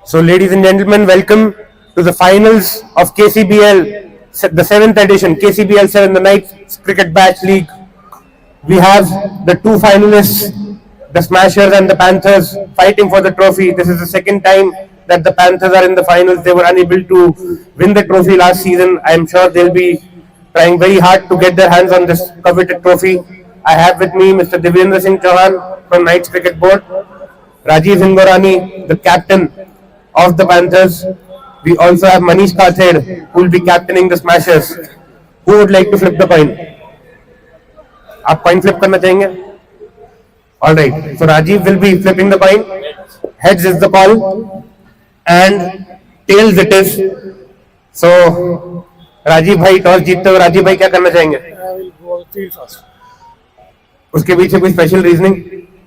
So, ladies and gentlemen, welcome to the finals of KCBL, the 7th edition, KCBL7, the Night Cricket Batch League. We have the two finalists, the Smashers and the Panthers, fighting for the trophy. This is the second time that the Panthers are in the finals. They were unable to win the trophy last season. I am sure they'll be trying very hard to get their hands on this coveted trophy. I have with me Mr. Divyendra Singh Chauhan from Knights Cricket Board, Rajiv Hingorani, the captain of the Panthers. We also have Manish Kathed, who will be captaining the Smashers. Who would like to flip the coin? आप coin flip करना चाहेंगे? All right. So Rajiv will be flipping the coin. Heads is the call, and tails it is. So Rajiv भाई toss जीतते हो राजीव भाई क्या करना चाहेंगे? I will go field first. उसके पीछे कोई special reasoning?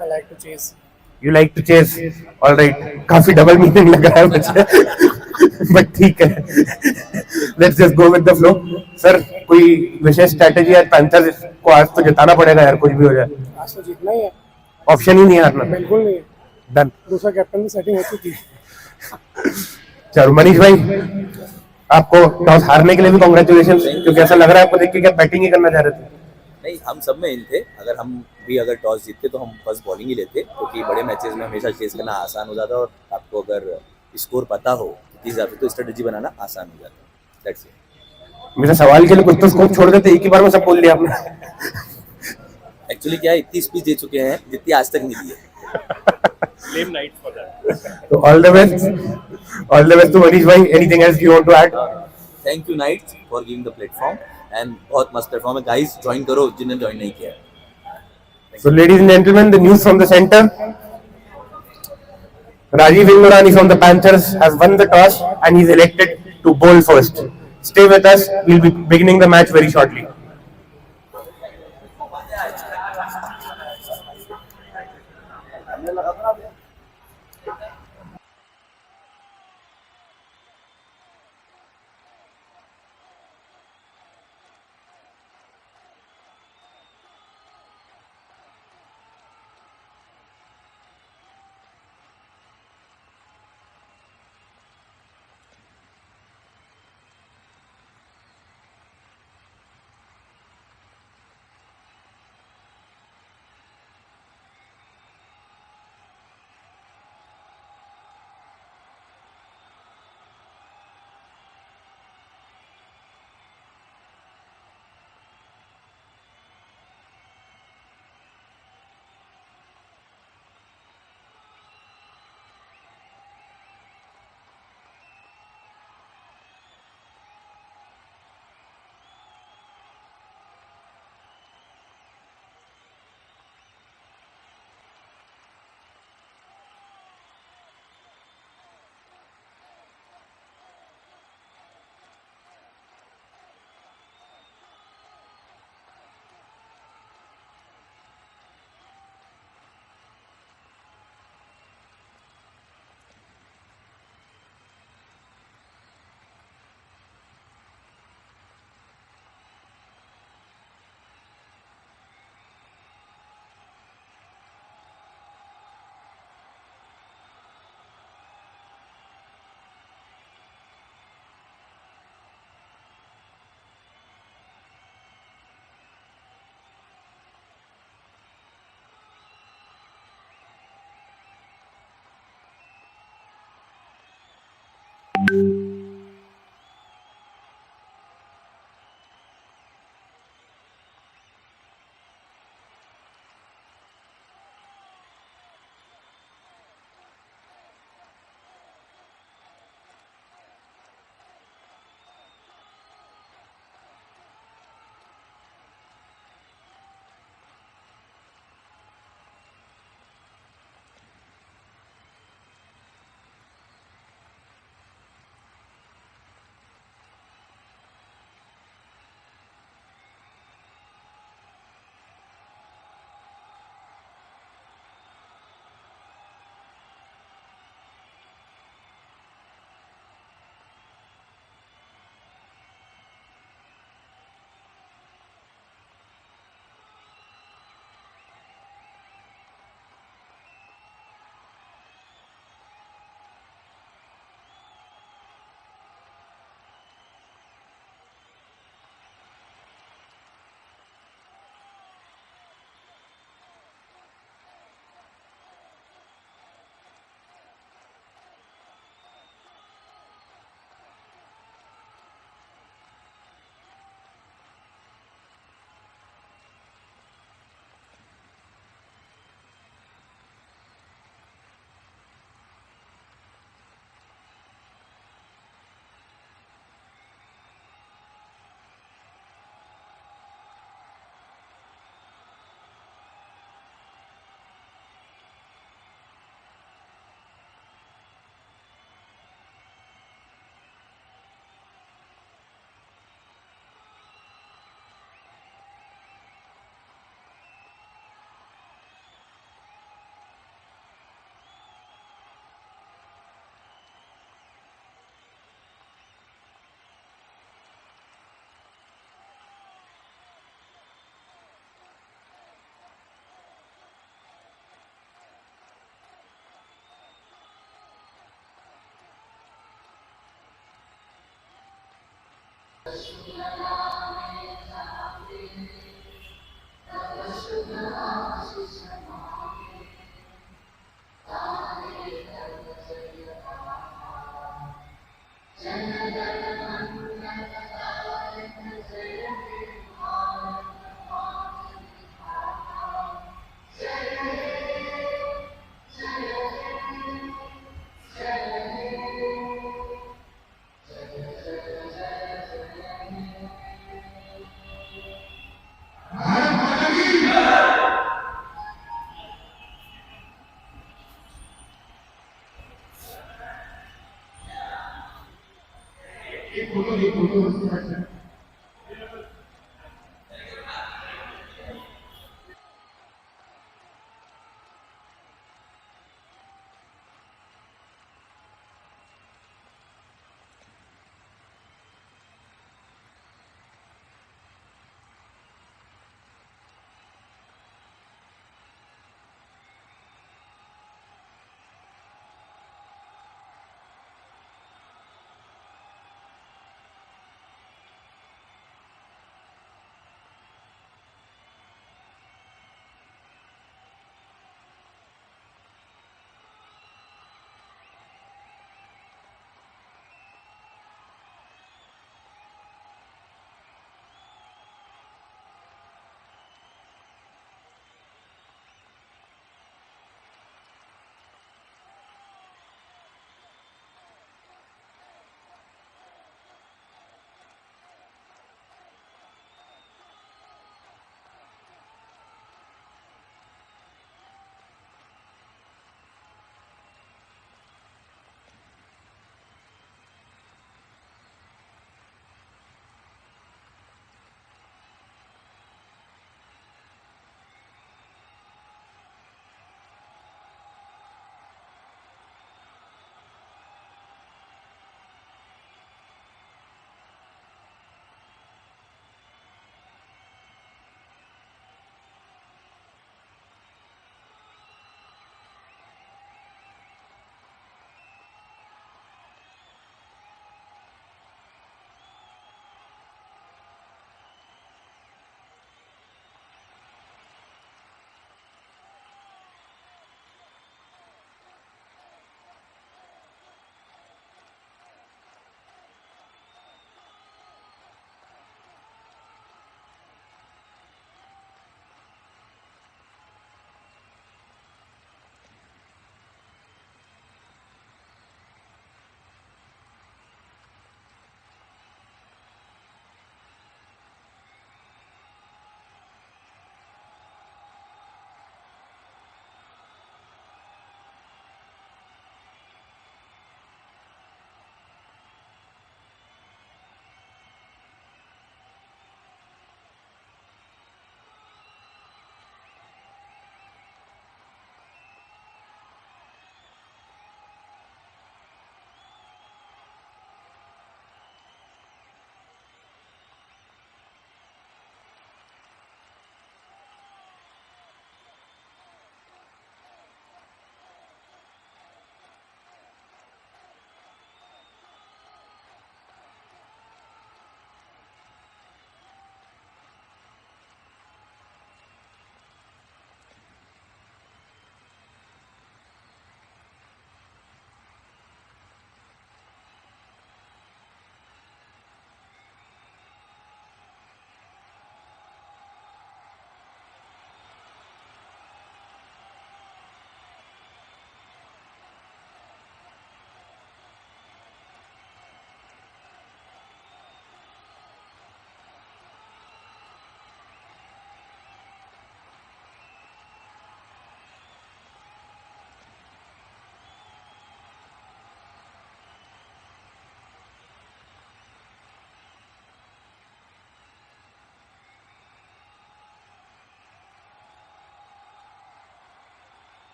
I like to chase. You like to chase. All right. काफी डबल मीनिंग लग रहा है मुझे, बट ठीक है. Let's just go with the flow. Sir कोई विशेष स्ट्रेटेजी है? पैंथर्स को आज तो जिताना पड़ेगा यार, कुछ भी हो जाए. आज तो जीतना ही है. ऑप्शन ही नहीं है हारना. बिल्कुल नहीं. डन. दूसरा कैप्टन की सेटिंग हो चुकी है. चलो मनीष भाई, आपको टॉस हारने के लिए भी कांग्रेचुलेशन, क्योंकि ऐसा लग रहा है आपको देख के क्या बैटिंग ही करना चाह रहे थे. नहीं, हम सब में इन थे. अगर हम भी अगर टॉस जीतते तो हम फर्स्ट बॉलिंग ही लेते, क्योंकि बड़े मैचेस में हमेशा चेस करना आसान हो जाता है और आपको अगर स्कोर पता हो कितनी ज़्यादा तो स्ट्रेटजी बनाना आसान हो जाता है. That's it. मेरे सवाल के लिए कुछ तो स्कोप छोड़ देते, एक ही बार में सब बोल लिया आपने. एक्चुअली क्या है, इतनी स्पीच दे चुके हैं जितनी आज तक नहीं दी है. Blame Knight for that. तो all the best to Manish भाई. Anything else you want to add? Thank you Knights for giving the platform and बहुत मस्त प्लेटफॉर्म है. गाइस ज्वाइन करो जिन्होंने ज्वाइन नहीं किया. So ladies and gentlemen, the news from the center. Rajiv Hingorani from the Panthers has won the toss and he's elected to bowl first. Stay with us. We'll be beginning the match very shortly.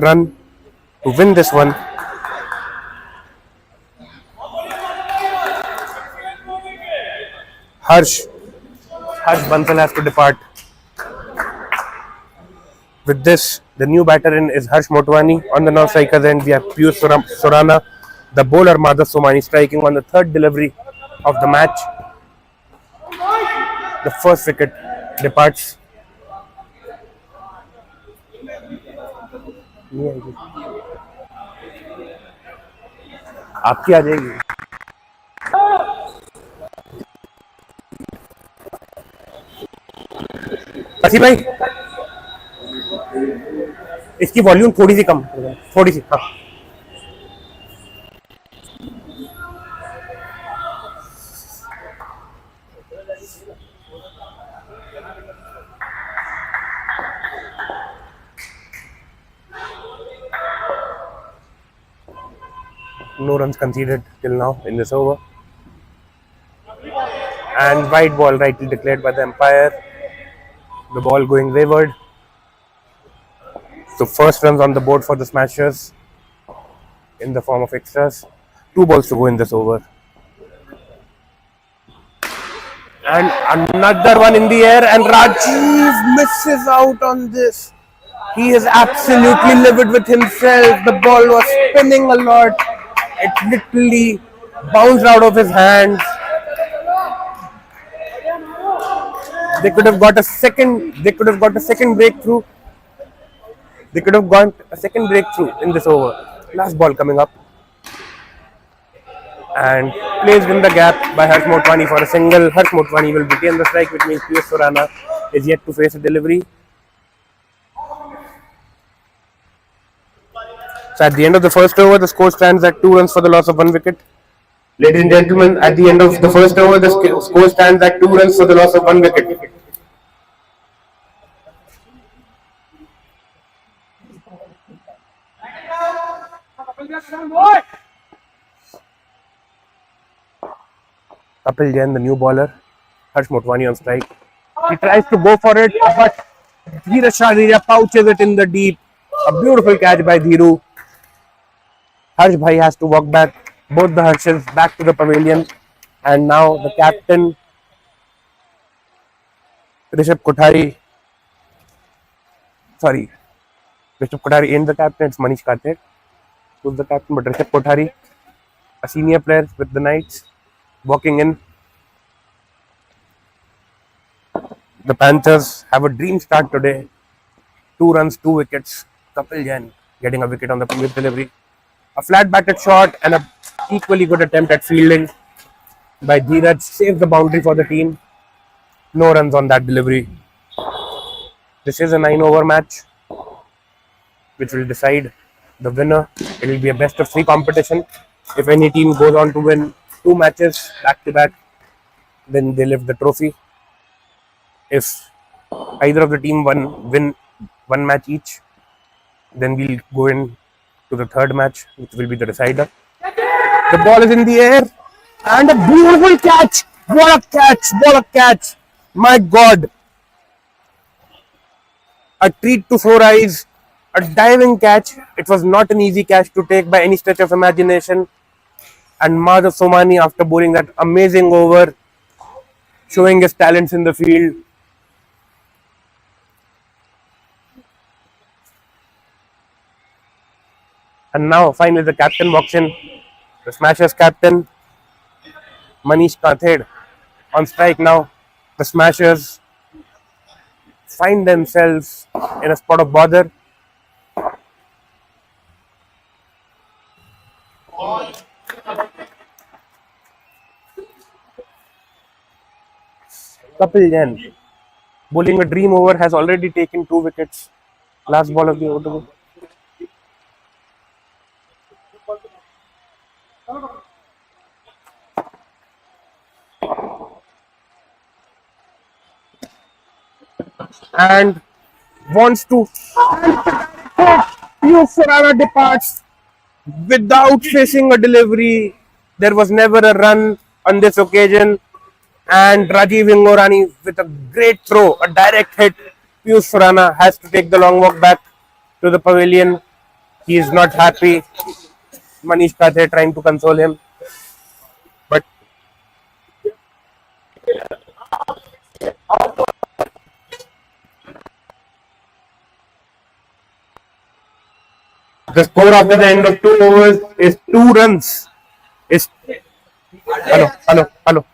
run to win this one. Harsh Bansal has to depart. With this, the new batter in is Harsh Motwani. On the non-strikers end, we have Piyush Surana, the bowler Madhav Somani striking on the third delivery of the match. The first wicket departs. आपकी आ जाएगी. असी भाई इसकी volume थोड़ी सी कम, थोड़ी सी. हाँ, no runs conceded till now in this over. And white ball rightly declared by the umpire. The ball going wayward. So first runs on the board for the Smashers in the form of extras. 2 balls to go in this over. And another one in the air, and Rajiv misses out on this. He is absolutely livid with himself. The ball was spinning a lot. It literally bounced out of his hands. They could have got a second. They could have got a second breakthrough. They could have got a second breakthrough in this over. Last ball coming up, and placed in the gap by Harsh Motwani for a single. Harsh Motwani will retain the strike, which means Piyush Surana is yet to face a delivery. So at the end of the first over, the score stands at 2 runs for the loss of 1 wicket. Ladies and gentlemen, at the end of the first over, the score stands at 2 runs for the loss of 1 wicket. Kapil Jain, the new bowler. Harsh Motwani on strike. He tries to go for it, but Dheeraj Shah pouches it in the deep. A beautiful catch by Dhiru. Harsh Bhai has to walk back, both the Harshes back to the pavilion, and now the captain Rishabh Kothari ain't the captain, it's Manish Kathe who's the captain, but Rishabh Kothari, a senior player with the Knights, walking in. The Panthers have a dream start today. 2 runs, 2 wickets. Kapil Jain getting a wicket on the previous delivery. A flat batted shot and a equally good attempt at fielding by Dheeraj saves the boundary for the team. No runs on that delivery. This is a 9-over match which will decide the winner. It will be a best of 3 competition. If any team goes on to win 2 matches back to back, then they lift the trophy. If either of the team win 1 match each, then we'll go in to the 3rd match, which will be the decider. The ball is in the air, and a beautiful catch. What a catch! What a catch! My God! A treat to 4 eyes. A diving catch. It was not an easy catch to take by any stretch of imagination. And Madhav Somani, after bowling that amazing over, showing his talents in the field. And now, finally, the captain walks in. The Smashers captain, Manish Kathed, on strike now. The Smashers find themselves in a spot of bother. Kapil Jain, bowling a dream over, has already taken 2 wickets. Last ball of the over. And wants to. Piyush Surana departs without facing a delivery. There was never a run on this occasion. And Rajiv Ingorani with a great throw, a direct hit. Piyush Surana has to take the long walk back to the pavilion. He is not happy. Manish Kathe trying to console him. But the score after the end of 2 overs is 2 runs. Is hello.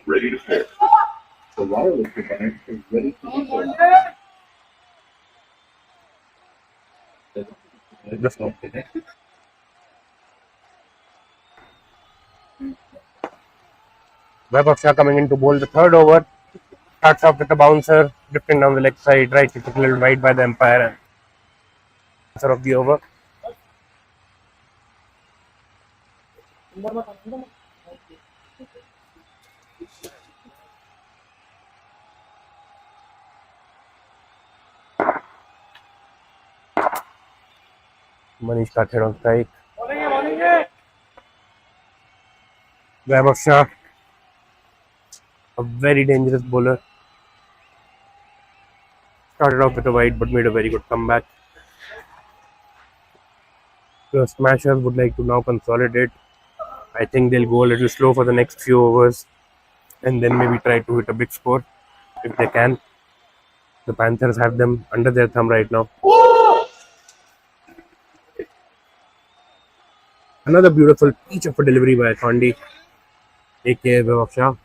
Ready to fit. The wireless device is ready to deploy. Just now. Web of Shah coming in to bowl the third over. Starts off with a bouncer, drifting down the leg side, right, it's a little wide by the umpire and answer of the over. Manish Kathe on strike. Web of Shah, a very dangerous bowler. Started off with a wide but made a very good comeback. The Smashers would like to now consolidate. I think they'll go a little slow for the next few overs and then maybe try to hit a big score if they can. The Panthers have them under their thumb right now. Another beautiful pitch of a delivery by Thandi, aka Web of Shah.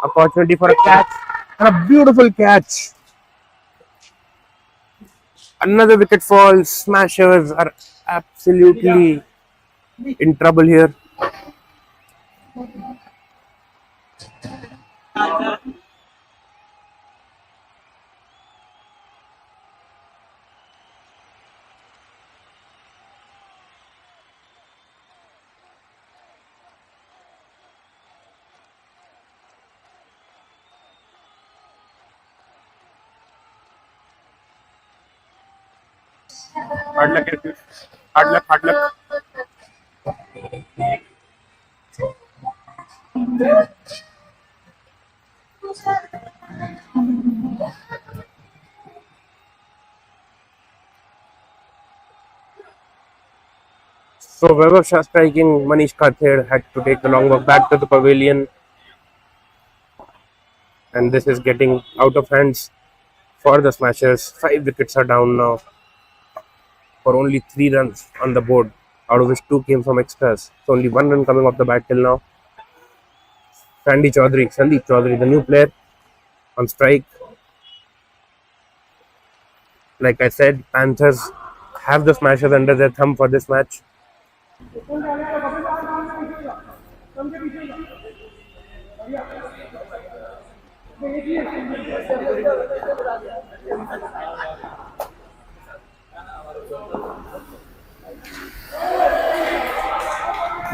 Opportunity for a catch and a beautiful catch. Another wicket fall. Smashers are absolutely in trouble here. Hard luck, hard luck, hard luck. So Weber Shah striking, Manish Kathe had to take the long walk back to the pavilion, and this is getting out of hands for the Smashers. 5 wickets are down now for only 3 runs on the board, out of which 2 came from extras. So only 1 run coming off the bat till now. Sandeep Chaudhary, the new player on strike. Like I said, Panthers have the Smashers under their thumb for this match.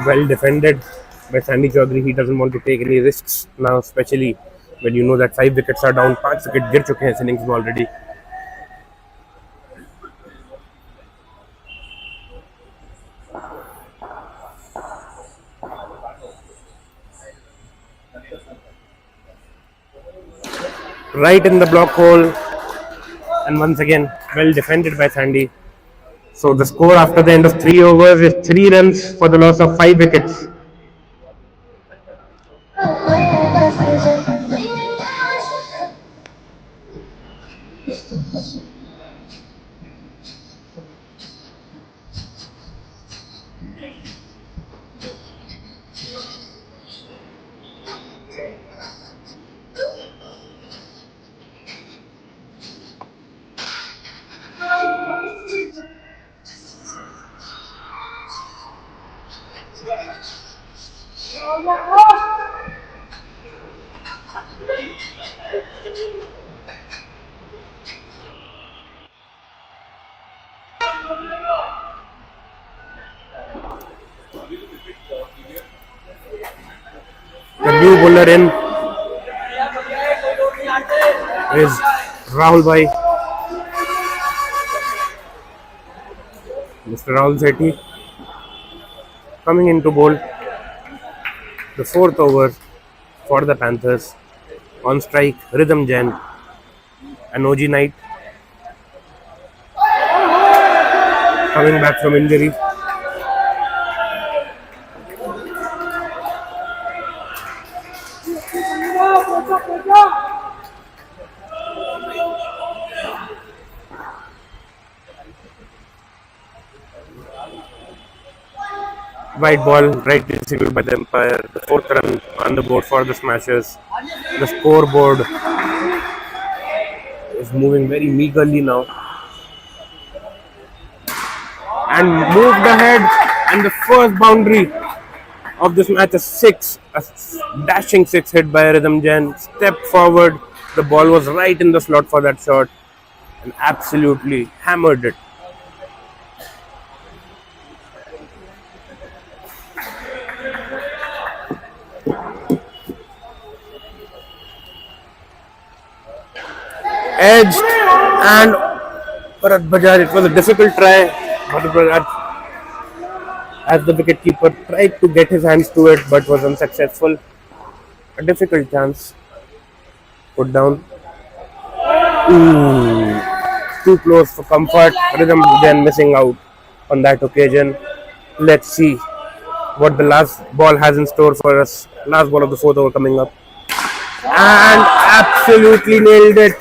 Well defended by Sandeep Chaudhary. He doesn't want to take any risks now, especially when you know that 5 wickets are down. 5 wicket गिर चुके हैं इस innings में already. Right in the block hole. and once again well defended by Sandy. So the score after the end of 3 overs is 3 runs for the loss of 5 wickets. The new bowler in is Rahul Bhai, Mr. Rahul Sethi, coming in to bowl the 4th over for the Panthers. On strike, Rhythm Jain and OG Knight coming back from injury. White ball, right distributed by the umpire. The 4th run on the board for the Smashers. The scoreboard is moving very meagerly now. And moved ahead, and the first boundary of this match is 6. A dashing 6 hit by Rhythm Jain. Stepped forward. The ball was right in the slot for that shot and absolutely hammered it. Edged and Bharat Bajaj. It was a difficult try. Bharat Bajaj, as the wicketkeeper, tried to get his hands to it but was unsuccessful. A difficult chance. Put down. Too close for comfort. Rhythm Jain missing out on that occasion. Let's see what the last ball has in store for us. Last ball of the 4th over coming up. And absolutely nailed it.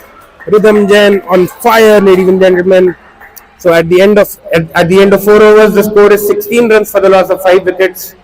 Rhythm Jain on fire, ladies and gentlemen. So at the end of 4 overs, the score is 16 runs for the loss of 5 wickets.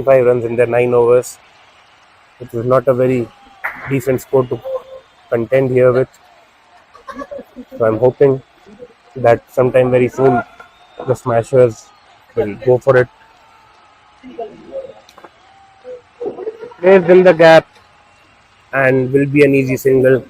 Five runs in their 9 overs. It was not a very decent score to contend here with. So I'm hoping that sometime very soon The Smashers will go for it. Placed in the gap and will be an easy single.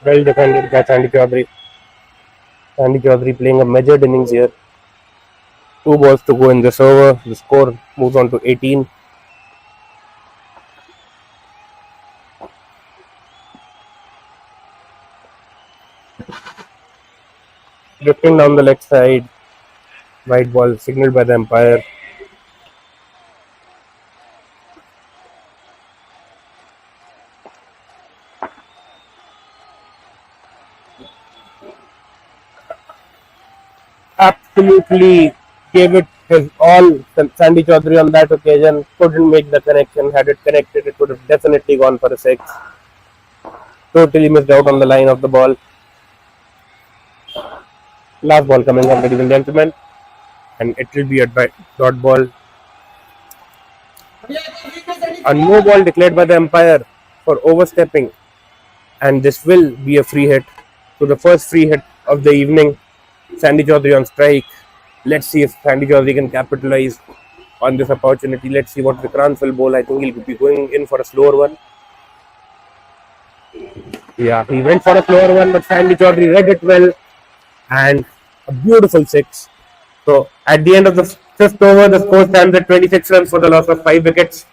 Well defended by Sandy Chaudhary. Sandy Chaudhary playing a measured innings here. 2 balls to go in this over. The score moves on to 18. Drifting down the leg side. White ball signaled by the umpire. Absolutely gave it his all. Sandy Chaudhary on that occasion couldn't make the connection. Had it connected, it would have definitely gone for a six. Totally missed out on the line of the ball. Last ball coming up, ladies and gentlemen, and it will be a dot ball. A no ball declared by the umpire for overstepping, and this will be a free hit. So the first free hit of the evening. Sandy Chaudhary on strike. Let's see if Sandy Chaudhary can capitalize on this opportunity. Let's see what Vikrant will bowl. I think he'll be going in for a slower one. Yeah, he went for a slower one, but Sandy Chaudhary read it well, and a beautiful six. So at the end of the fifth over, the score stands at 26 runs for the loss of 5 wickets.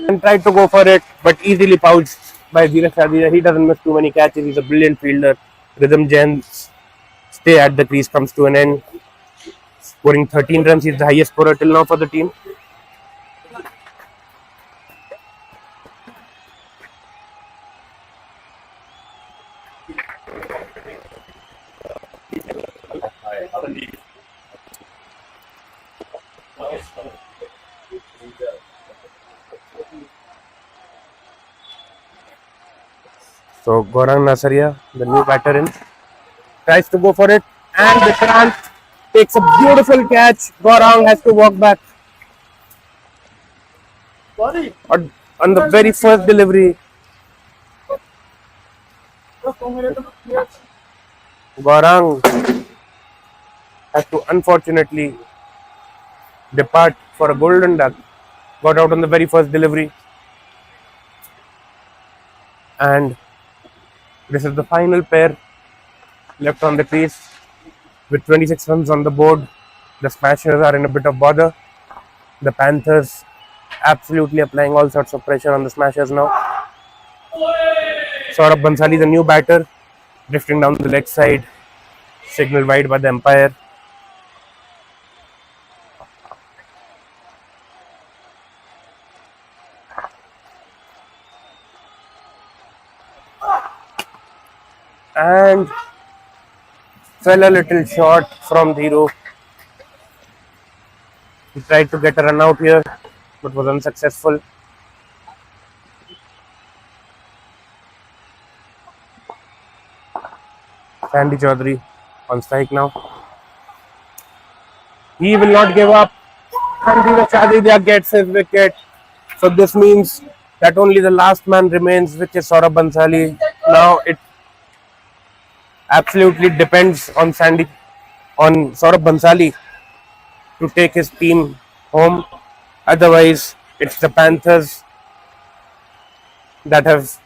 And tried to go for it, but easily pouched by Dheeraj Chadha. He doesn't miss too many catches. He's a brilliant fielder. Rhythm Jain's stay at the crease comes to an end. Scoring 13 runs, he's the highest scorer till now for the team. So Gaurang Nasaria, the new batter in, tries to go for it, and Vikrant takes a beautiful catch. Gaurang has to walk back. On the very first delivery, Gaurang has to unfortunately depart for a golden duck. Got out on the very first delivery. And this is the final pair left on the crease with 26 runs on the board. The Smashers are in a bit of bother. The Panthers absolutely applying all sorts of pressure on the Smashers now. Saurabh Bansali, the new batter, drifting down the leg side, signal wide by the umpire. And fell a little short from Dhiru. He tried to get a run out here, but was unsuccessful. Sandy Chaudhary on strike now. He will not give up. And Dheeraj Chadha gets his wicket. So this means that only the last man remains, which is Saurabh Bansali. Now it absolutely depends on Saurabh Bansali to take his team home. Otherwise, it's the Panthers that have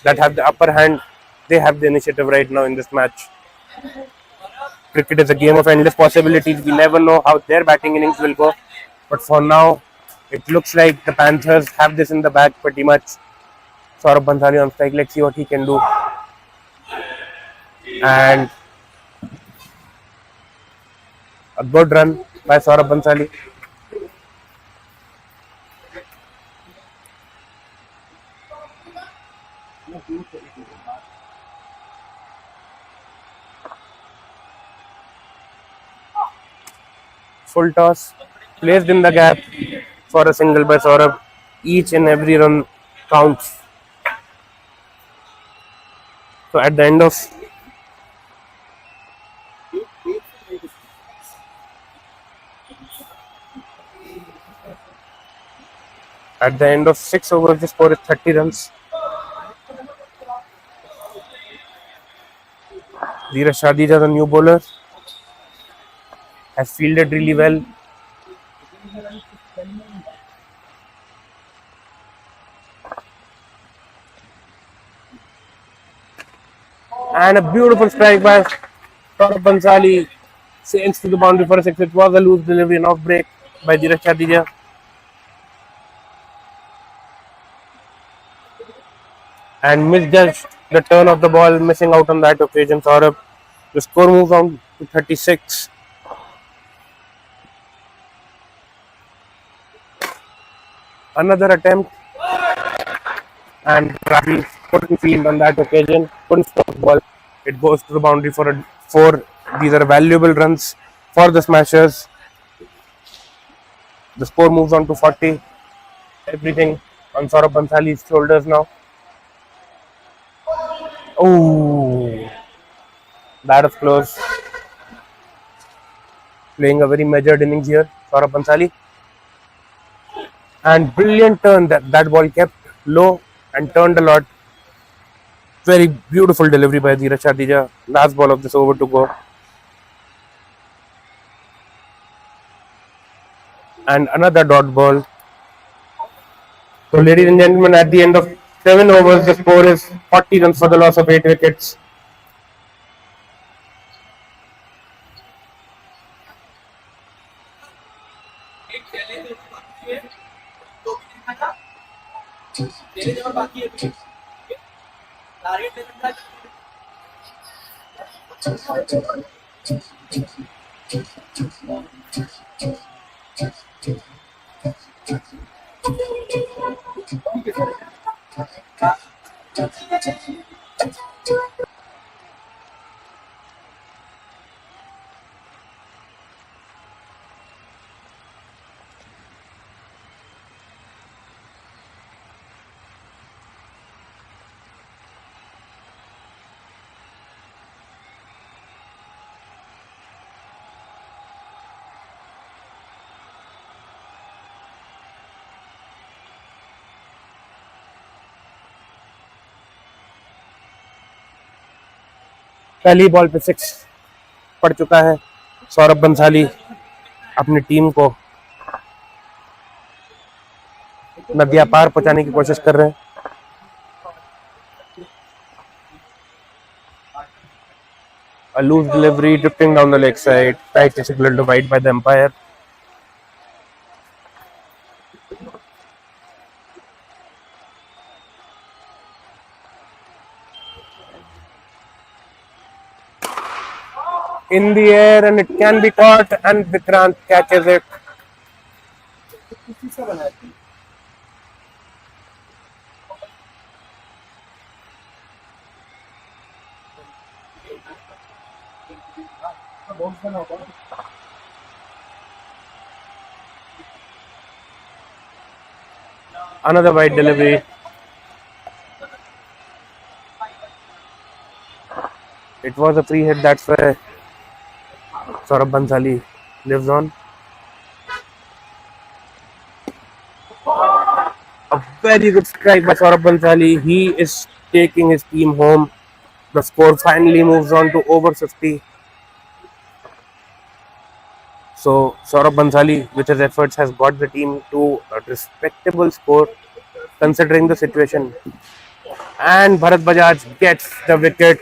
the upper hand. They have the initiative right now in this match. Cricket is a game of endless possibilities. We never know how their batting innings will go. But for now, it looks like the Panthers have this in the bag pretty much. Saurabh Bansali on strike. Let's see what he can do. And a good run by Saurabh Bansali. full toss, placed in the gap for a single by Saurabh. Each and every run counts. So at the end of 6 overs, the score is 30 runs. Dheeraj Shadija, the new bowler, has fielded really well. And a beautiful strike by Saurabh Bansali sails to the boundary for a six. It was a loose delivery and off break by Dheeraj Shadija. And misjudged the turn of the ball, missing out on that occasion. Saurabh. The score moves on to 36. Another attempt, and Ravi couldn't field on that occasion, couldn't stop the ball. It goes to the boundary for a 4. These are valuable runs for the Smashers. The score moves on to 40. Everything on Saurabh Bansali's shoulders now. Oh, that was close. Playing a very measured innings here, Saurabh Bansali. And brilliant turn, that ball kept low and turned a lot. Very beautiful delivery by Dheeraj Shadija. Last ball of this over to go. And another dot ball. So, ladies and gentlemen, at the end of 7 overs, the score is 40 runs for the loss of 8 wickets. पहली ball पे 6 पड़ चुका है. सौरभ बंसाली अपनी team को नदियां पार पहुंचाने की कोशिश कर रहे हैं. A loose delivery drifting down the leg side. Tight signal to wide by the umpire. In the air, and it can be caught, and Vikrant catches it. Another wide delivery. It was a free hit, that's why Saurabh Bansali lives on. A very good strike by Saurabh Bansali. He is taking his team home. The score finally moves on to over 50. So Saurabh Bansali, with his efforts, has got the team to a respectable score considering the situation. And Bharat Bajaj gets the wicket.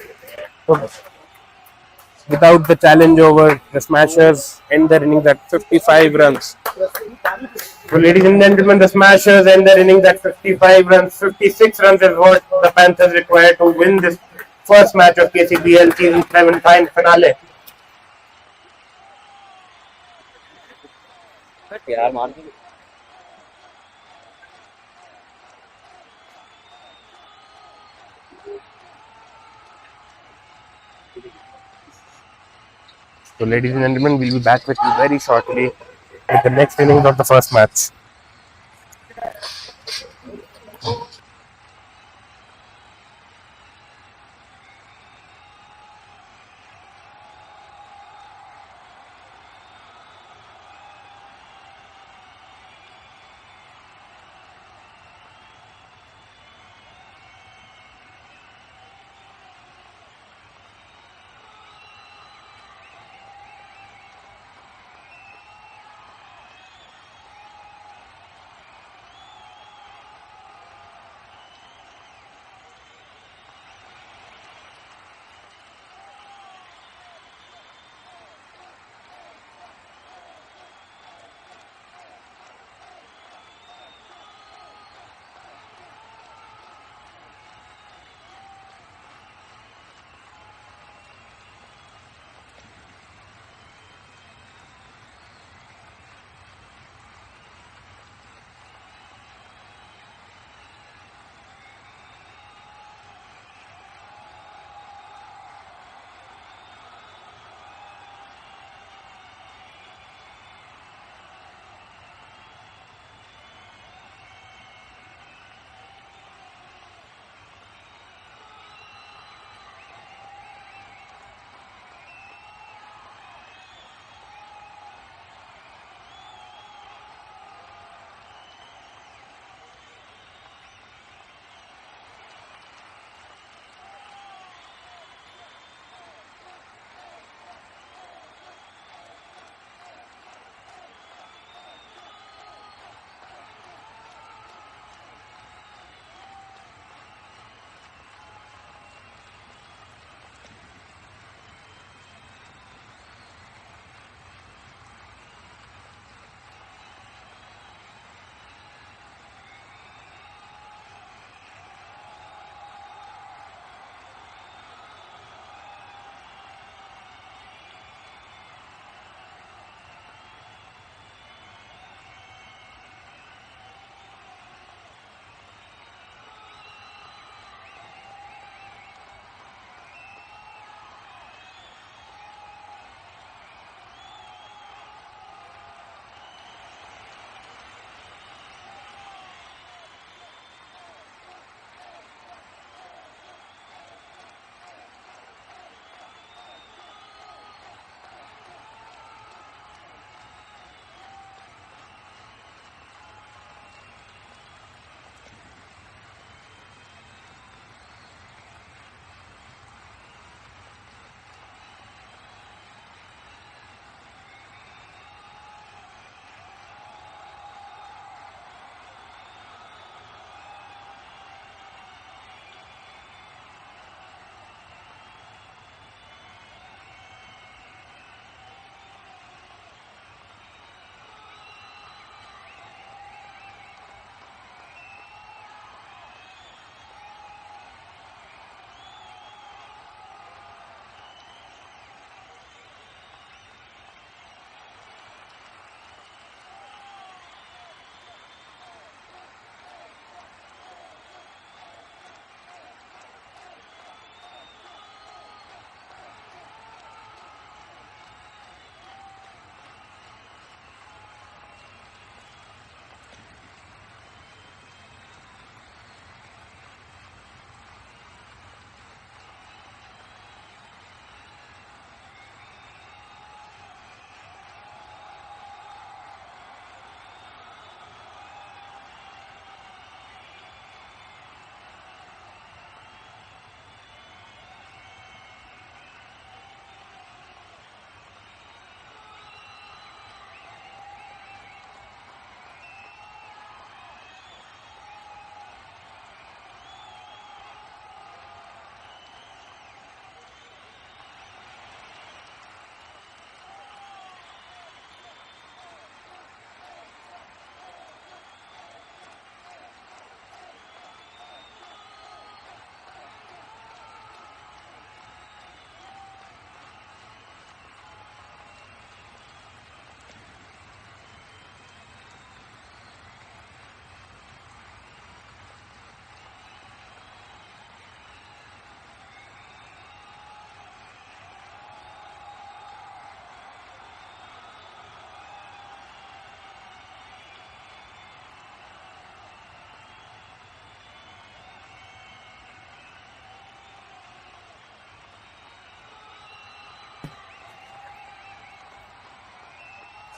So, without the challenge over, the Smashers end their innings at 55 runs. So, ladies and gentlemen, the Smashers end their innings at 55 runs. 56 runs is what the Panthers require to win this first match of KCBL Season 7 finale. So, ladies and gentlemen, we'll be back with you very shortly with the next innings of the first match.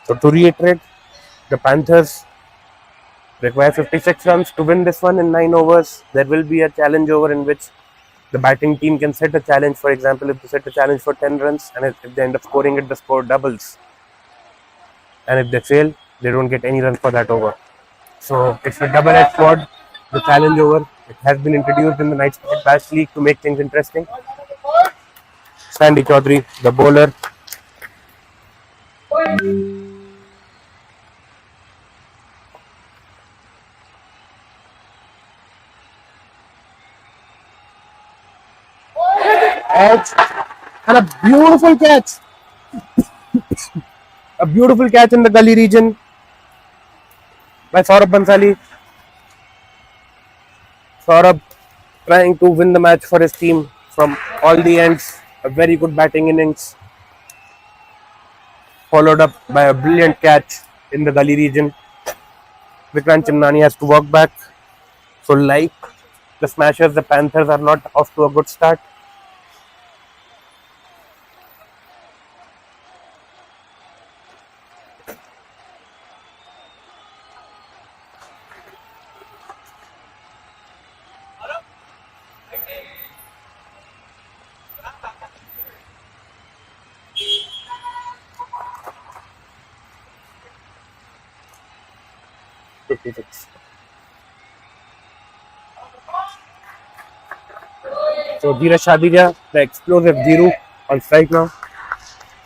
So to reiterate, the Panthers require 56 runs to win this one in 9 overs. There will be a challenge over in which the batting team can set a challenge. For example, if they set a challenge for 10 runs and if they end up scoring it, the score doubles. And if they fail, they don't get any runs for that over. So it's a double-edged sword, the challenge over. It has been introduced in the Night Cricket Bash League to make things interesting. Sandy Chaudhary, the bowler. Edge and a beautiful catch. A beautiful catch in the gully region by Saurabh Bansali. Saurabh trying to win the match for his team from all the ends. A very good batting innings, followed up by a brilliant catch in the gully region. Vikrant Chimnani has to walk back. So like the Smashers, the Panthers are not off to a good start. So Dheeraj Shadija, the explosive Dhiru on strike now.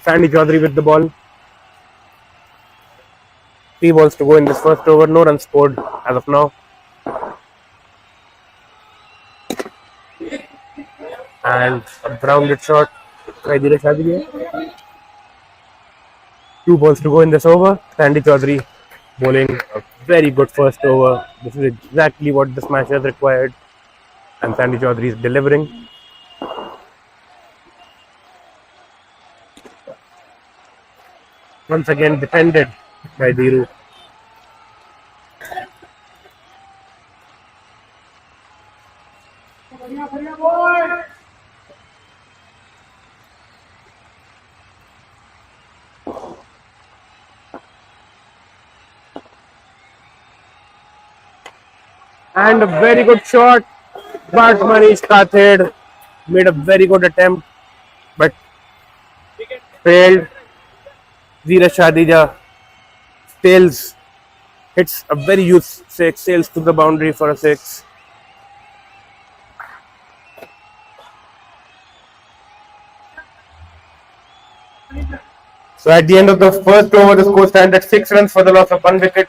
Sandy Chaudhary with the ball. 3 balls to go in this first over. No runs scored as of now. And a grounded shot by Dheeraj Shadija. 2 balls to go in this over. Sandy Chaudhary bowling a very good first over. This is exactly what the Smashers required. And Sandy Chaudhary is delivering. Once again defended by Dhiru. And a very good shot. But Manish Kathed made a very good attempt, but failed. Dheeraj Shadija sails, hits a very huge 6, sails to the boundary for a 6. So at the end of the first over, the score stands at 6 runs for the loss of 1 wicket.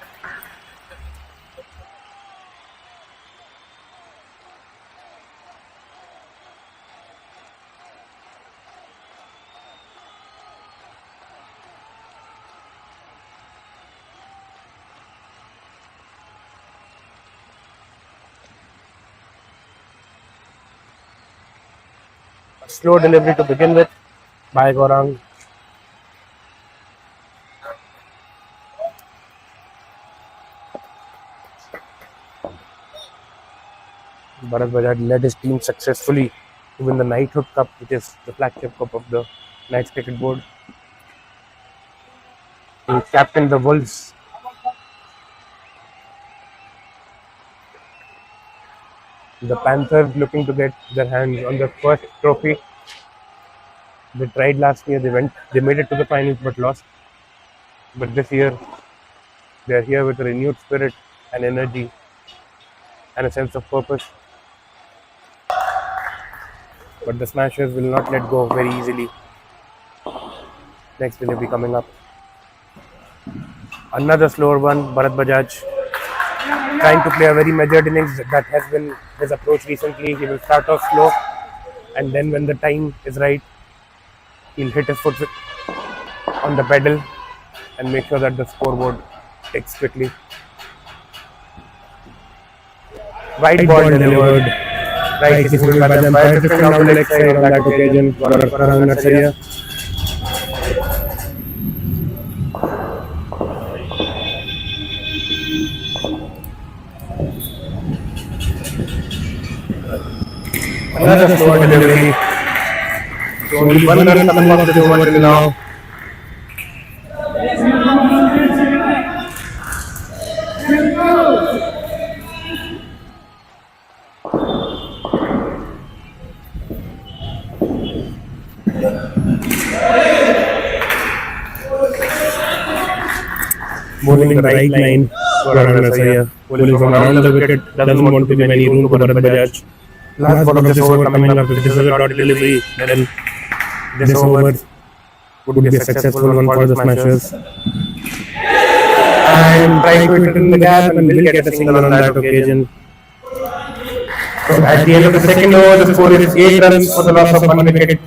Slow delivery to begin with by Gaurang. Bharat Bajaj led his team successfully to win the Knighthood Cup, which is the flagship cup of the Knights Cricket Board. He captained the Wolves. The Panthers looking to get their hands on their first trophy. They tried last year, they made it to the finals but lost. But this year, they are here with a renewed spirit and energy and a sense of purpose. But the Smashers will not let go very easily. Next delivery coming up. Another slower one, Bharat Bajaj trying to play a very measured innings. That has been his approach recently. He will start off slow, and then when the time is right, he'll hit his foot on the pedal and make sure that the scoreboard ticks quickly. Right ball delivered. Right, this will by them by drifting down the leg side on that occasion for Farhan Narsaria. Another slow delivery. So only 1 run coming off the over till now. Bowling the right line to Arun Rasaya. Bowling from around the wicket. Doesn't want to give any room to Bharat Bajaj. Last ball of this over coming up. This is a dot delivery. Then this over would be a successful one for the Smashers. And trying to hit it in the gap and will get a single on that occasion. So at the end of the second over, the score is 8 runs for the loss of 1 wicket.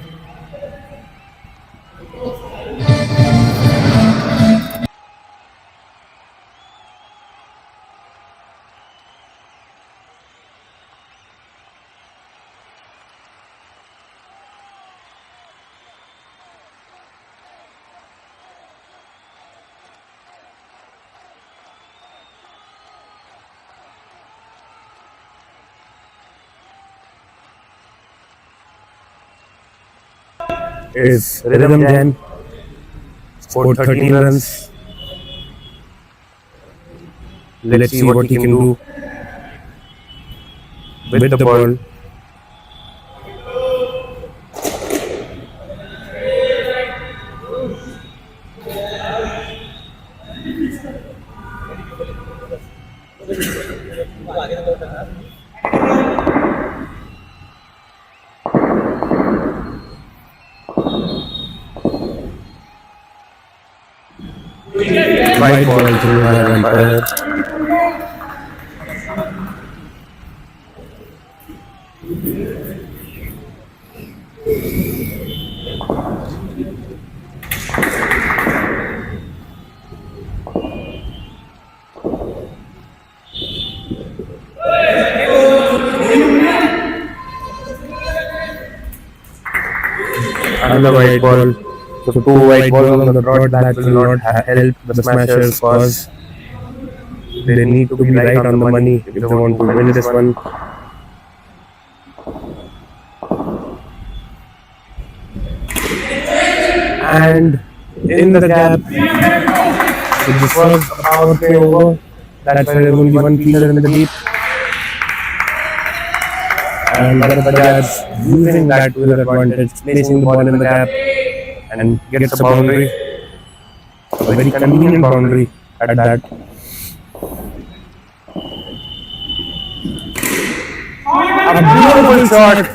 Is Rhythm Jan scored 13 runs. Let's see what he can do with the ball. White ball through by umpire. Another white ball. So 2 white balls on the trot, that will not help the Smashers cause they need to be right on the money if they want to win this one. And in the gap, with the first power play over, that's why there is only one fielder in the deep. And Bharat Bajaj using that to his advantage, placing the ball in the gap and gets a boundary, a very convenient boundary at that. A beautiful shot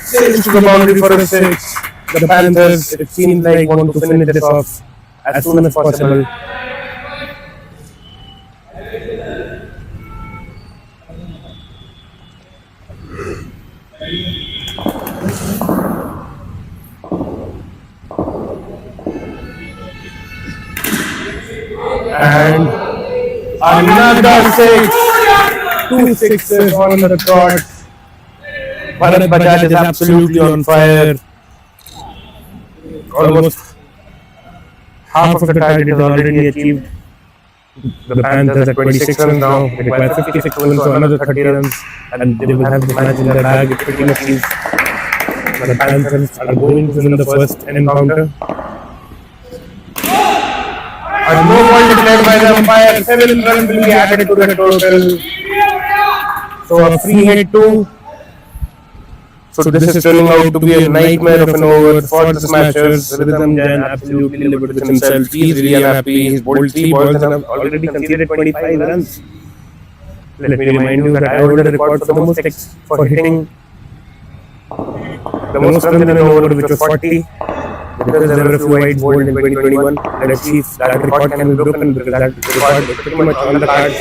sails to the boundary for a 6. The Panthers, it seems like, want to finish this off as soon as possible. And another 6. 2 sixes on the trot. Bharat Bajaj is absolutely on fire. Almost half of the target is already achieved. The Panthers at 26 runs now. They require 56 runs, so another 30 runs, and they will have the match in their bag. It pretty much is. The Panthers are going to win the first encounter. A no ball declared by the umpire. 7 runs will be added to the total. So a free hit too. So this is turning out to be a nightmare of an over for the Smashers. Rhythm Jan absolutely lived with himself. He's really unhappy. He's bowled 3 balls and have already conceded 25 runs. Let me remind you that I hold a record for the most for hitting the most runs in an over, which was 40. Because there were a few wides bowled in 2021. Let's see if that record can be broken, because that record is pretty much on the cards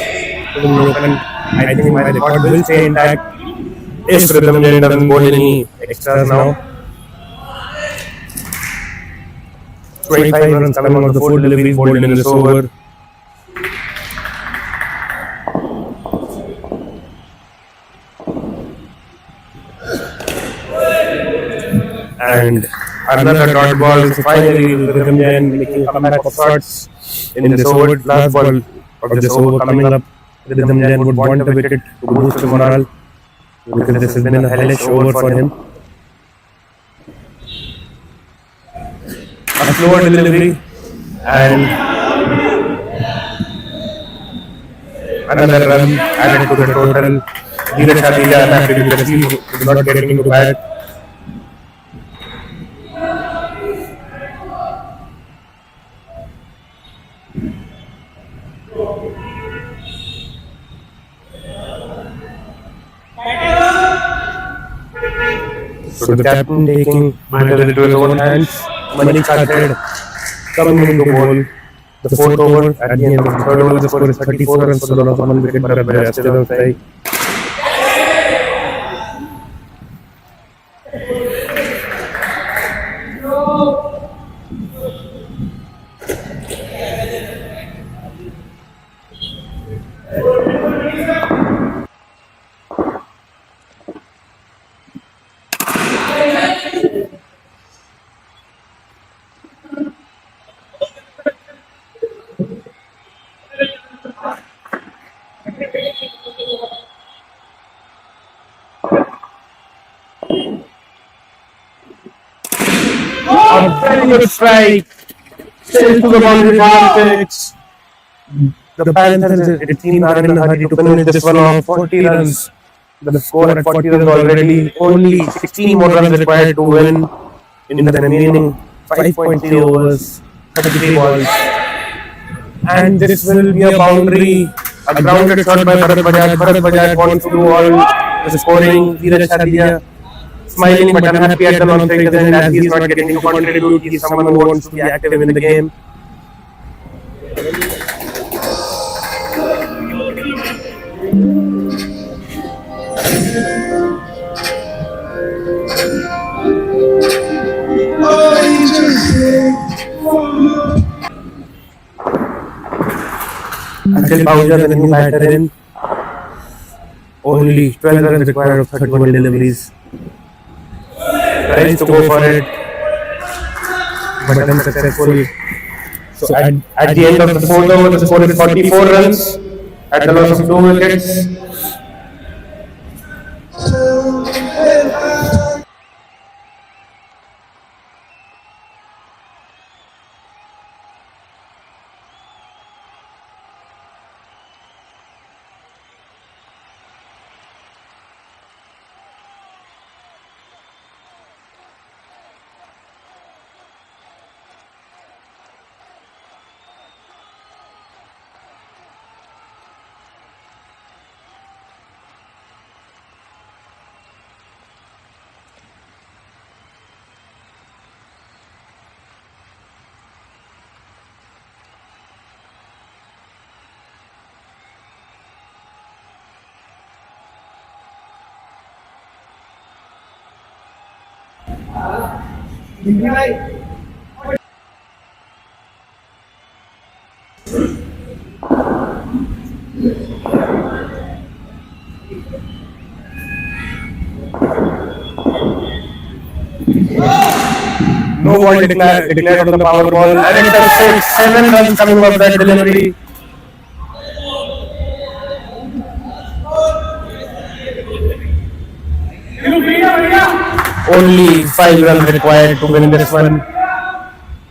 to be broken. I think my record will stay intact if Rhythm Jan doesn't bowl any extras now. 25 runs coming out of the 4 deliveries bowled in this over. And another dot ball. So finally, Rhythm Jan making a comeback of sorts in this over. Last ball of this over coming up. Rhythm Jan would want a wicket to boost his morale, because this has been a hellish over for him. A slower delivery and another run added to the total. Dheeraj Shadija unhappy because he is not getting to bat. So the captain taking matters into his own hands. Manik started coming into ball. The fourth over, at the end of the third over, the score is 34 runs for the loss of one wicket, but they are still on strike. A very good strike. Still to the boundary for 6. The Panthers, it seems, are in a hurry to finish this one off. 40 runs. The score at 40 runs already. Only 16 more runs required to win in the remaining 5.3 overs, 33 balls. And this will be a boundary. A grounded shot by Bharat Bajaj. Bharat Bajaj wants to do all the scoring. Dheeraj Shadija smiling but unhappy at the non-strikers end as he is not getting to contribute. He is someone who wants to be active in the game. Akhil Pahuja, the new batter in. Only 12 runs required of 31 deliveries. Tries to go for it, but unsuccessful. So at the end of the fourth over, the score is 44 runs at the loss of 2 wickets. No ball declared on the power ball. And it's a 7 runs coming off that delivery. Only 5 runs required to win this one.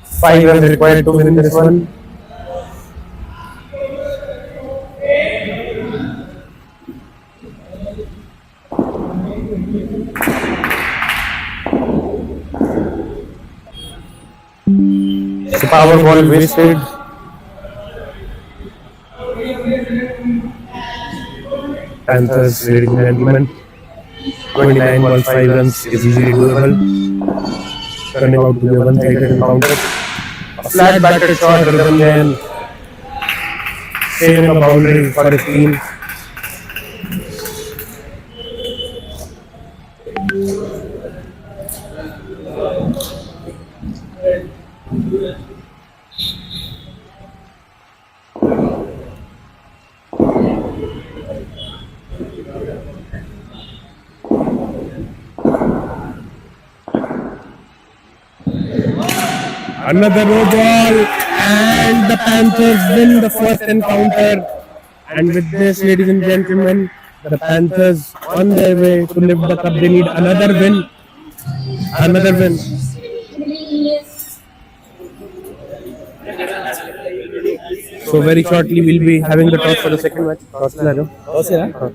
5 runs required to win this one. The power ball wasted. Panthers, ladies and gentlemen. 29 balls, 5 runs is easily doable. Turning out to be a one-sided encounter. A flat batted shot rhythm then saving a boundary for his team. Another no ball, and the Panthers win the first encounter. And with this, ladies and gentlemen, the Panthers on their way to lift the cup. They need another win. Another win. So very shortly we'll be having the toss for the second match. Toss is आजा. Toss है ना?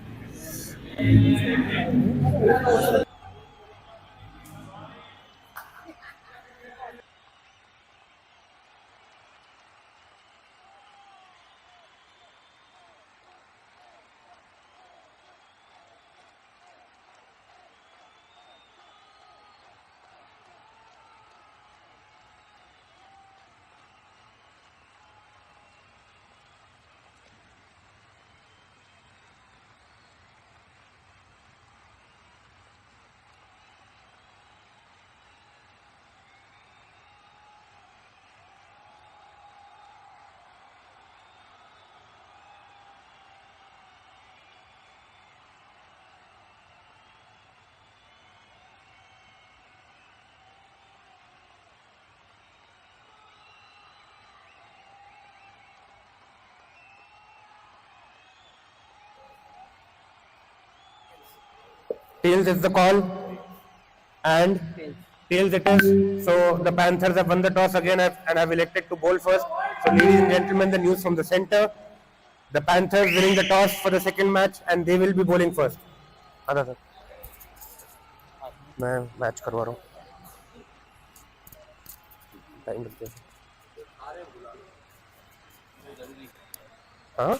Tails is the call, and tails it is. So the Panthers have won the toss again and have elected to bowl first. So ladies and gentlemen, the news from the center. The Panthers winning the toss for the second match and they will be bowling first. आधा sir मैं match करवा रहा हूँ time लगते हैं हाँ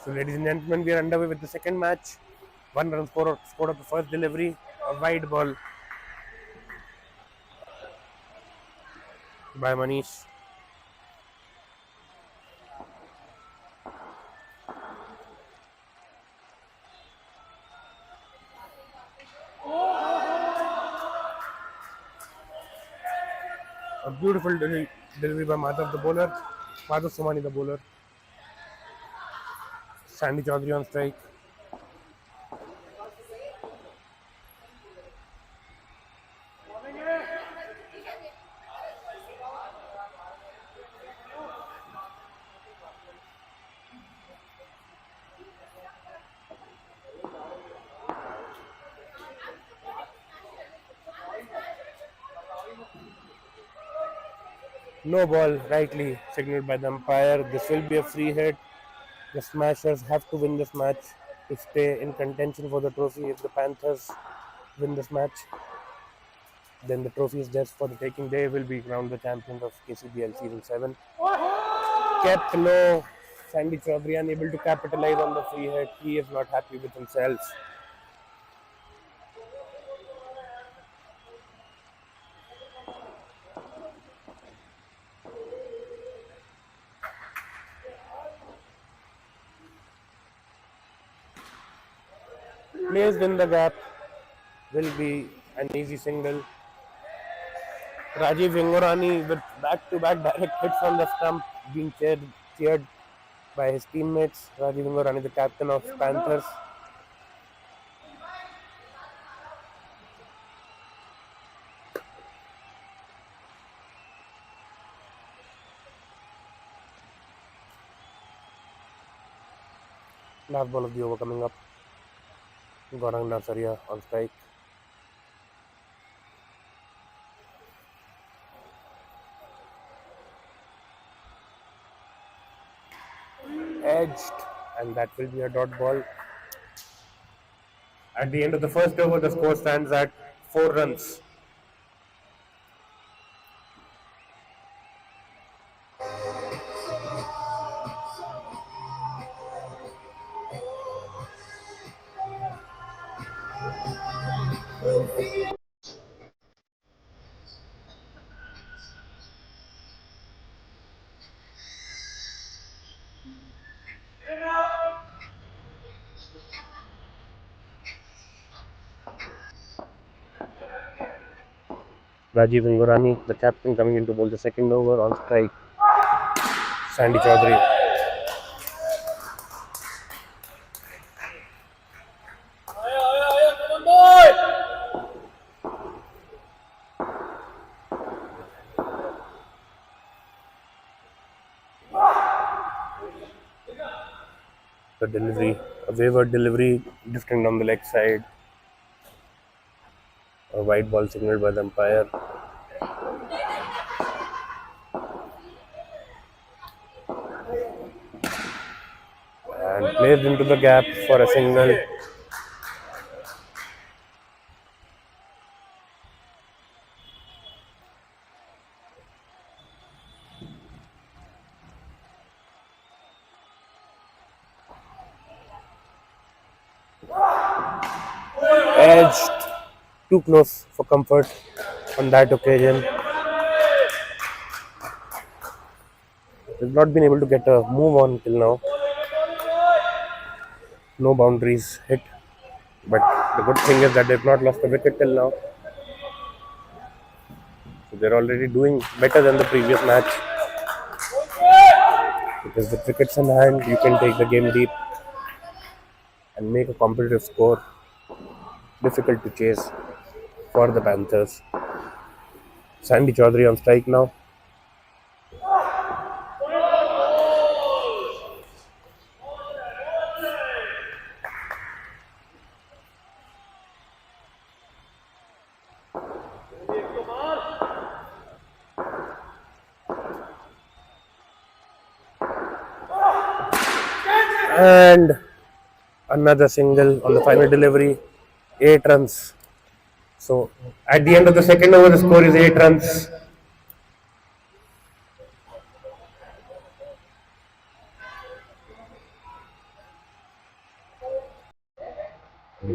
So, ladies and gentlemen, we are underway with the second match. 1 run scored of the first delivery, a wide ball by Manish. A beautiful delivery by Madhav, the bowler. Madhav Somani, the bowler. Sandy Chaudhary on strike. No ball, rightly signaled by the umpire. This will be a free hit. The Smashers have to win this match to stay in contention for the trophy. If the Panthers win this match, then the trophy is theirs for the taking. They will be crowned the champions of KCBL Season 7. Kept low. Sandy Chaudhary unable to capitalize on the free hit. He is not happy with himself. Placed in the gap will be an easy single. Rajiv Vingorani with back-to-back direct hits on the stump being cheered by his teammates. Rajiv Vingorani, the captain of Panthers. Last ball of the over coming up. Gaurang Nasaria on strike. Edged, and that will be a dot ball. At the end of the first over, the score stands at 4 runs. Rajiv Vingorani, the captain, coming in to bowl the second over on strike. Sandy Chaudhary. The delivery, a wayward delivery, drifting down the leg side. A white ball signaled by the umpire. And placed into the gap for a single. Edged, too close for comfort on that occasion. They've not been able to get a move on till now. No boundaries hit, but the good thing is that they've not lost a wicket till now. So they're already doing better than the previous match. Because with wickets in hand, you can take the game deep and make a competitive score. Difficult to chase for the Panthers. Sandy Chaudhary on strike now. And another single on the final delivery. 8 runs. So at the end of the second over, the score is 8 runs. So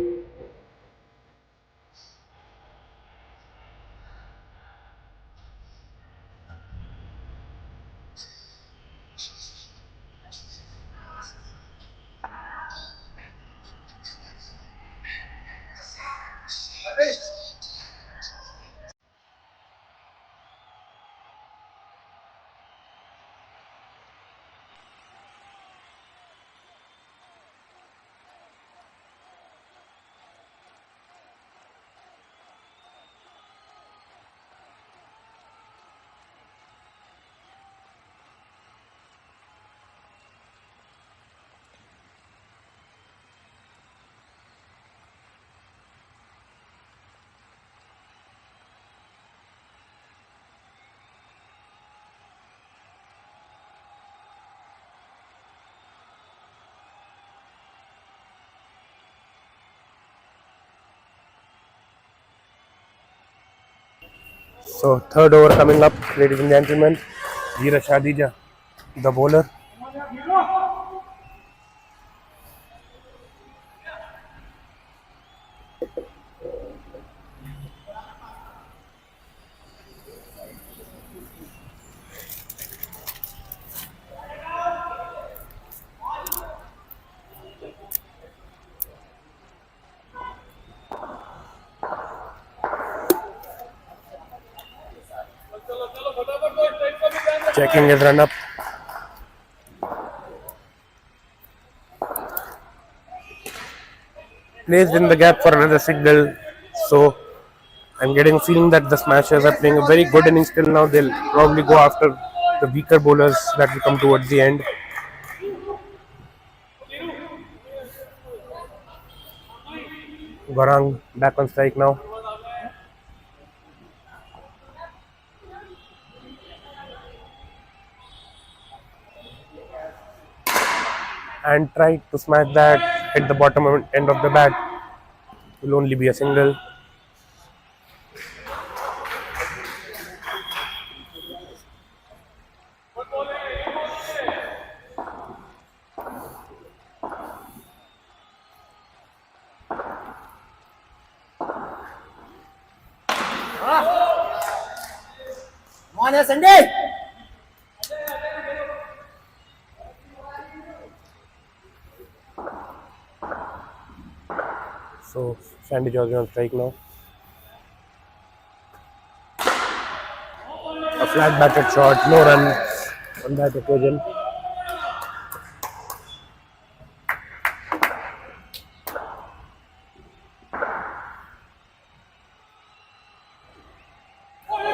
third over coming up, ladies and gentlemen. Veera Shadija, the bowler. Checking his run up. Placed in the gap for another signal. So I'm getting a feeling that the Smashers are playing a very good innings till now. They'll probably go after the weaker bowlers that will come towards the end. Garang back on strike now. And try to smash that at the bottom end of the bat. Will only be a single. So Sandy George on strike now. A flat batted shot, no run on that occasion.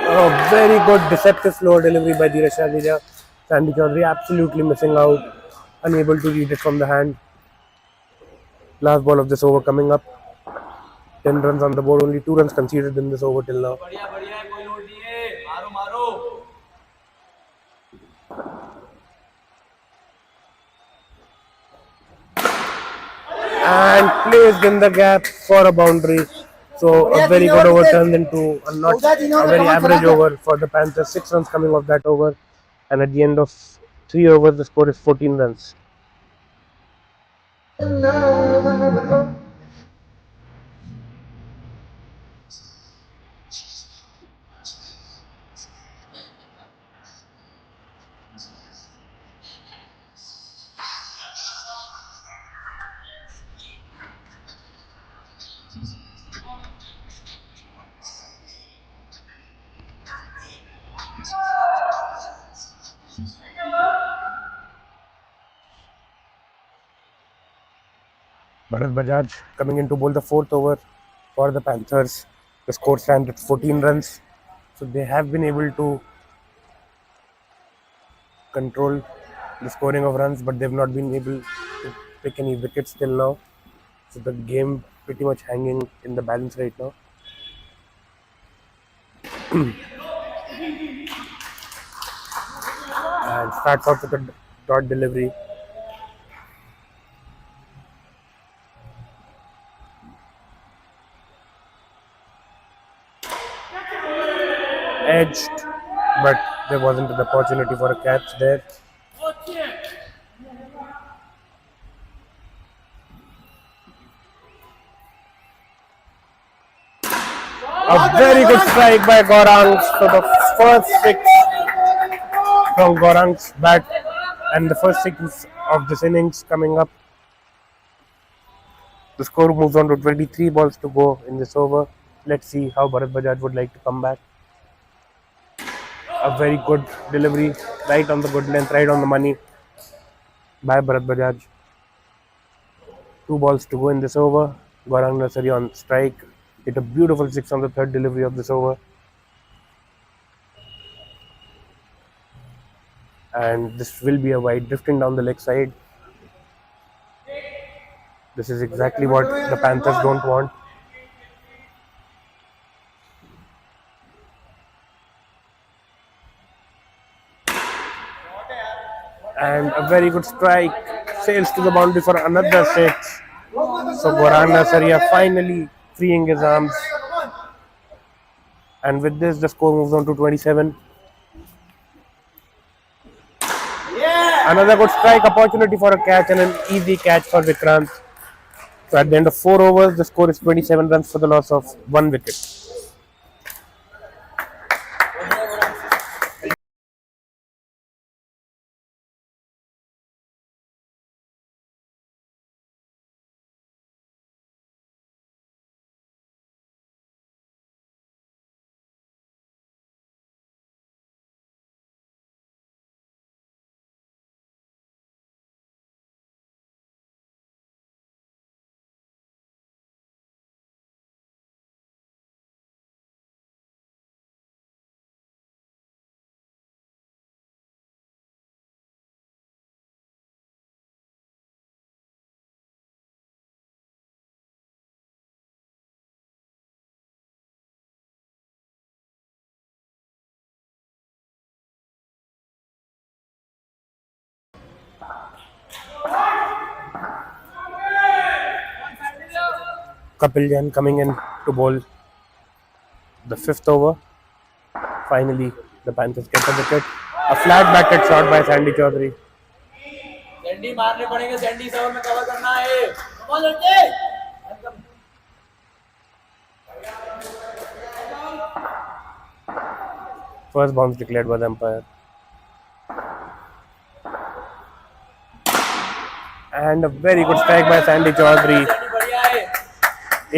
Oh, very good deceptive slow delivery by Dheeraj Shadija. Sandy Chaudhary absolutely missing out, unable to read it from the hand. Last ball of this over coming up. 10 runs on the board, only 2 runs conceded in this over till now. And placed in the gap for a boundary. So a very good over turned into a not a very average over for the Panthers. 6 runs coming off that over, and at the end of 3 overs, the score is 14 runs. Bharat Bajaj coming in to bowl the 4th over for the Panthers. The score stands at 14 runs. So they have been able to control the scoring of runs, but they've not been able to pick any wickets till now. So the game pretty much hanging in the balance right now. And starts off with a dot delivery. Edged, but there wasn't an opportunity for a catch there. A very good strike by Gaurang. So the first six from Gaurang's bat and the first six of this innings coming up. The score moves on to 23 balls to go in this over. Let's see how Bharat Bajaj would like to come back. A very good delivery, right on the good length, right on the money by Bharat Bajaj. 2 balls to go in this over. Gaurang Narsari on strike. Hit a beautiful six on the third delivery of this over. And this will be a wide drifting down the leg side. This is exactly what the Panthers don't want. And a very good strike. Sails to the boundary for another six. So Gaurang Nasaria finally freeing his arms. And with this, the score moves on to 27. Another good strike, opportunity for a catch and an easy catch for Vikrant. So at the end of 4 overs, the score is 27 runs for the loss of 1 wicket. Kapil Jain coming in to bowl the 5th over. Finally, the Panthers get a wicket. A flat batted shot by Sandy Chaudhary. Sandy मारने पड़ेंगे Sandy से में cover करना है come on लड़के First bounce declared by the umpire. And a very good strike by Sandy Chaudhary. बढ़िया है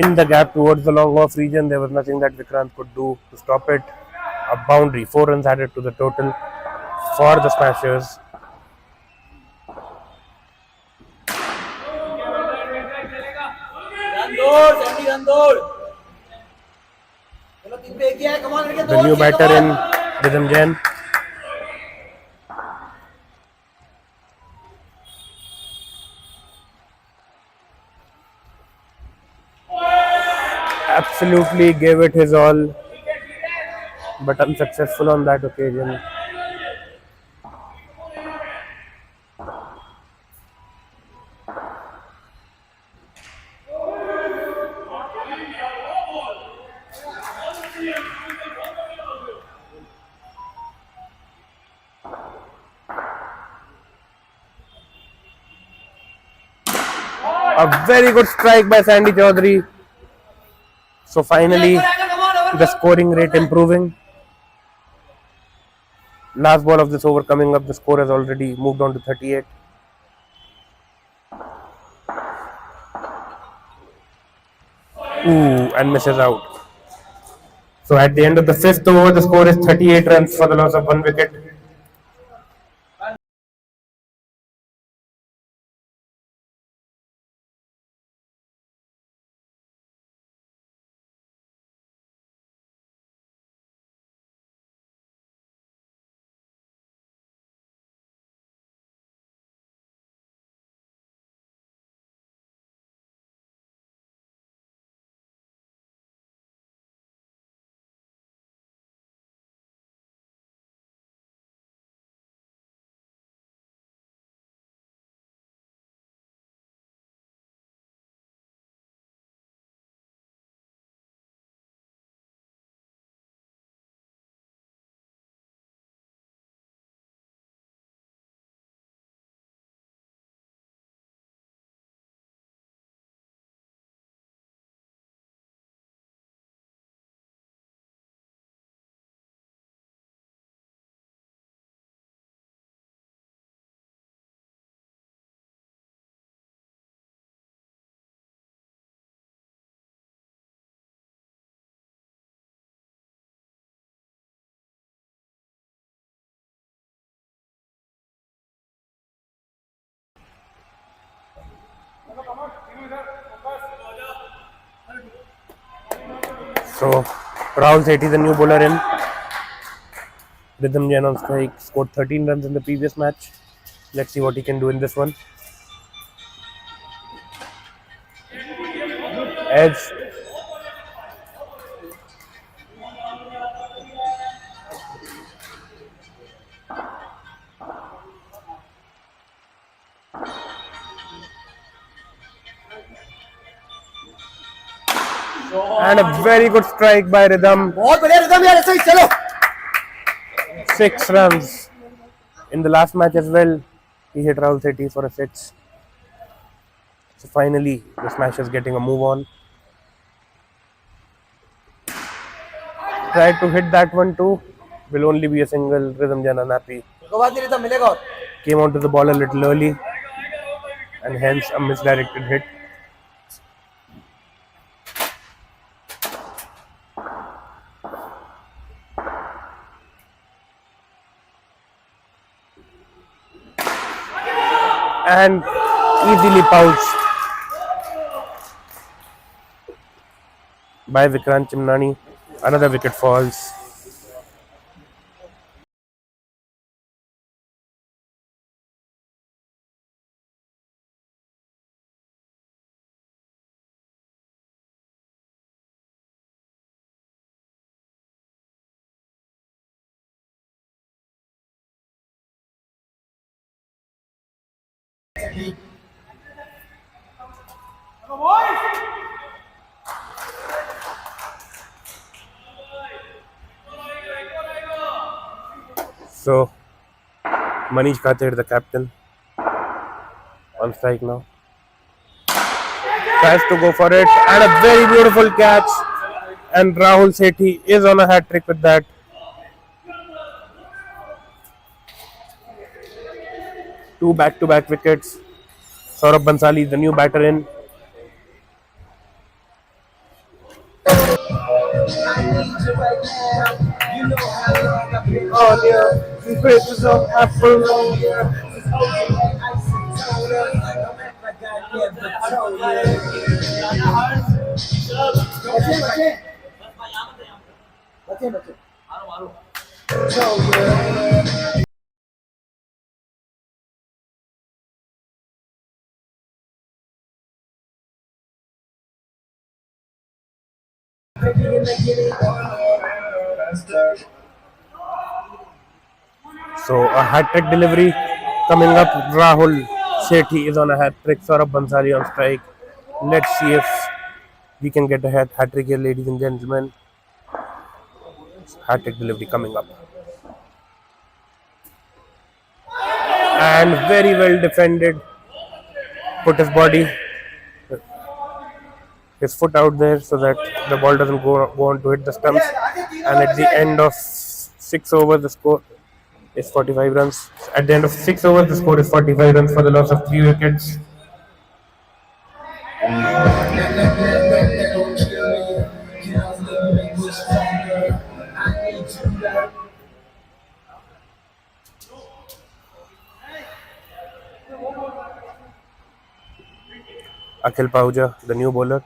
In the gap towards the long off region, there was nothing that Vikrant could do to stop it. A boundary, 4 runs added to the total for the Smashers. Run दौड़ Sandy run दौड़ चलो 3 पे 1 है come on लड़के The new batter in Rhythm Jain. Absolutely gave it his all, but unsuccessful on that occasion. A very good strike by Sandy Chaudhary. So finally, the scoring rate improving. Last ball of this over coming up, the score has already moved on to 38. Ooh, and misses out. So at the end of the 5th over, the score is 38 runs for the loss of 1 wicket. So Rahul Sethi, the new bowler in. Rhythm Jain on strike, scored 13 runs in the previous match. Let's see what he can do in this one. Edge. And a very good strike by Rhythm. 6 runs. In the last match as well, he hit Rahul Sethi for a 6. So finally, the Smash is getting a move on. Tried to hit that one too. Will only be a single. Rhythm Jain unhappy. Came onto the ball a little early and hence a misdirected hit. And easily pouched by Vikrant Chimnani. Another wicket falls. So Manish Khater, the captain, on strike now. Tries to go for it and a very beautiful catch. And Rahul Sethi is on a hat trick with that. Two back-to-back wickets. Saurabh Bansali, the new batter in. Oh yeah, faces of Apollonia. So a hat trick delivery coming up. Rahul Sethi is on a hat trick. Saurabh Bansali on strike. Let's see if we can get a hat trick here, ladies and gentlemen. Hat trick delivery coming up. And very well defended. Put his body, his foot out there so that the ball doesn't go on to hit the stumps. And at the end of 6 overs, the score is 45 runs. At the end of 6 overs, the score is 45 runs for the loss of 3 wickets. Akhil Pahuja, the new bowler.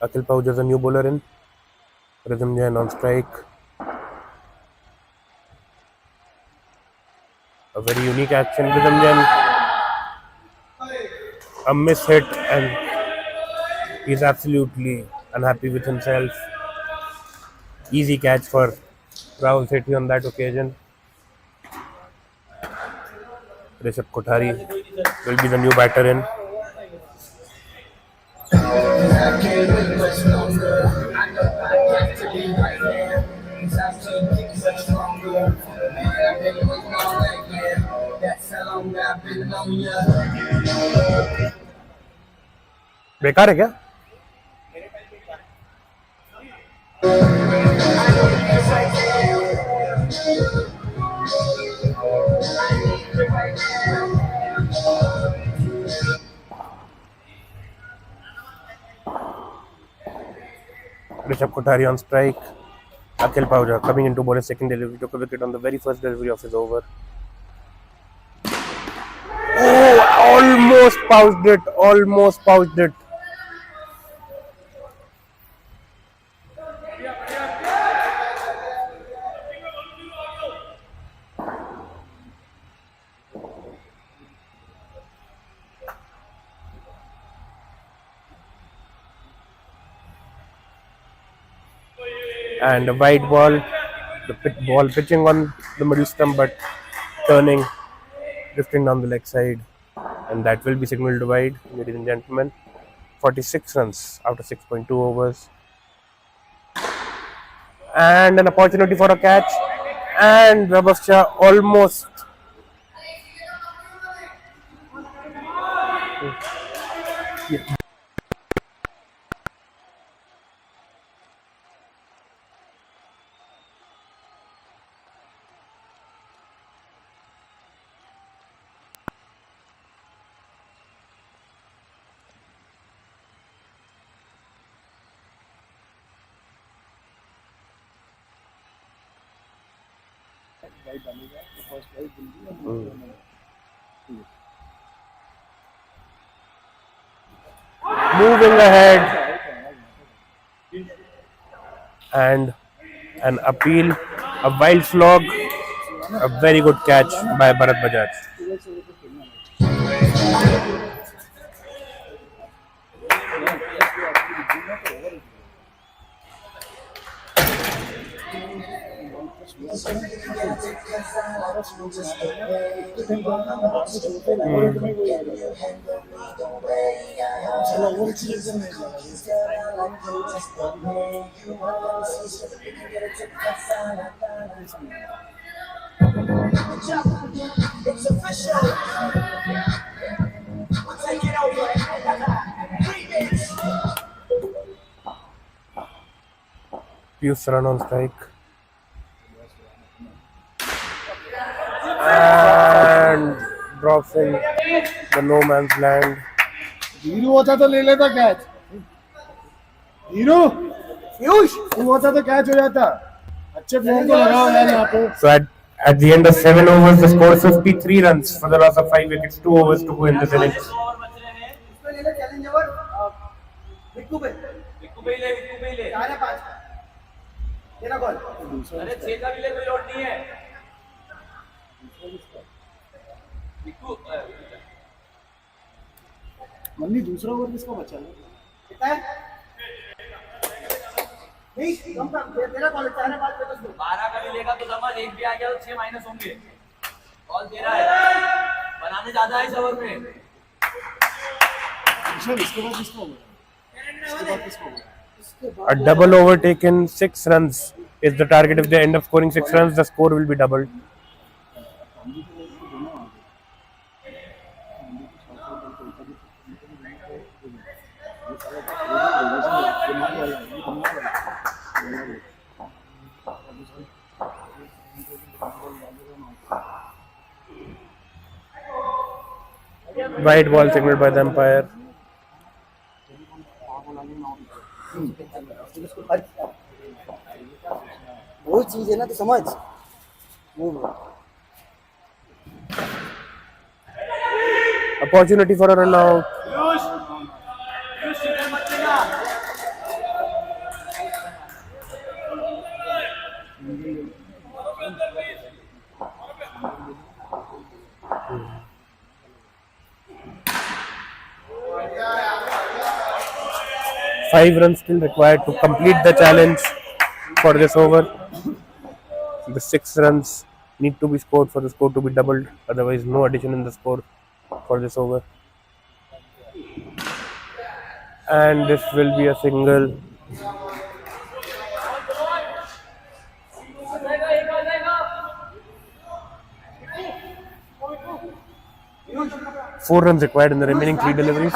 Akhil Pahuja, the new bowler in. Rhythm Jain on strike. A very unique action. Rhythm Jain. A miss hit and he's absolutely unhappy with himself. Easy catch for Rahul Sethi on that occasion. Rishabh Kothari will be the new batter in. बेकार है क्या? Rishabh Kothari on strike. Akhil Pahuja coming into bowler's second delivery, took a wicket on the very first delivery of his over. almost pouched it. Almost pouched it. And a wide ball, the ball pitching on the middle stump but turning, drifting down the leg side, and that will be signaled wide, ladies and gentlemen. 46 runs out of 6.2 overs, and an opportunity for a catch, and Rabascha almost. Moving ahead, and an appeal, a wild slog, a very good catch by Bharat Bajaj. Piyush run on strike. And drops in the no man's land. Dhiru होता तो ले लेता catch. Dhiru तू होता तो catch हो जाता. अच्छे प्लेयर को लगाओ यार यहाँ पे. So at the end of 7 overs, the score is 53 runs for the loss of 5 wickets. 2 overs to go in this innings. मन्नी दूसरा ओवर किसका बचा है? नहीं कम तेरा बॉल 4 है 5 पे तो 12 का भी लेगा तो समझ एक भी आ गया तो 6 माइनस होंगे. बॉल दे रहा है, बनाने ज्यादा है इस ओवर में. इसके बाद किसका होगा? इसके बाद किसका होगा? A double overtaken, 6 runs is the target. If they end up scoring 6 runs, the score will be doubled. White ball signaled by the umpire. वो चीज है ना तो समझ. Opportunity for a run out. Five runs still required to complete the challenge for this over. The 6 runs need to be scored for the score to be doubled. Otherwise, no addition in the score for this over. And this will be a single. Four runs required in the remaining 3 deliveries.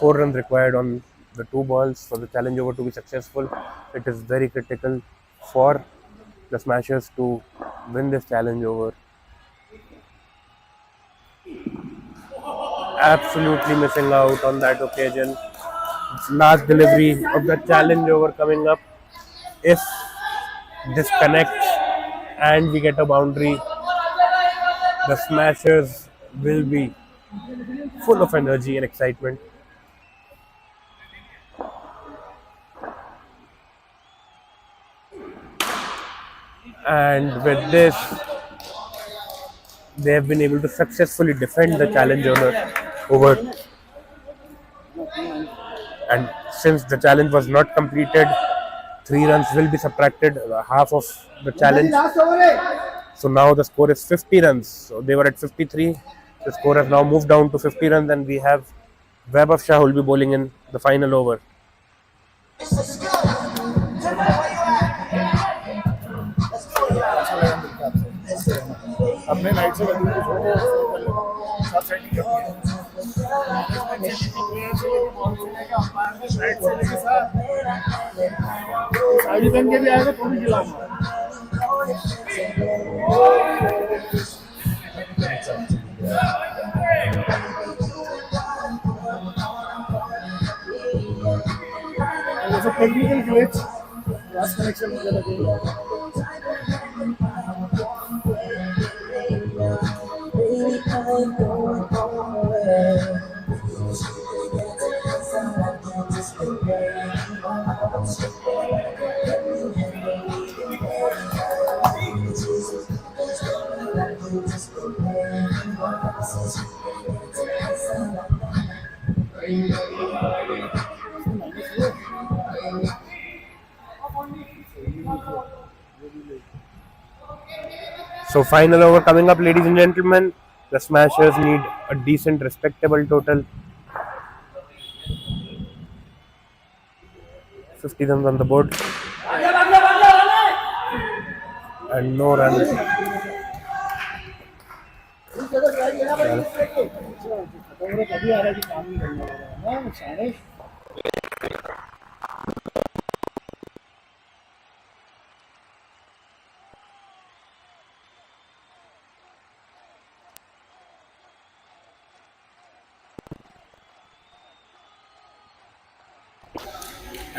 Four runs required on the 2 balls for the challenge over to be successful. It is very critical for the Smashers to win this challenge over. absolutely missing out on that occasion. Last delivery of the challenge over coming up. If this connects and we get a boundary, the Smashers will be full of energy and excitement. And with this, they have been able to successfully defend the challenge over. And since the challenge was not completed, 3 runs will be subtracted, half of the challenge. So now the score is 50 runs. So they were at 53. The score has now moved down to 50 runs, and we have Vaibhav Shah who will be bowling in the final over. अपने night से गलती को छोड़ो सब setting करनी है साड़ी पहन के भी आएगा तो भी खिलाऊंगा There's a technical glitch. Last connection मुझे लगेगा. So final over coming up, ladies and gentlemen. The Smashers need a decent, respectable total. 50 runs on the board. And no runs. कभी आ रहा है कि काम नहीं करना पड़ रहा है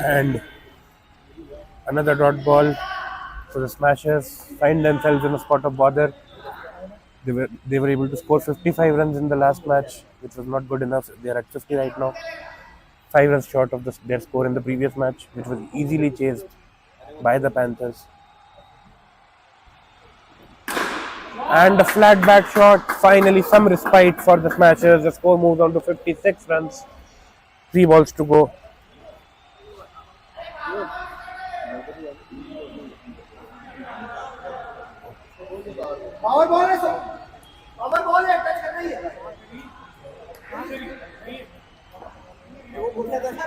And another dot ball. So the Smashers find themselves in a spot of bother. They were able to score 55 runs in the last match, which was not good enough. They are at 50 right now, 5 runs short of their score in the previous match, which was easily chased by the Panthers. And a flat back shot. Finally, some respite for the Smashers. The score moves on to 56 runs. 3 balls to go. Power ball है sir power ball है touch करना ही है वो बोलता था ना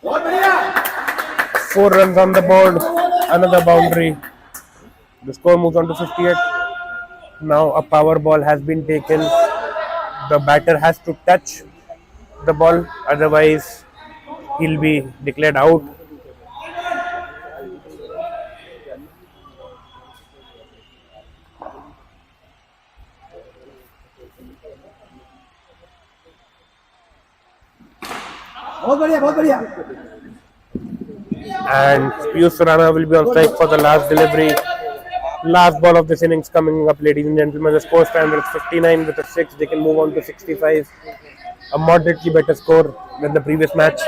बहुत बढ़िया 4 runs on the board, another boundary. The score moves on to 58. Now a power ball has been taken. The batter has to touch the ball, otherwise he'll be declared out. बहुत बढ़िया बहुत बढ़िया And Piyush Surana will be on strike for the last delivery. Last ball of this innings coming up, ladies and gentlemen. The score stands at 59 with a 6. They can move on to 65. A moderately better score than the previous match.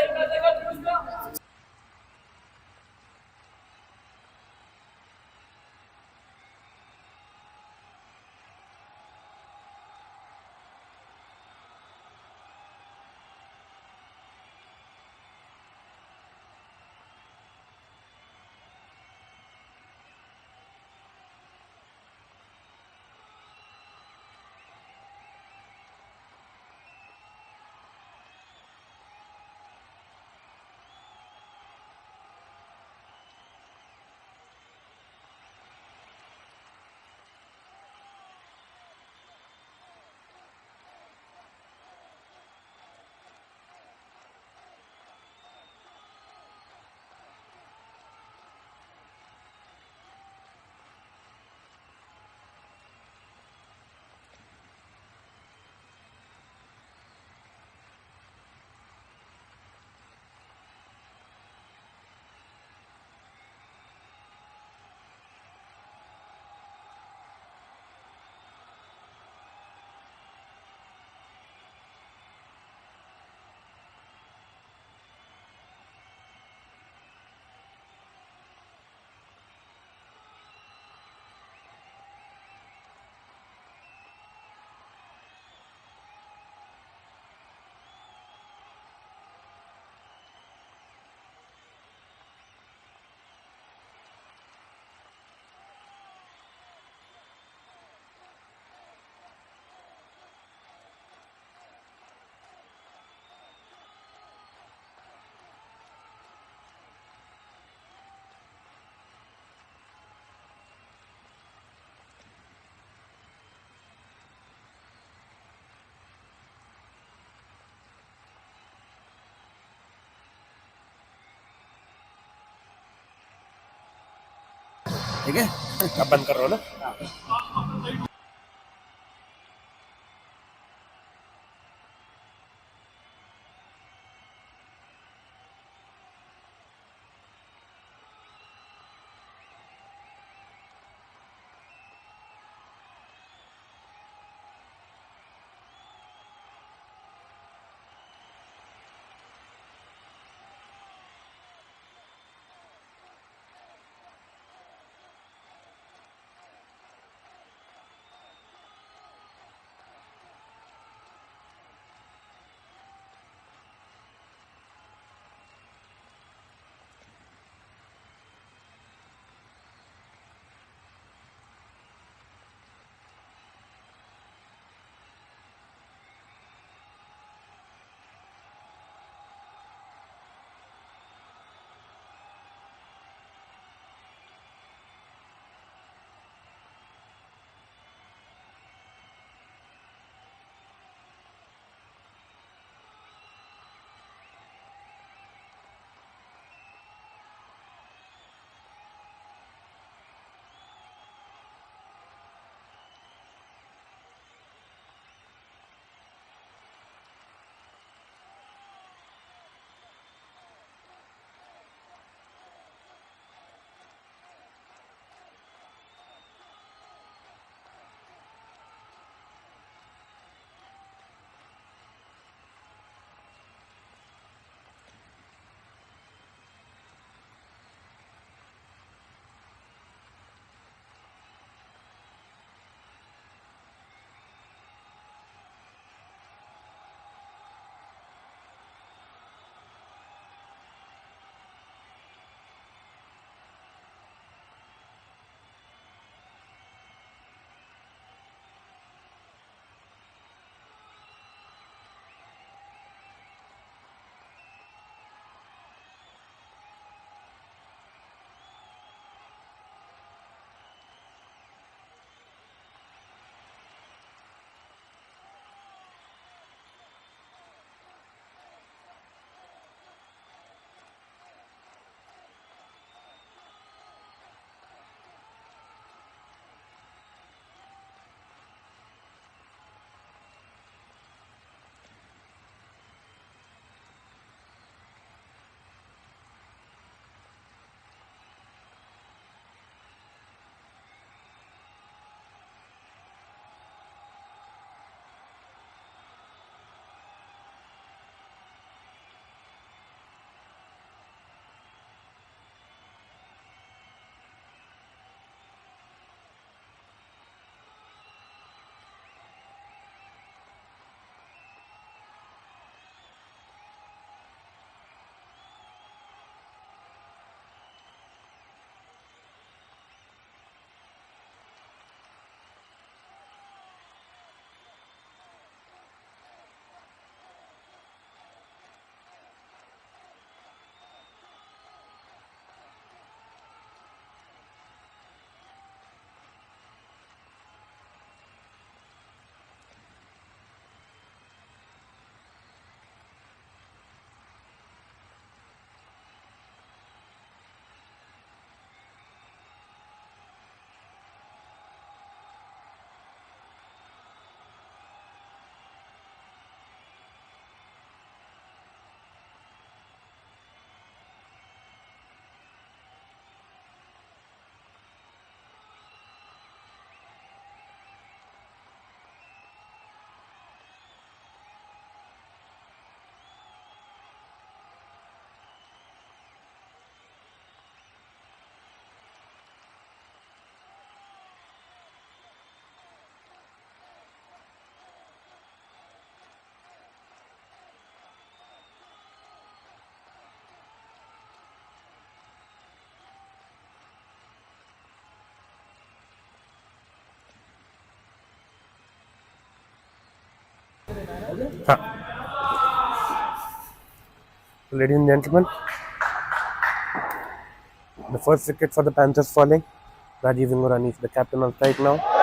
ठीक है अब बंद कर रहा हूँ ना Ladies and gentlemen, the first wicket for the Panthers falling. Rajiv Ingorani is the captain on strike now.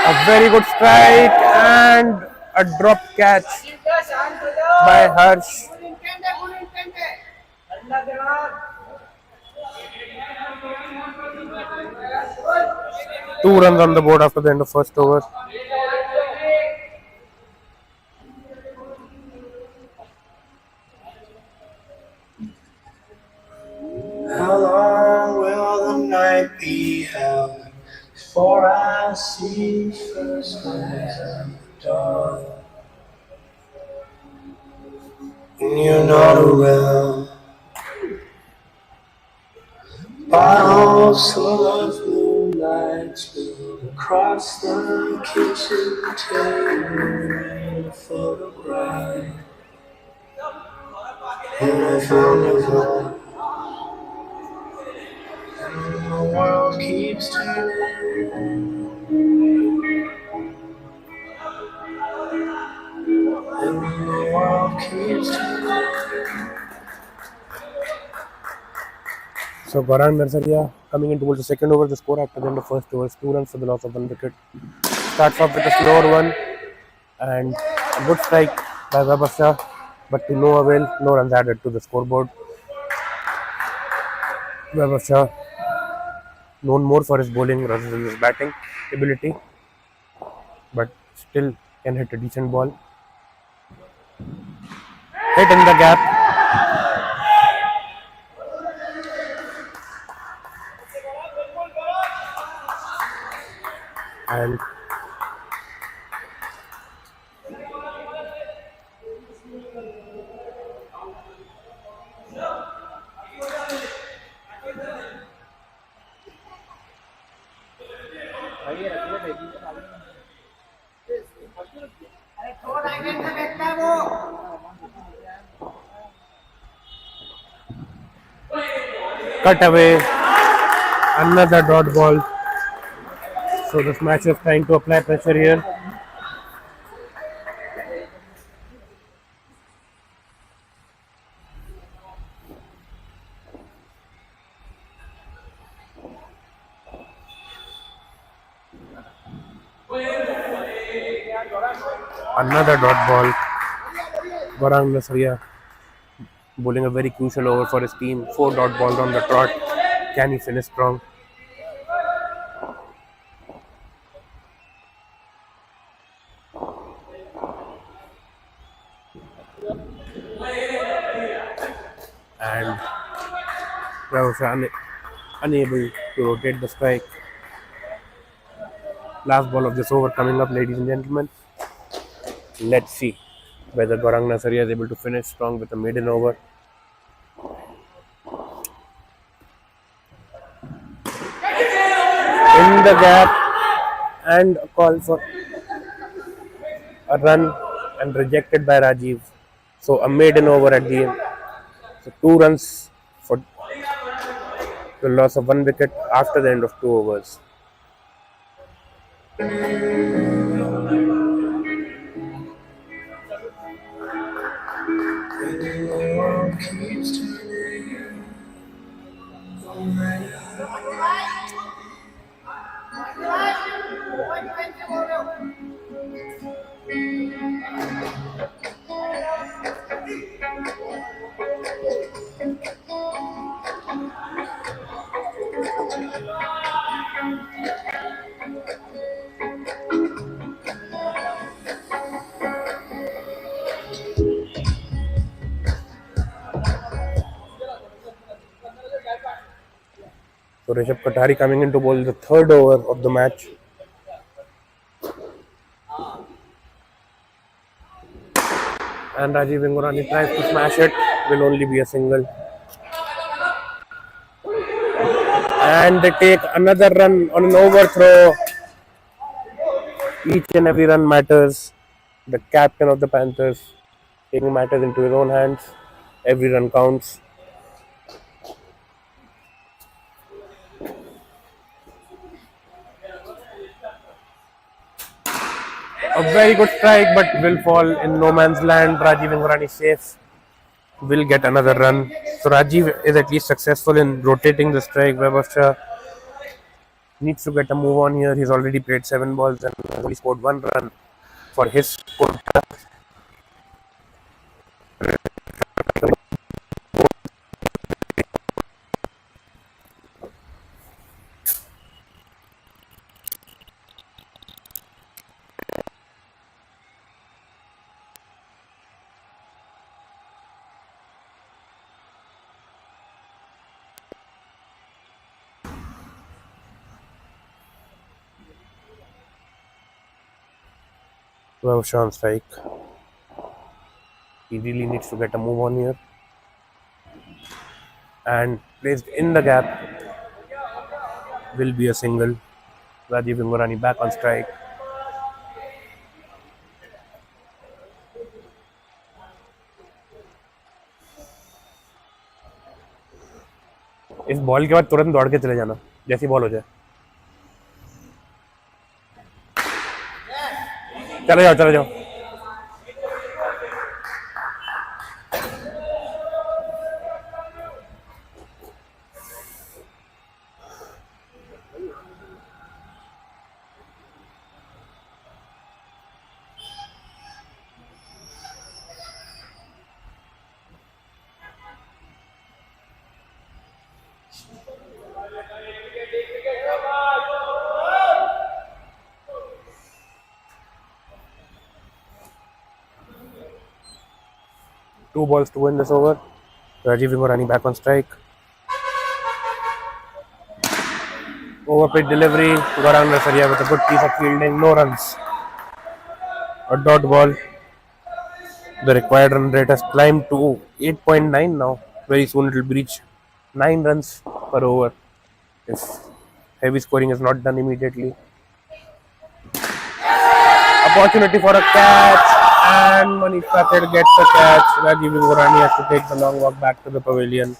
A very good strike and a drop catch by Harsh. Two runs on the board after the end of first over. How long will the night be held before I see first light of the dawn? And you're not around. Bottles full of moonlight spilled across the kitchen table in a photograph. And I found a voice. And the world keeps turning. And the world keeps turning. So Gaurang Narsaria coming in towards the second over. The score after the end of first over is 2 runs for the loss of 1 wicket. Starts off with a slower one and a good strike by Babasha, but to no avail. No runs added to the scoreboard. Babasha, known more for his bowling rather than his batting ability, but still can hit a decent ball. Hit in the gap. And cut away, another dot ball. So the smasher is trying to apply pressure here. Another dot ball. Gaurang Narsaria bowling a very crucial over for his team. 4 dot balls on the trot. Can he finish strong? And Ravasha unable to rotate the strike. Last ball of this over coming up, ladies and gentlemen. Let's see whether Gaurang Narsaria is able to finish strong with a maiden over. In the gap and a call for a run and rejected by Rajiv. So a maiden over at the end. So 2 runs for the loss of 1 wicket after the end of 2 overs. So Rishabh Kothari coming in to bowl the third over of the match. And Rajiv Vengurani tries to smash it, will only be a single. And they take another run on an overthrow. Each and every run matters. The captain of the Panthers taking matters into his own hands. Every run counts. A very good strike, but will fall in no man's land. Rajiv Vengurani safe. Will get another run. So Rajiv is at least successful in rotating the strike. Babasha needs to get a move on here. He's already played 7 balls and only scored 1 run for his score. Well, Sean strike. He really needs to get a move on here. And placed in the gap will be a single. Rajiv Ingorani back on strike. इस ball के बाद तुरंत दौड़ के चले जाना जैसी ball हो जाए. चले जाओ. Two balls to win this over. Rajiv Ingorani back on strike. Overpitch delivery. Gaurang Nasaria with a good piece of fielding. No runs. A dot ball. The required run rate has climbed to 8.9 now. Very soon it will reach 9 runs per over if heavy scoring is not done immediately. Opportunity for a catch, and Manish Patel gets the catch. Rajiv Ingorani has to take the long walk back to the pavilion.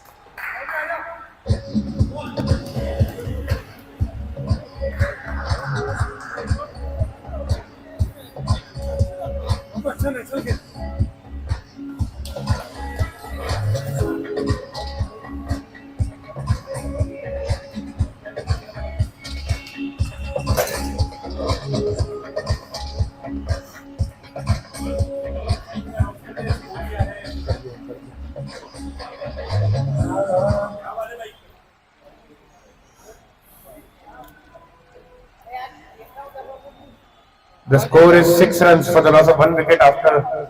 The score is 6 runs for the loss of 1 wicket after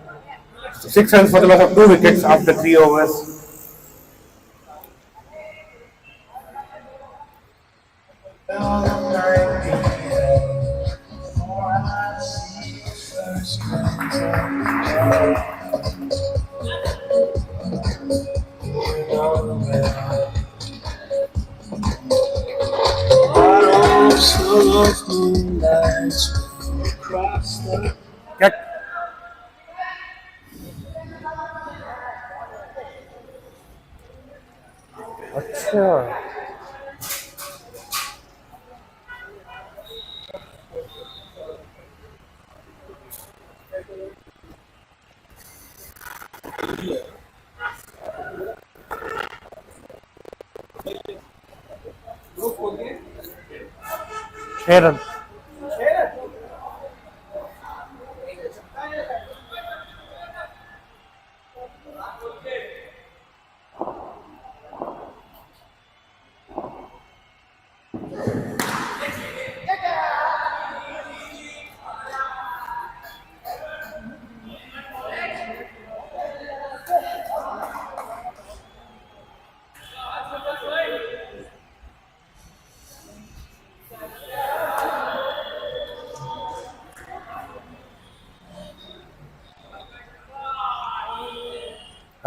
6 runs for the loss of 2 wickets after 3 overs. Well, the night began before I see the first gleams of the dawn. You know well. Bottles full of moonlight swim across the Cut. अच्छा छह run.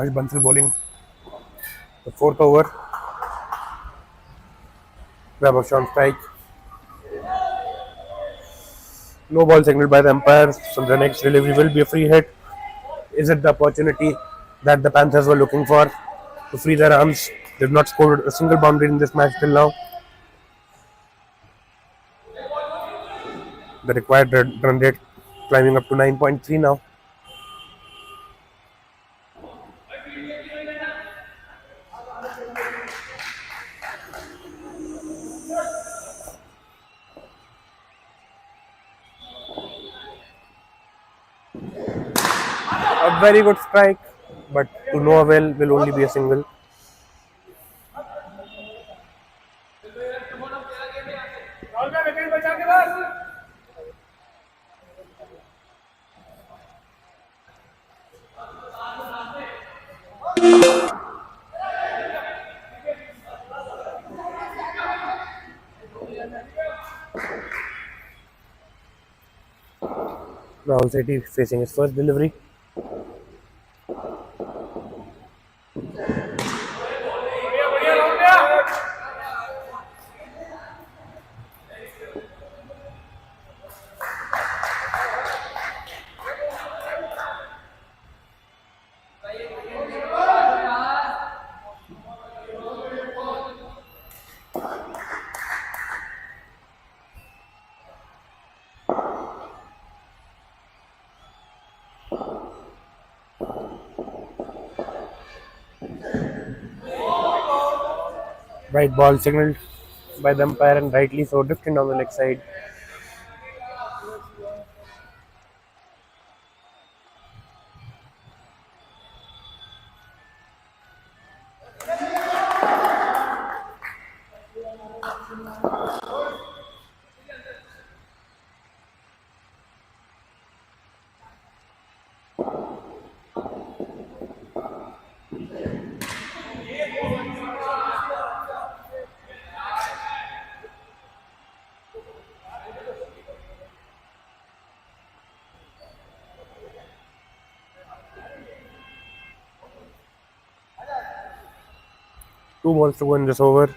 Harsh Bansal bowling the 4th over. Grab of Sean strike. No ball signaled by the umpire, so the next delivery will be a free hit. Is it the opportunity that the Panthers were looking for to free their arms? They've not scored a single boundary in this match till now. The required run rate climbing up to 9.3 now. very good strike, but to no avail, will only be a single. Rahul Sethi facing his first delivery. Right ball signaled by the umpire and rightly so, drifting down the leg side. Two balls to go in this over.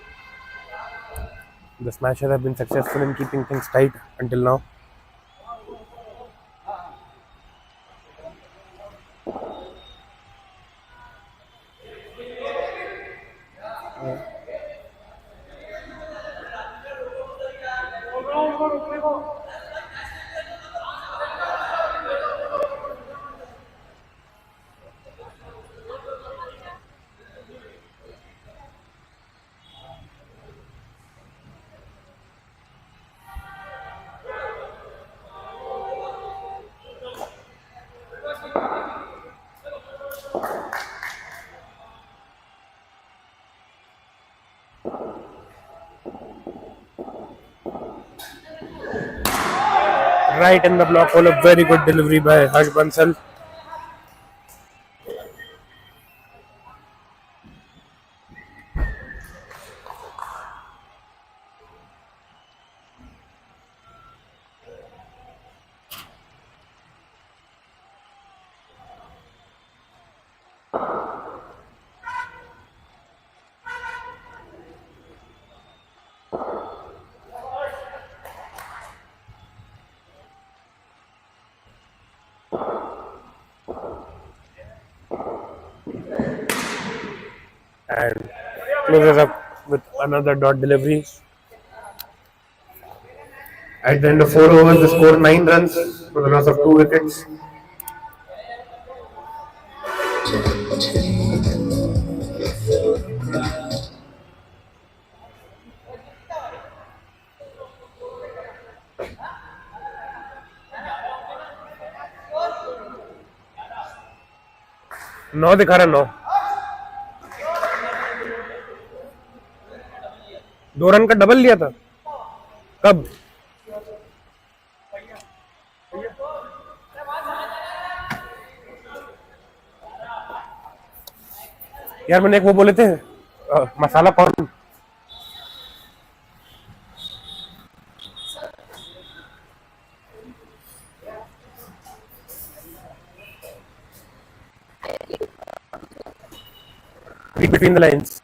The Smashers have been successful in keeping things tight until now. Right in the block hole, a very good delivery by Harsh Bansal. And closes up with another dot delivery. At the end of 4 overs, the score 9 runs for the loss of 2 wickets. नौ दिखा रहा 9 2 run का double लिया था कब यार मैंने एक वो बोले थे मसाला corn read between the lines.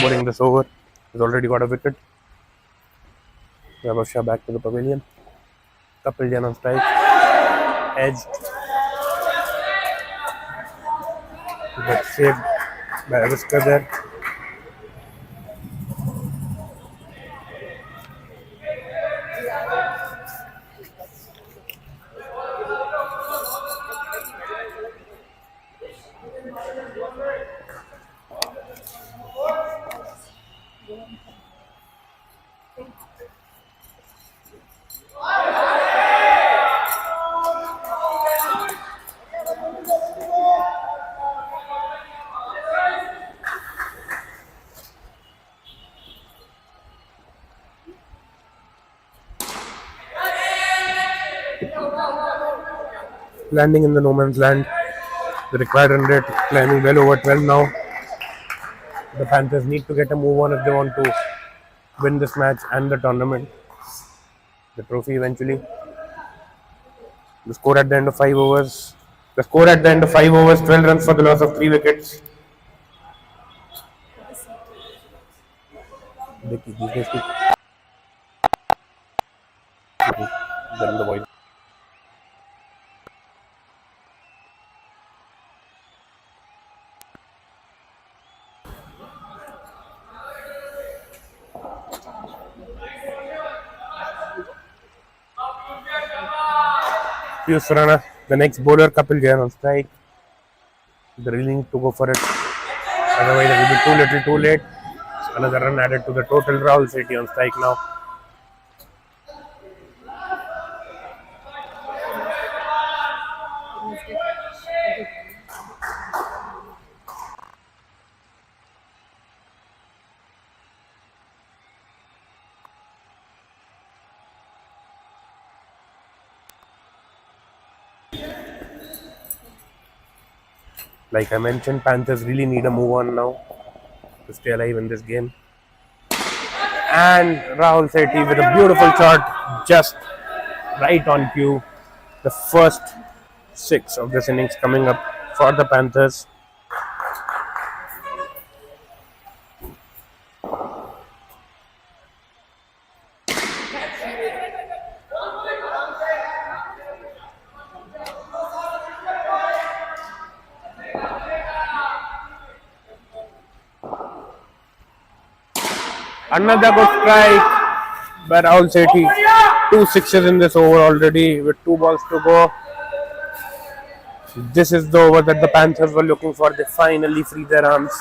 Bowling this over. He's already got a wicket. Vaibhav Shah back to the pavilion. Kapil Jain on strike. Edge. But saved by Aviskar there. Landing in the no man's land. The required run rate climbing well over 12 now. The Panthers need to get a move on if they want to win this match and the tournament. The trophy eventually. The score at the end of 5 overs. 12 runs for the loss of 3 wickets. Then the voice. Piyush Surana, the next bowler, Kapil Jain on strike. They really need to go for it. Otherwise, it will be too little, too late. Another run added to the total. Rahul Sethi on strike now. Like I mentioned, Panthers really need a move on now to stay alive in this game. And Rahul Sethi with a beautiful shot, just right on cue. The first 6 of this innings coming up for the Panthers. Another good strike by Rahul Sethi. 2 sixes in this over already with 2 balls to go. This is the over that the Panthers were looking for. They finally free their arms.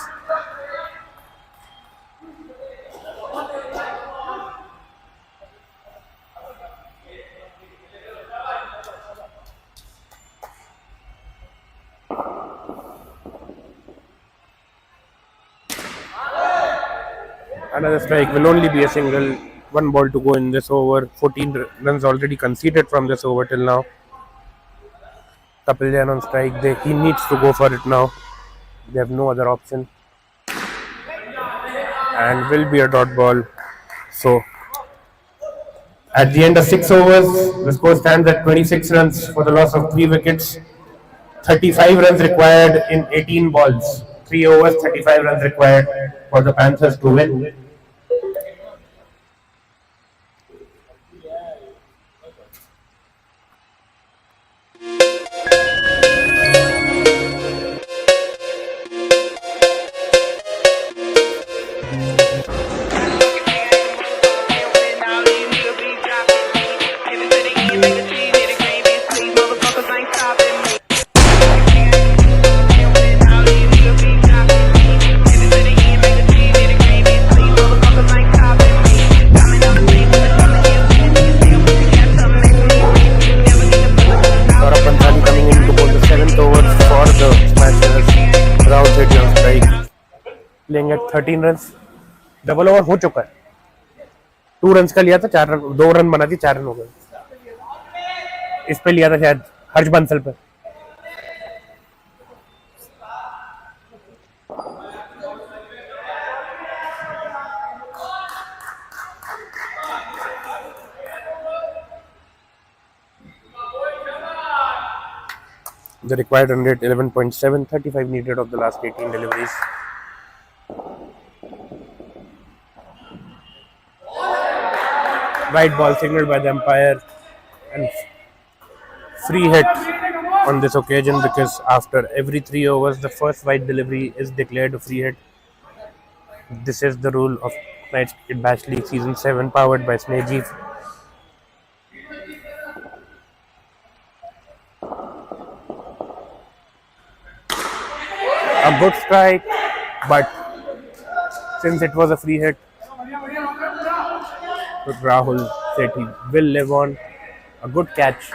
Another strike will only be a single. 1 ball to go in this over. 14 runs already conceded from this over till now. Kapil Jain on strike. He needs to go for it now. They have no other option. And will be a dot ball. So, at the end of 6 overs, the score stands at 26 runs for the loss of 3 wickets. 35 runs required in 18 balls. 3 overs, 35 runs required for the Panthers to win. playing at 13 runs. Double over हो चुका है. 2 run का लिया था, 4 run, 2 run बना दी, 4 run हो गए. इस पे लिया था शायद हर्ष बंसल पे. The required run rate 11.7, 35 needed of the last 18 deliveries. White ball signaled by the umpire and free hit on this occasion, because after every 3 overs the first white delivery is declared a free hit. This is the rule of Knights Cricket Bash League Season 7, powered by Sneji. A good strike, but since it was a free hit, Rahul Sethi will live on. A good catch.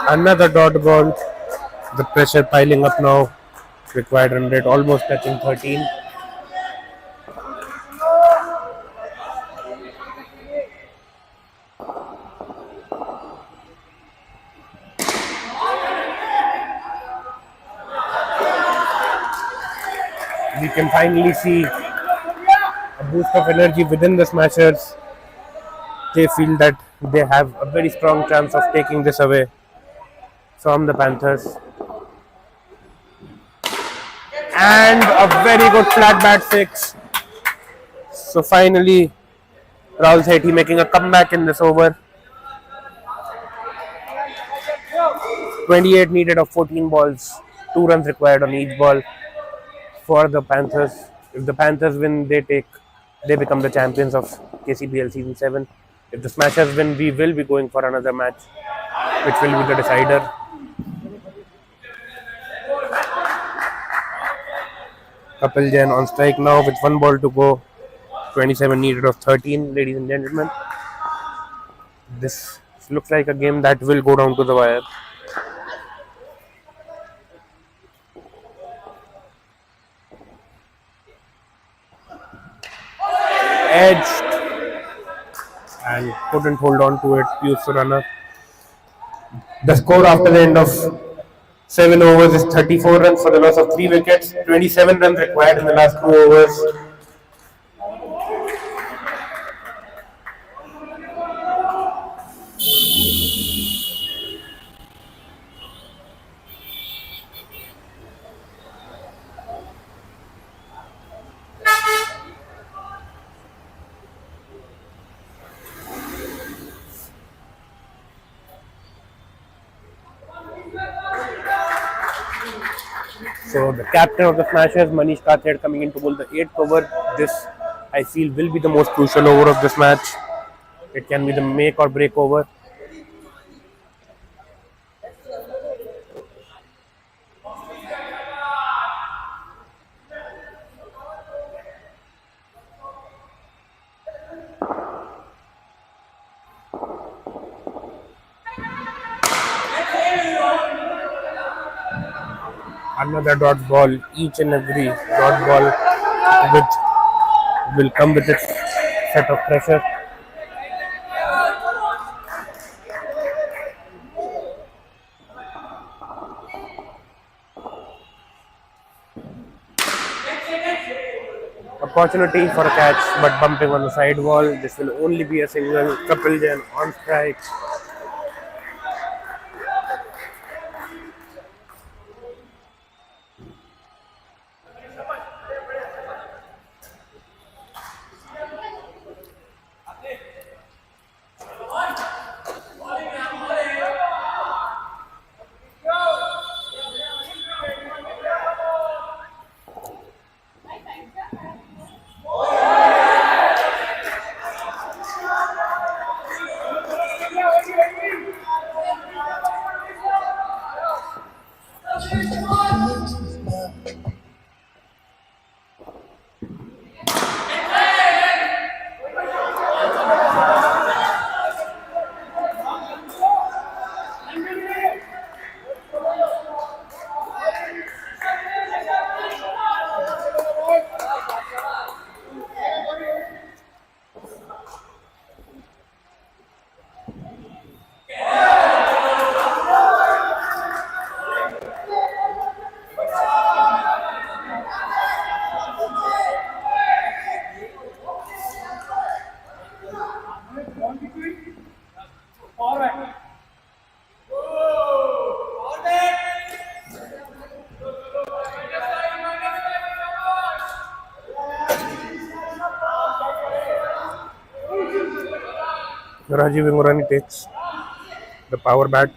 Another dot ball. The pressure piling up now. Required run rate almost touching 13. We can finally see a boost of energy within the Smashers. They feel that they have a very strong chance of taking this away from the Panthers. And a very good flat bat 6. So finally, Rahul Sethi making a comeback in this over. 28 needed of 14 balls. 2 runs required on each ball for the Panthers. If the Panthers win, they become the champions of KCBL Season 7. If the Smashers win, we will be going for another match, which will be the decider. Kapil Jain on strike now with 1 ball to go. 27 needed of 13, ladies and gentlemen. This looks like a game that will go down to the wire. Edged and couldn't hold on to it, Piyush Surana. The score after the end of 7 overs is 34 runs for the loss of 3 wickets. 27 runs required in the last 2 overs. So the captain of the Smashers, Manish Kathed, coming in to bowl the 8th over. This, I feel, will be the most crucial over of this match. It can be the make or break over. Another dot ball. Each and every dot ball will come with its set of pressure. Opportunity for a catch, but bumping on the side wall. This will only be a single. Kapil Jain on strike. Rajiv Ingorani takes the power bat.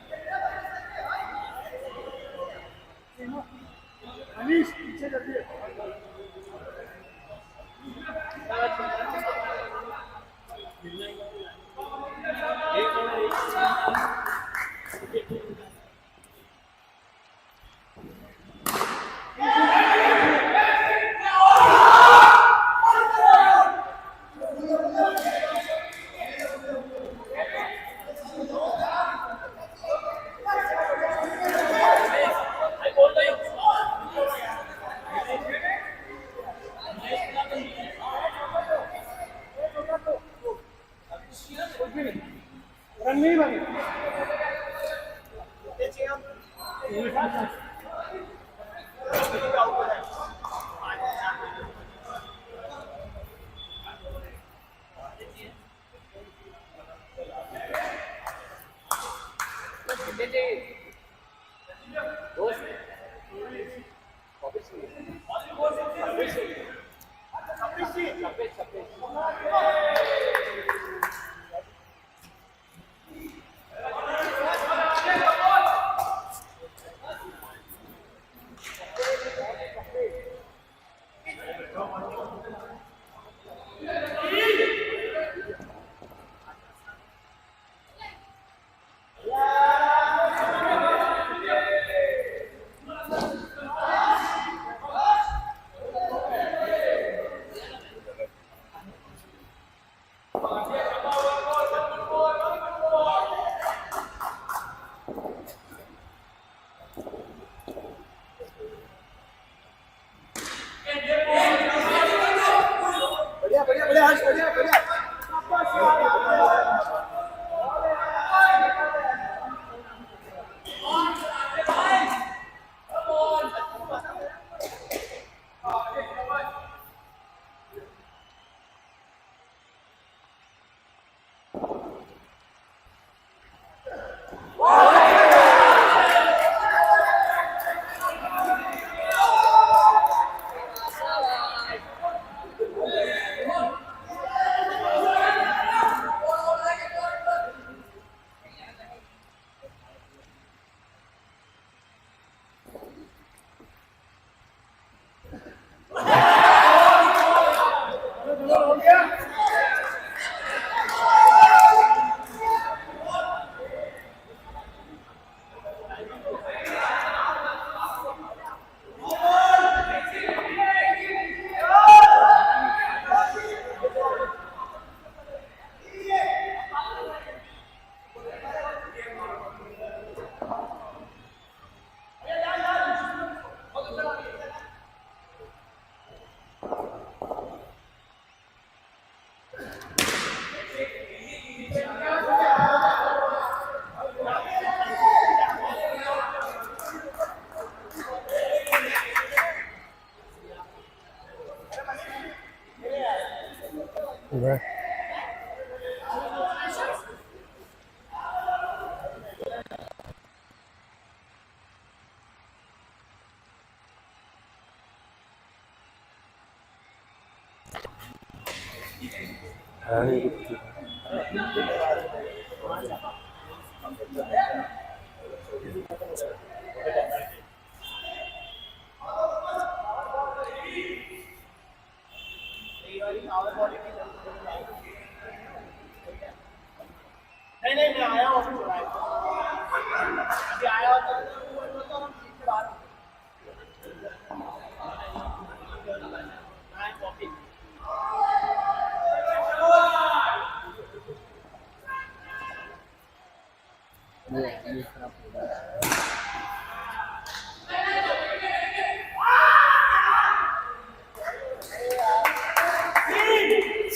Okay.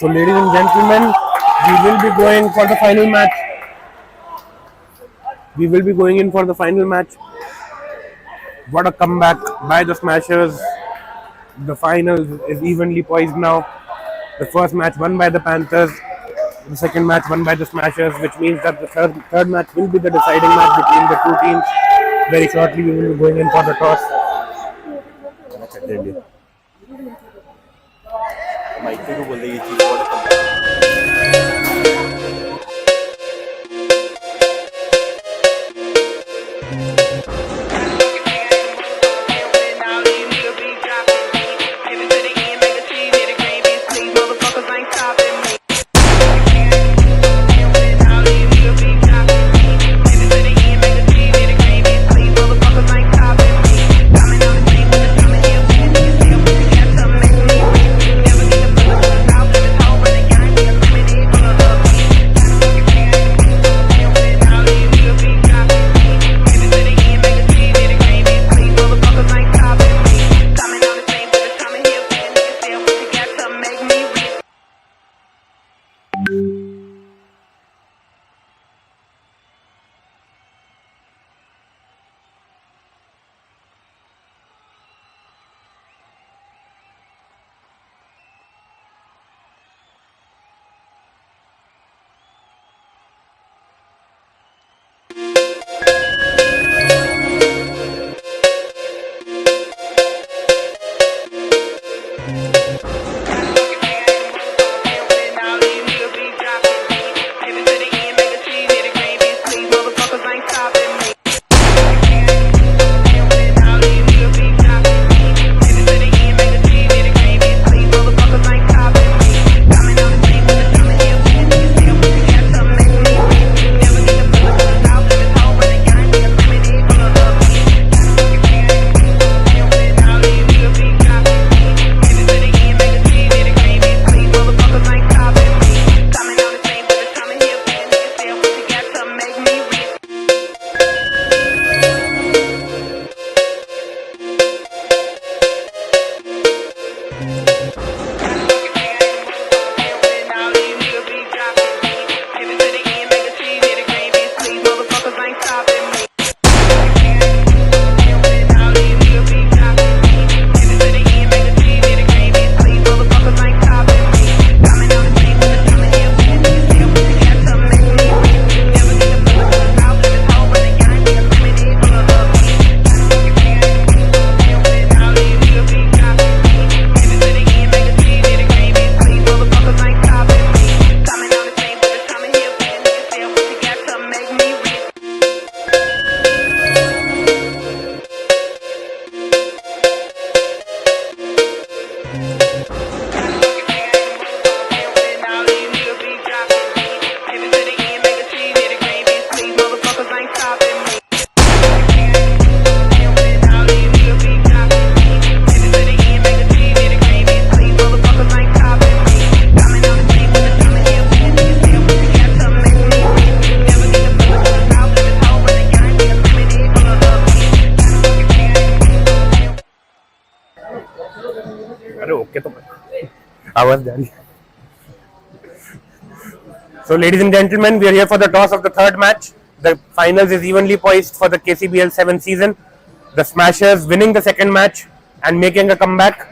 So, ladies and gentlemen, we will be going for the final match. We will be going in for the final match. What a comeback by the Smashers. The final is evenly poised now. The first match won by the Panthers. The second match won by the Smashers, which means that the third match will be the deciding match between the two teams. Very shortly, we will be going in for the toss. Mic पे भी बोल रही है आवाज जा रही है. So, ladies and gentlemen, we are here for the toss of the third match. The finals is evenly poised for the KCBL7 season. The Smashers winning the second match and making a comeback.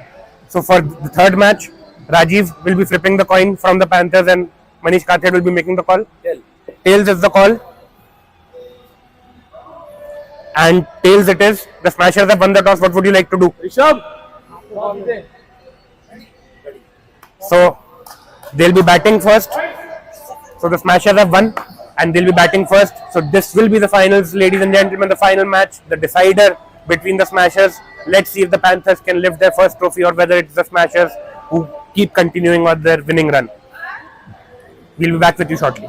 So, for the third match, Rajiv will be flipping the coin from the Panthers and Manish Kathed will be making the call. Tails is the call. And tails it is. The Smashers have won the toss. What would you like to do? Rishabh So, they'll be batting first. So, the Smashers have won and they'll be batting first. So, this will be the finals, ladies and gentlemen, the final match, the decider between the Smashers. Let's see if the Panthers can lift their first trophy or whether it's the Smashers who keep continuing on their winning run. We'll be back with you shortly.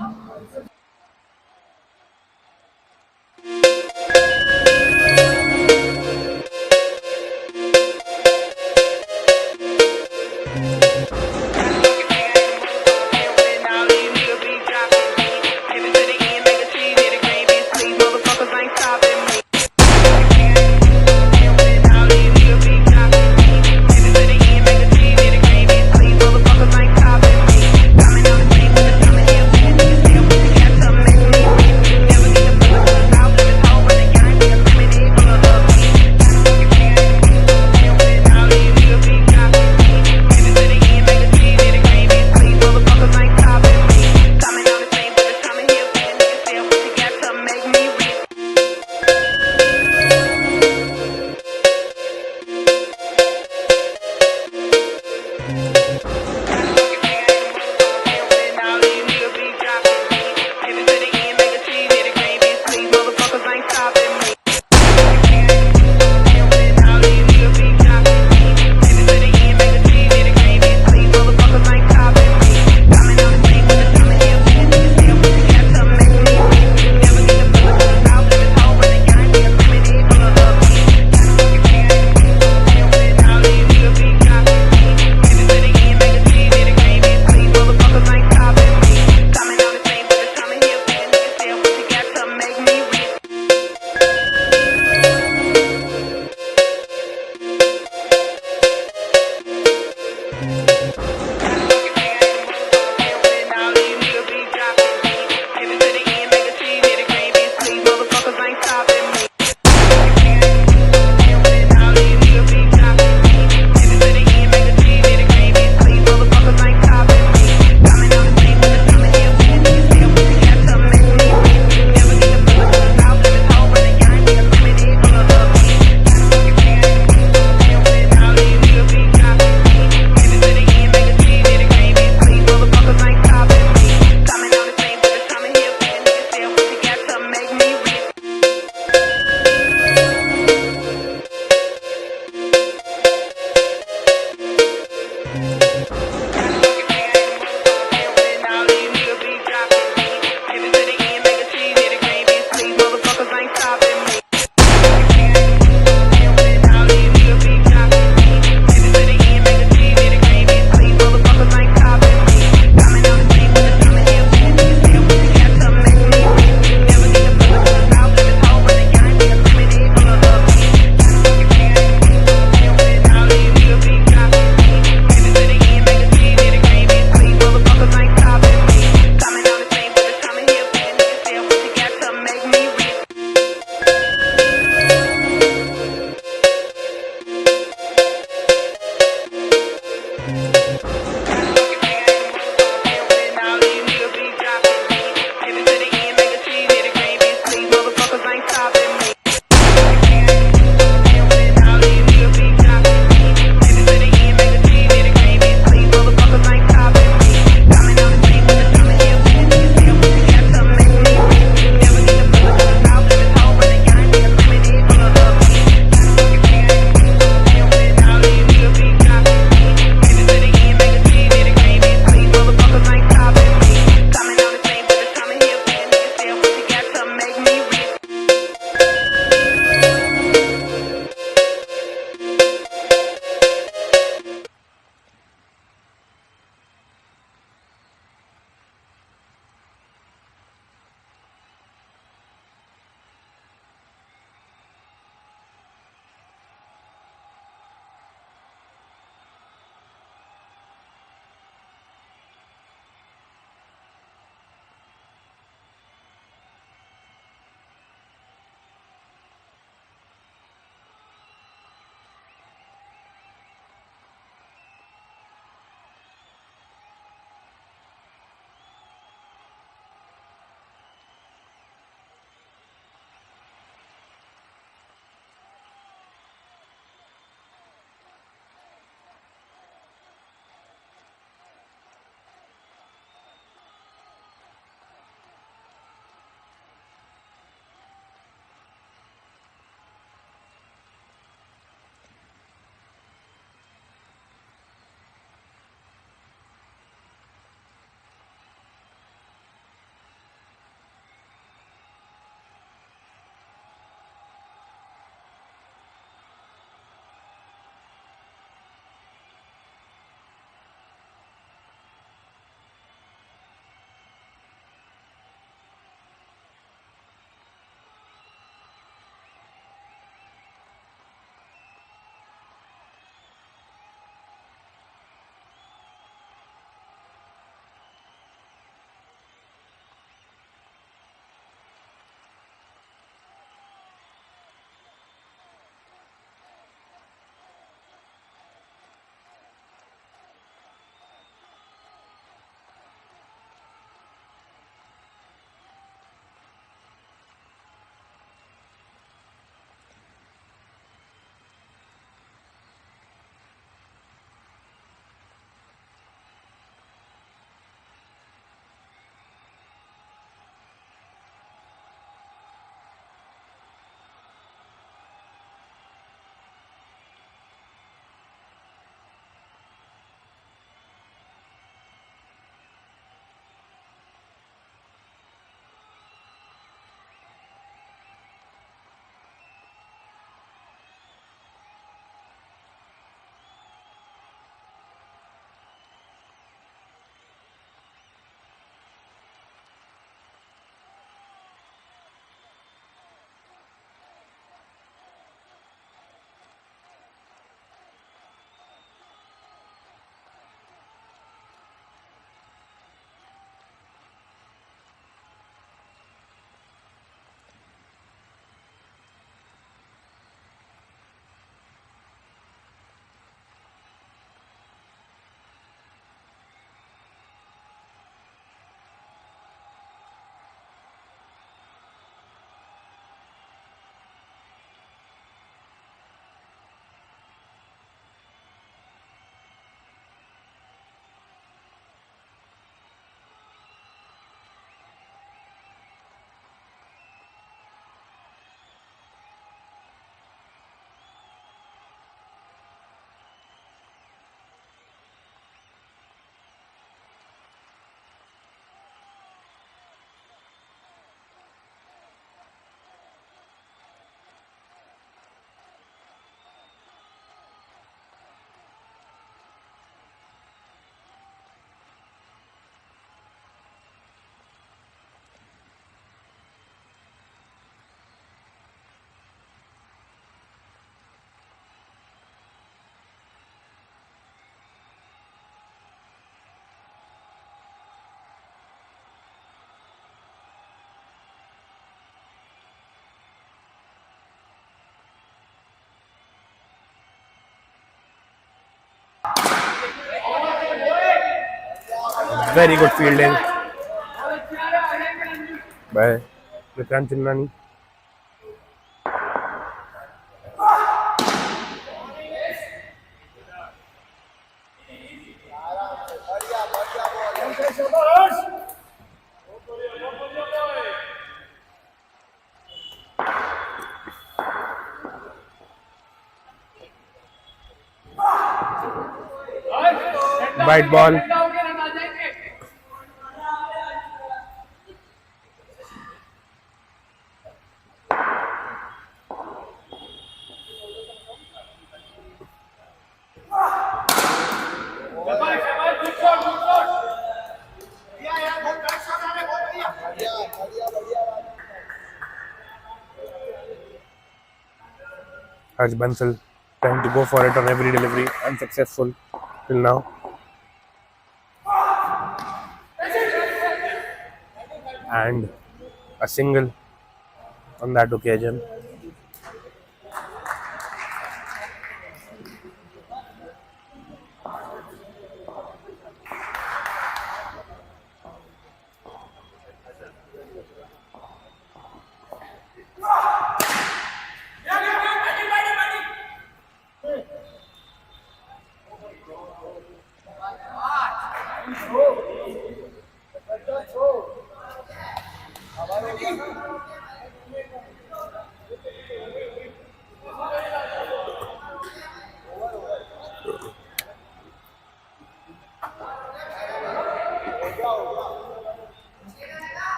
Very good fielding by Vikrant Chinnani. White ball. Harsh Bansal trying to go for it on every delivery, unsuccessful till now. And a single on that occasion.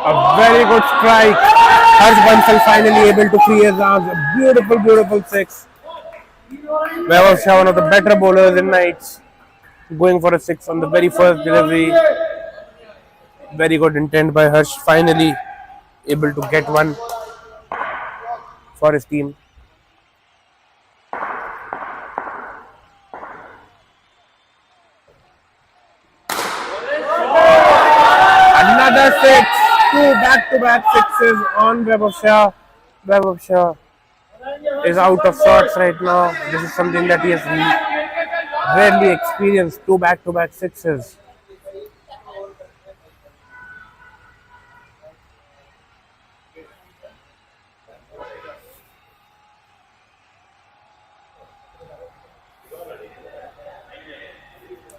A very good strike. Harsh Bansal finally able to free his arms. A beautiful, beautiful six. Vaibhav Shah, one of the better bowlers in Knights, going for a six on the very first delivery. Very good intent by Harsh. Finally able to get one for his team. Another six. Two back-to-back sixes on Vaibhav Shah. Vaibhav Shah is out of sorts right now. This is something that he has rarely experienced. Two back-to-back sixes.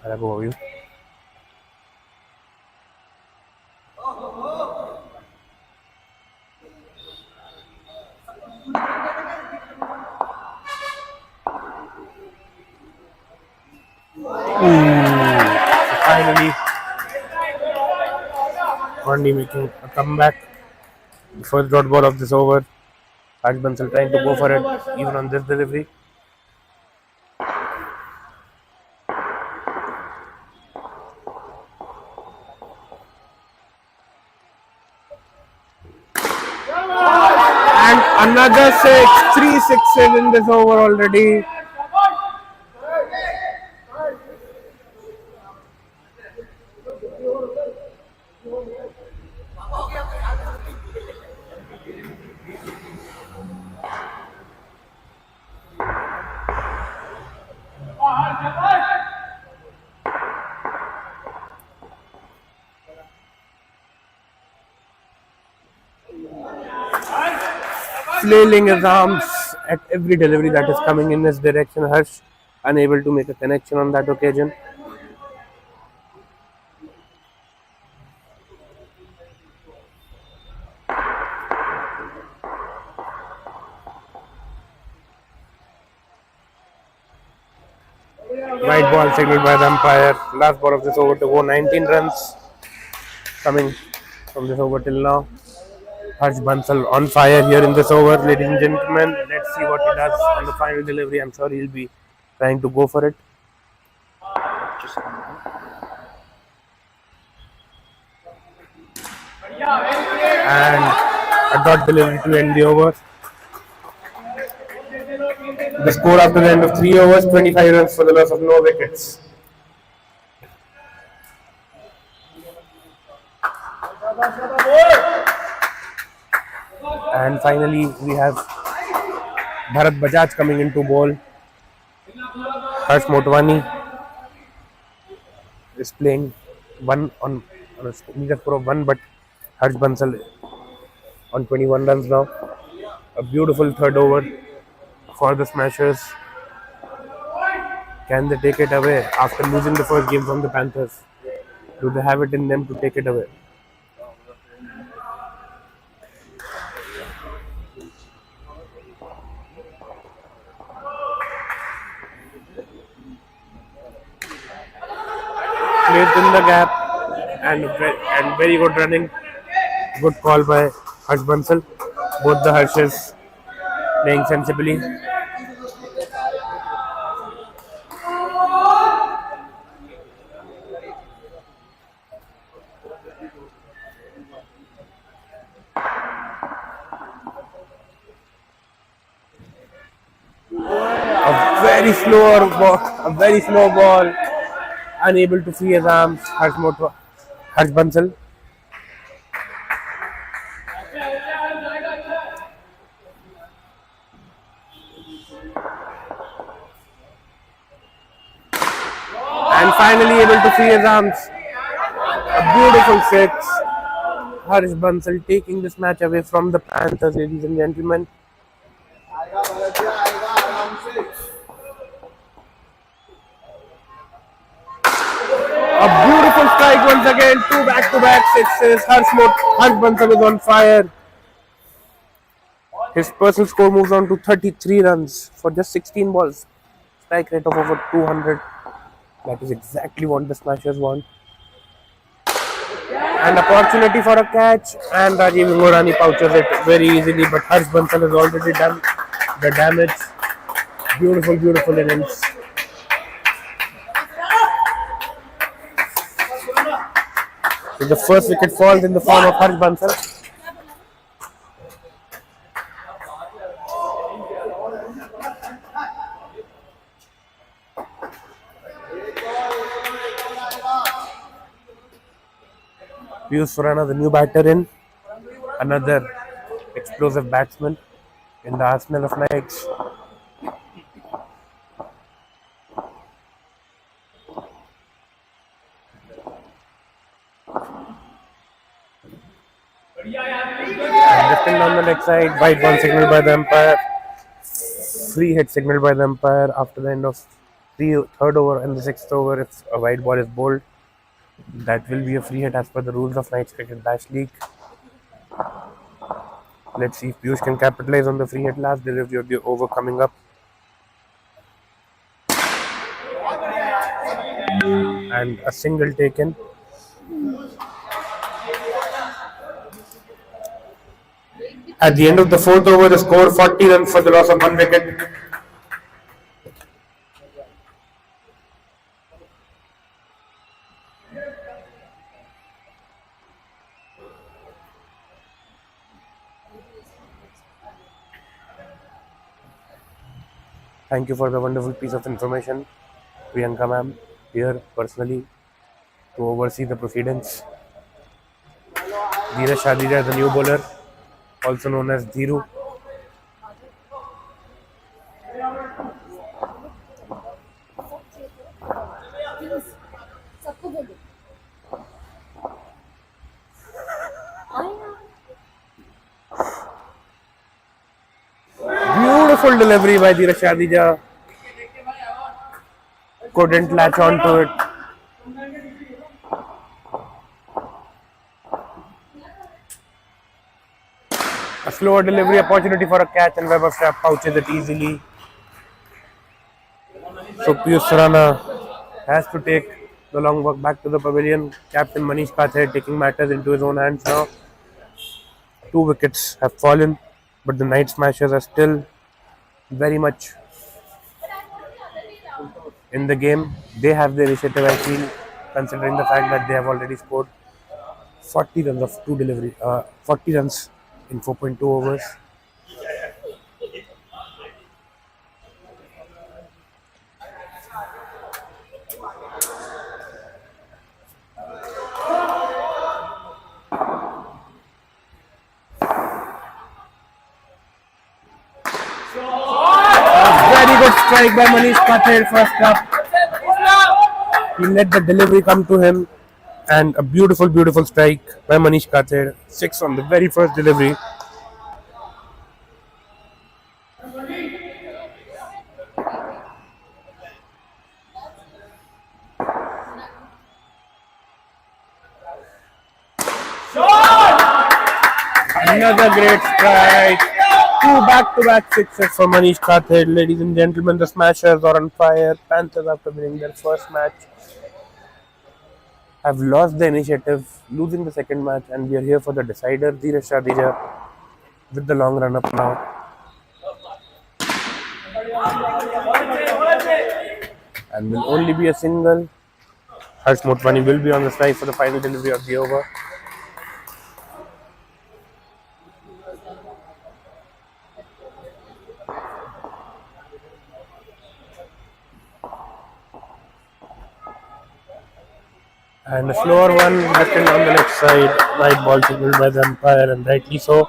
How are you? Finally, Condi making a comeback. The first dot ball of this over. Harsh Bansal trying to go for it even on this delivery. And another six. 3 sixes in this over already. Flailing his arms at every delivery that is coming in his direction. Harsh unable to make a connection on that occasion. White ball signaled by the umpire. Last ball of this over to go. 19 runs coming from this over till now. Harsh Bansal on fire here in this over, ladies and gentlemen. Let's see what he does on the final delivery. I'm sure he'll be trying to go for it. And a dot delivery to end the over. The score after the end of 3 overs, 25 runs for the loss of no wickets. And finally, we have Bharat Bajaj coming into bowl. Harsh Motwani is playing one on a meager score of 1, but Harsh Bansal on 21 runs now. A beautiful third over for the Smashers. Can they take it away after losing the first game from the Panthers? Do they have it in them to take it away? Placed in the gap and very good running. Good call by Harsh Bansal. Both the Harshes playing sensibly. A very slow ball, unable to free his arms. Harsh Bansal. And finally able to free his arms. A beautiful six. Harsh Bansal taking this match away from the Panthers, ladies and gentlemen. A beautiful strike once again. 2 back-to-back sixes. Harsh Bansal is on fire. His personal score moves on to 33 runs for just 16 balls. Strike rate of over 200. That is exactly what the Smashers want. An opportunity for a catch, and Rajiv Ingorani pouches it very easily, but Harsh Bansal has already done the damage. Beautiful, beautiful innings. So the first wicket falls in the form of Harsh Bansal. Piyush Surana, the new batter in, another explosive batsman in the arsenal of Knights. And lifting down the leg side, white ball signaled by the umpire. Free hit signaled by the umpire after the end of third over and the 6th over. If a white ball is bowled, that will be a free hit as per the rules of Knights Cricket Bash League. Let's see if Piyush can capitalize on the free hit. Last delivery of the over coming up. And a single taken. At the end of the 4th over, the score 40 runs for the loss of 1 wicket. Thank you for the wonderful piece of information, Priyanka ma'am, here personally to oversee the proceedings. Dheeraj Shadija, the new bowler, also known as Dhiru. Beautiful delivery by Dheeraj Shadija. Couldn't latch onto it. A slower delivery opportunity for a catch, and Webber pouches it easily. So Piyush Surana has to take the long walk back to the pavilion. Captain Manish Kathe taking matters into his own hands now. 2 wickets have fallen, but the Night Smashers are still very much in the game. They have the initiative, I feel, considering the fact that they have already scored 40 runs of 2 delivery, 40 runs in 4.2 overs. Very good strike by Manish Patel first up. He let the delivery come to him, and a beautiful, beautiful strike by Manish Kathe. 6 on the very first delivery. Another great strike. 2 back-to-back sixes for Manish Kathe. Ladies and gentlemen, the Smashers are on fire. Panthers, after winning their first match, have lost the initiative, losing the second match, and we are here for the decider. Dheeraj Shadija with the long run up now. And will only be a single. Harsh Motwani will be on the strike for the final delivery of the over. And a slower one written on the left side. Right ball signaled by the umpire, and rightly so.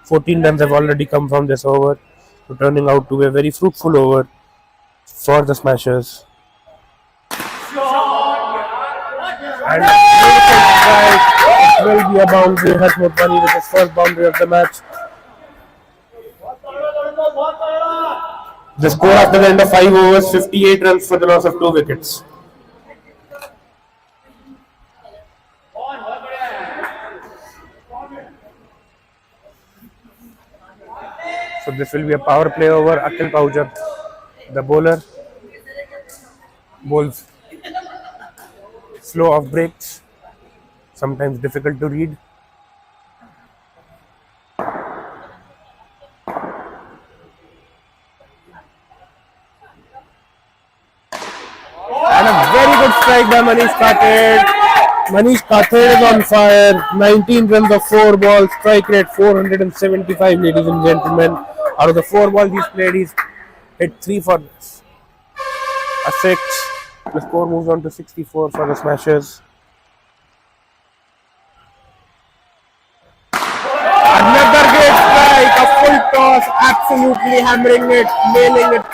14 runs have already come from this over, so turning out to be a very fruitful over for the Smashers. And it will be a boundary. Harsh Motwani with his first boundary of the match. The score after the end of 5 overs, 58 runs for the loss of 2 wickets. So this will be a power play over. Akhil Pahuja, the bowler, bowls slow off breaks, sometimes difficult to read. And a very good strike by Manish Kathe. Manish Kathe is on fire. 19 runs of 4 balls, strike rate 475, ladies and gentlemen. Out of the 4 balls he's played, he's hit 3 for a 6. The score moves on to 64 for the Smashers. Another great strike, a full toss, absolutely hammering it, nailing it.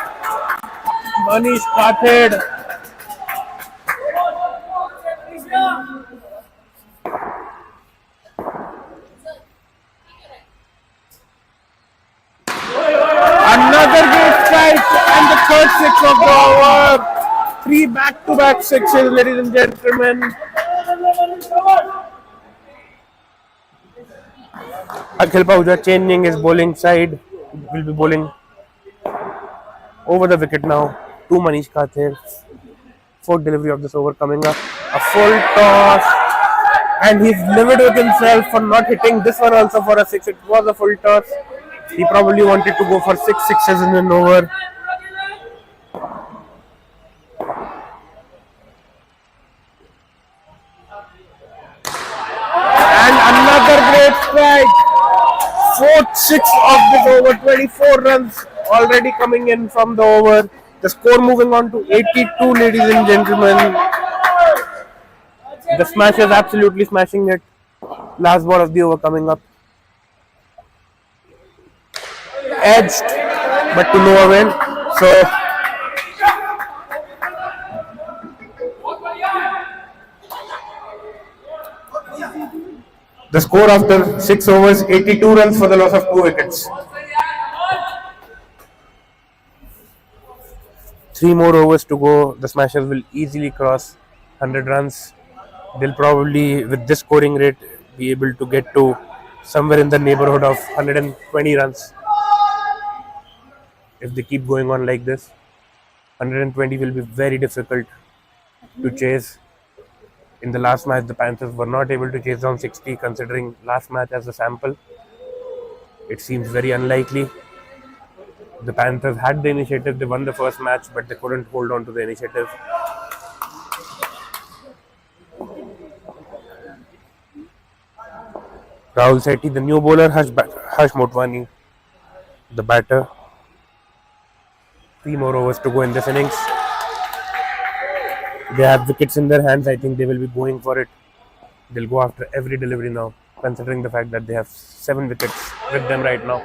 Manish Kathe. Another great strike and the third 6 of the over. 3 back-to-back sixes, ladies and gentlemen. Akhil Pahuja changing his bowling side. Will be bowling over the wicket now to Manish Kathe. 4th delivery of this over coming up. A full toss. And he's livid with himself for not hitting this one also for a 6. It was a full toss. He probably wanted to go for 6 sixes in an over. And another great strike. 4th 6 of this over. 24 runs already coming in from the over. The score moving on to 82, ladies and gentlemen. The Smashers absolutely smashing it. Last ball of the over coming up. Edged, but to no avail. So the score after 6 overs, 82 runs for the loss of 2 wickets. 3 more overs to go. The Smashers will easily cross 100 runs. They'll probably, with this scoring rate, be able to get to somewhere in the neighborhood of 120 runs if they keep going on like this. 120 will be very difficult to chase. In the last match, the Panthers were not able to chase down 60. Considering last match as a sample, it seems very unlikely. The Panthers had the initiative. They won the first match, but they couldn't hold on to the initiative. Rahul Sethi, the new bowler, Harsh Motwani, the batter. 3 more overs to go in this innings. They have wickets in their hands. I think they will be going for it. They'll go after every delivery now, considering the fact that they have 7 wickets with them right now.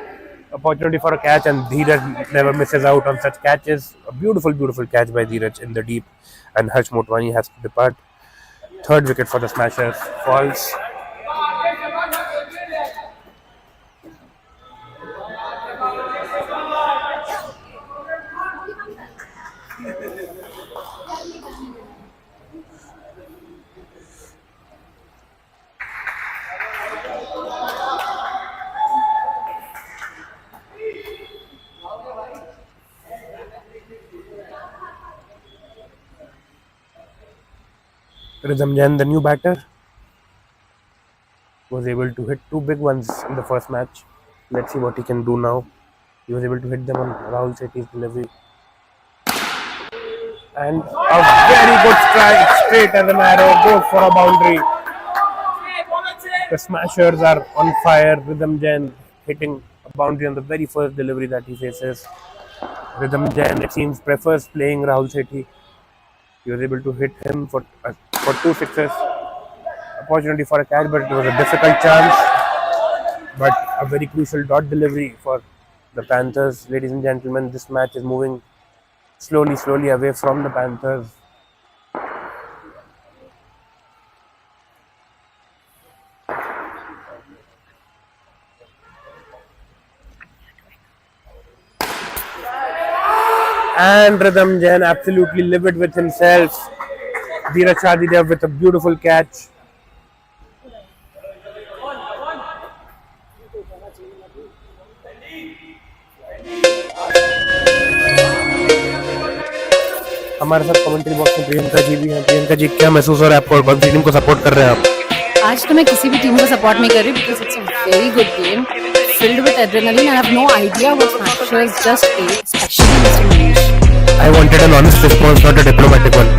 Opportunity for a catch, and Dheeraj never misses out on such catches. A beautiful, beautiful catch by Dheeraj in the deep, and Harsh Motwani has to depart. 3rd wicket for the Smashers falls. Rhythm Jain, the new batter, was able to hit 2 big ones in the first match. Let's see what he can do now. He was able to hit them on Rahul Sethi's delivery. And a very good strike, straight as an arrow, goes for a boundary. The Smashers are on fire. Rhythm Jain hitting a boundary on the very first delivery that he faces. Rhythm Jain, it seems, prefers playing Rahul Sethi. He was able to hit him for 2 sixes. Opportunity for a catch, but it was a difficult chance. But a very crucial dot delivery for the Panthers. Ladies and gentlemen, this match is moving slowly away from the Panthers. And Rhythm Jain absolutely livid with himself. Dheeraj Chadidev with a beautiful catch. हमारे साथ commentary box में प्रियंका जी भी हैं। प्रियंका जी, क्या महसूस हो रहा है आपको? कौन सी टीम को सपोर्ट कर रहे हैं आप? आज तो मैं किसी भी टीम को सपोर्ट नहीं कर रही because it's a very good game filled with adrenaline. I have no idea what Smashers just ate, especially Mr. Manish. I wanted an honest response, not a diplomatic one.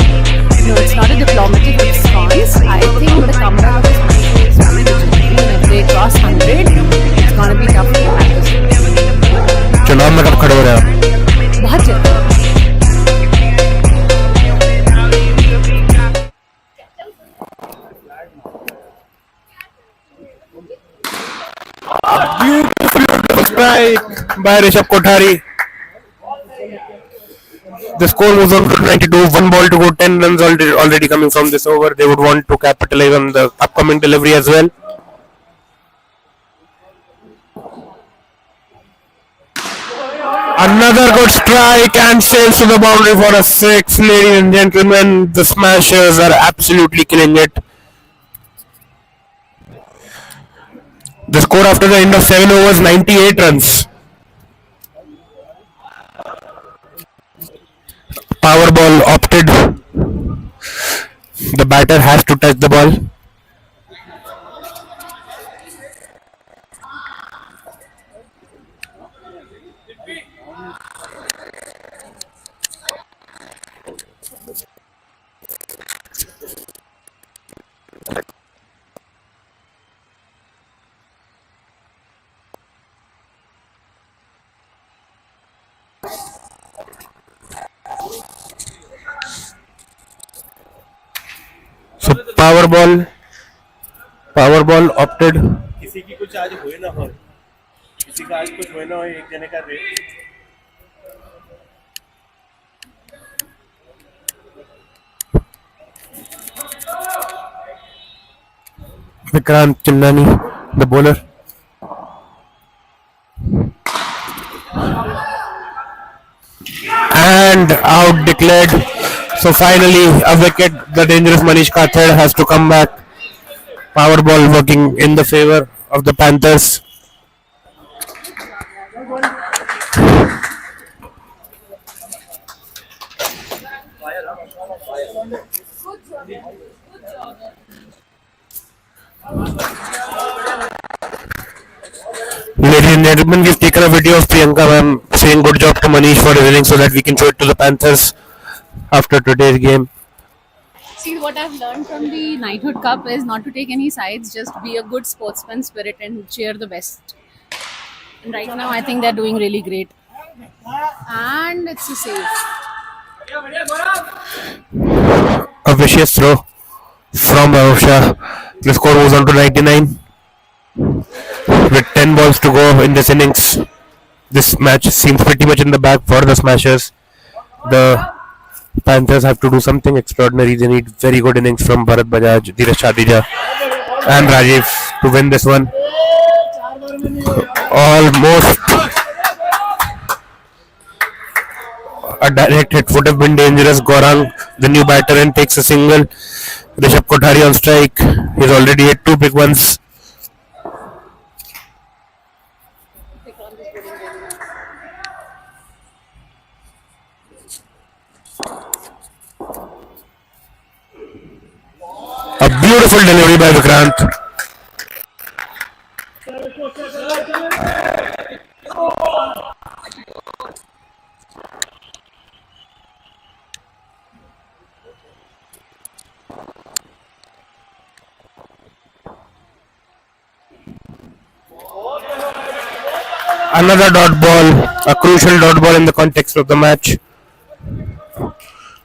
No, it's not a diplomatic response. I think the comeback of the Smashers is going to be genuine. If they cross 100, it's going to be tough for Panthers. चुनाव में कब खड़े हो रहे हैं आप? बहुत जल्द. Beautiful strike by Rishabh Kothari. The score was on 92. 1 ball to go. 10 runs already coming from this over. They would want to capitalize on the upcoming delivery as well. Another good strike and sails to the boundary for a 6. Ladies and gentlemen, the Smashers are absolutely killing it. The score after the end of 7 overs, 98 runs. Power ball opted. The batter has to touch the ball. So power ball opted. किसी की कुछ आज हुए ना हो, किसी का आज कुछ हुए ना हो, एक जने का rate Vikrant Chinnani, the bowler. And out declared. So finally a wicket. The dangerous Manish Kathad has to come back. Power ball working in the favor of the Panthers. Ladies and gentlemen, we've taken a video of Priyanka ma'am saying good job to Manish for winning so that we can show it to the Panthers after today's game. See, what I've learned from the Knighthood Cup is not to take any sides, just be a good sportsman spirit and cheer the best. And right now, I think they're doing really great. And it's a save. A vicious throw from Bhausha. The score moves on to 99 with 10 balls to go in this innings. This match seems pretty much in the bag for the Smashers. The Panthers have to do something extraordinary. They need very good innings from Bharat Bajaj, Dheeraj Chadija and Rajiv to win this one. Almost a direct hit would have been dangerous. Gaurang, the new batter, and takes a single. Rishabh Kothari on strike. He's already hit 2 big ones. A beautiful delivery by Vikrant. Another dot ball, a crucial dot ball in the context of the match.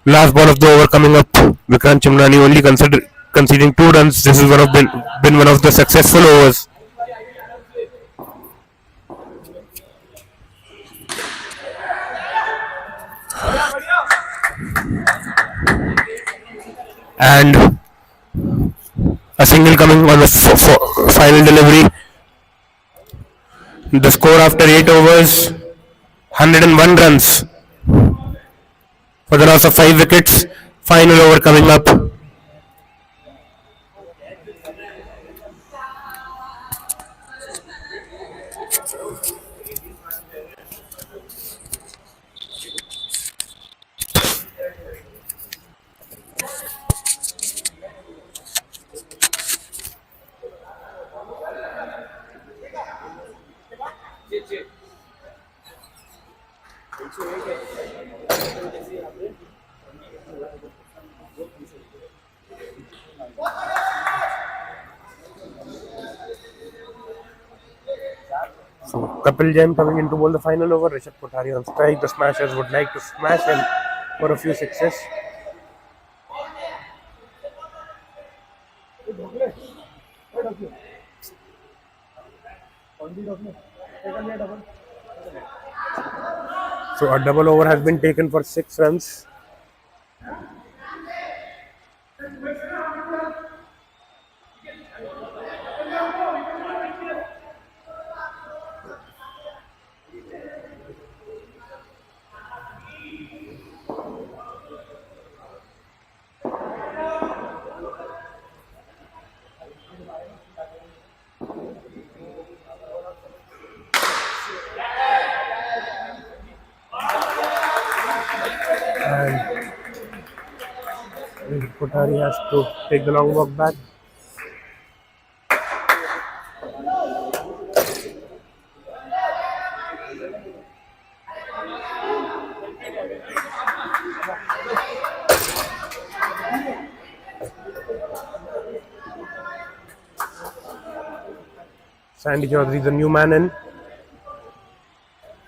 Last ball of the over coming up. Vikrant Chimrani only conceding 2 runs. This has been one of the successful overs. And a single coming on the final delivery. The score after 8 overs, 101 runs for the loss of 5 wickets. Final over coming up. So Kapil Jain coming into bowl the final over. Rishabh Kothari on strike. The Smashers would like to smash him for a few sixes. So a double over has been taken for 6 runs. And Kothari has to take the long walk back. Sandy Chaudhary, the new man in.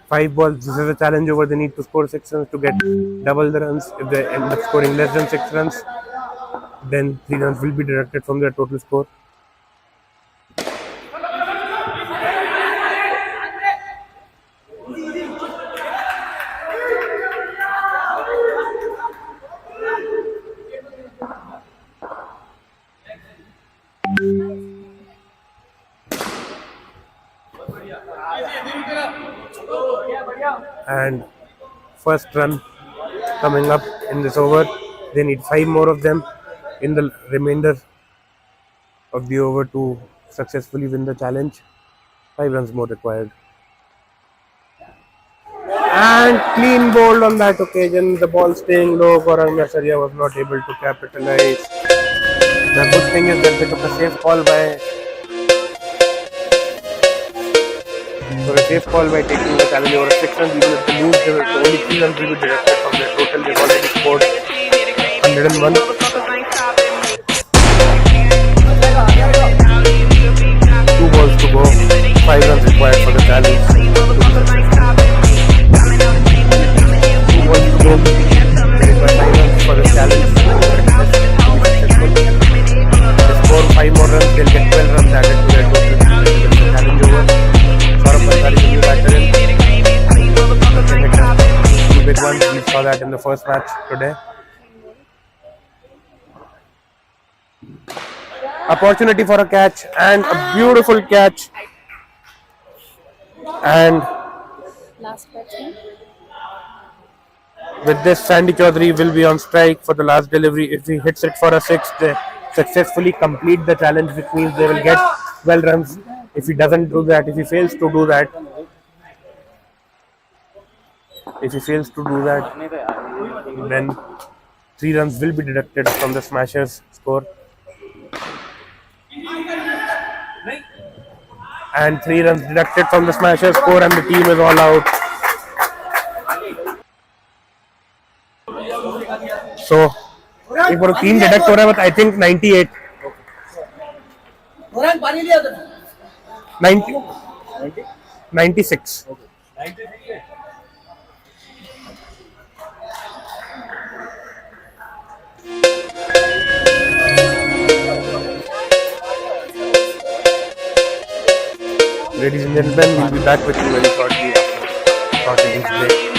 5 balls. This is a challenge over. They need to score 6 runs to get double the runs. If they end up scoring less than 6 runs, then 3 runs will be deducted from their total score. And first run coming up in this over. They need 5 more of them in the remainder of the over to successfully win the challenge. 5 runs more required. And clean bowled on that occasion. The ball staying low. Gaurang Nasaria was not able to capitalize. The good thing is that they took a safe call by. So a safe call by taking the challenge over 6 runs. Even if they lose, the only 3 runs will be deducted from their total. They've already scored 101. 2 balls to go. 5 runs required for the challenge. 2 balls to go. They require 5 runs for the challenge. They score 5 more runs, they'll get 12 runs added to their total. The challenge over. Saurabh Pansari is a new batter in. Two big ones. We saw that in the first match today. Opportunity for a catch and a beautiful catch. And Last question. with this, Sandy Chaudhary will be on strike for the last delivery. If he hits it for a 6, they successfully complete the challenge, which means they will get 12 runs. If he doesn't do that, if he fails to do that, then 3 runs will be deducted from the Smashers score. And 3 runs deducted from the Smashers score, and the team is all out. So, एक बार 3 deduct हो रहा है, but I think 98. 96. Ladies and gentlemen, we'll be back with you very shortly after short innings break.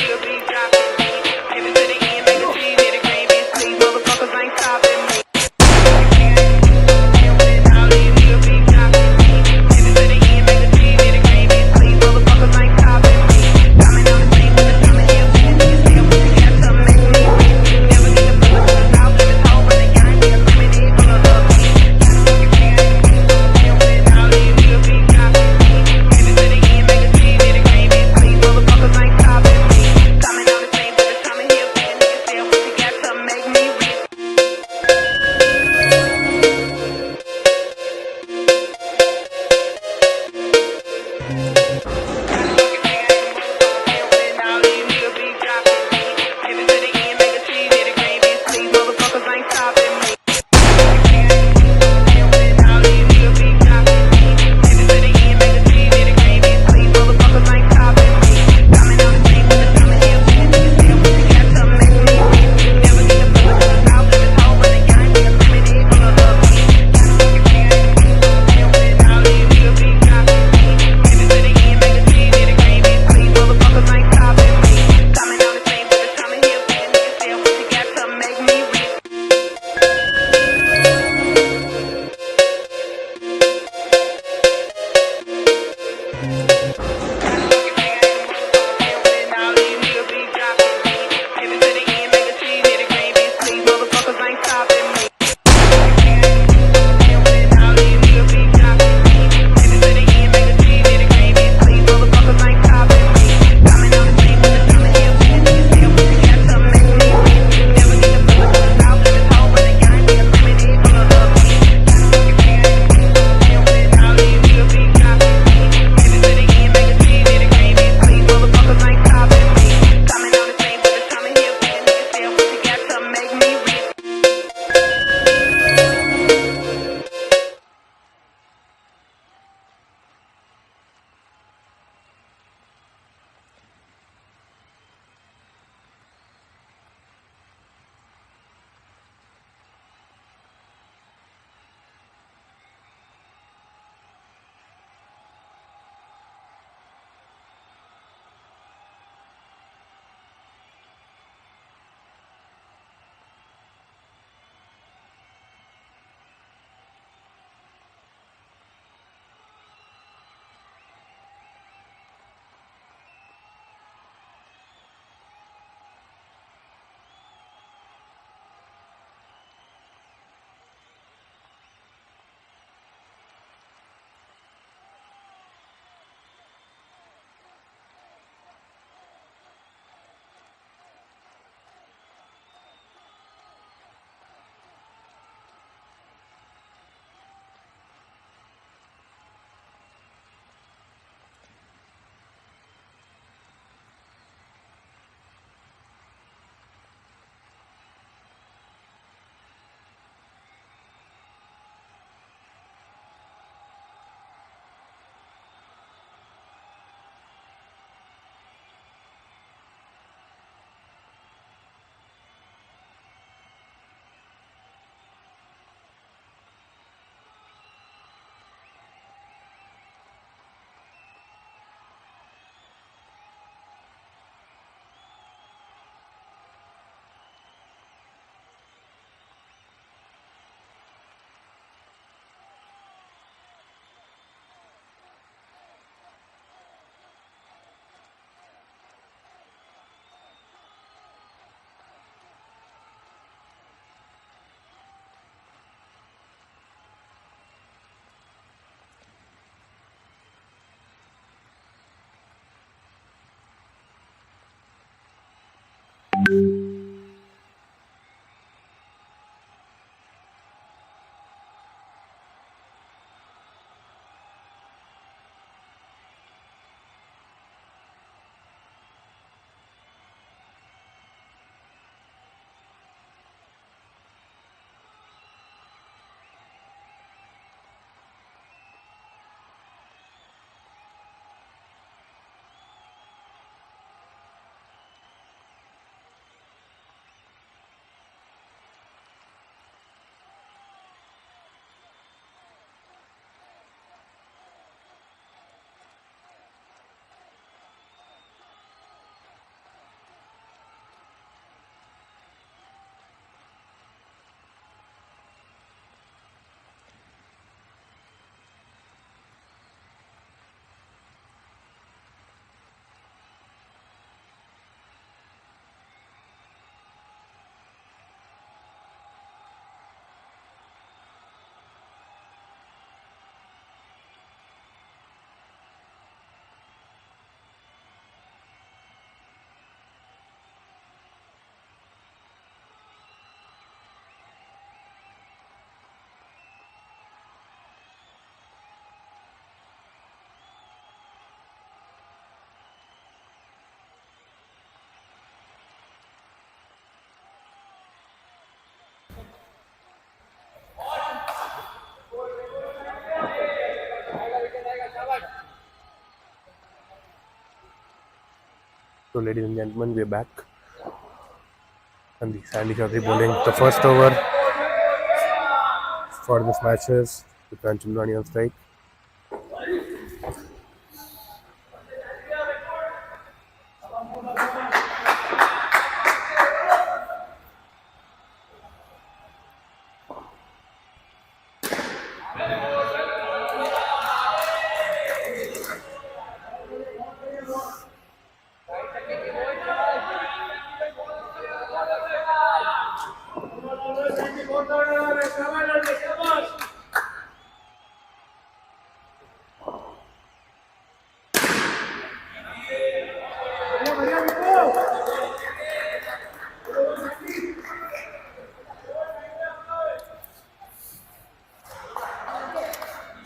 So, ladies and gentlemen, we're back. And the Sandy Chaudhary bowling the first over for this matches with Kanchamrani on strike.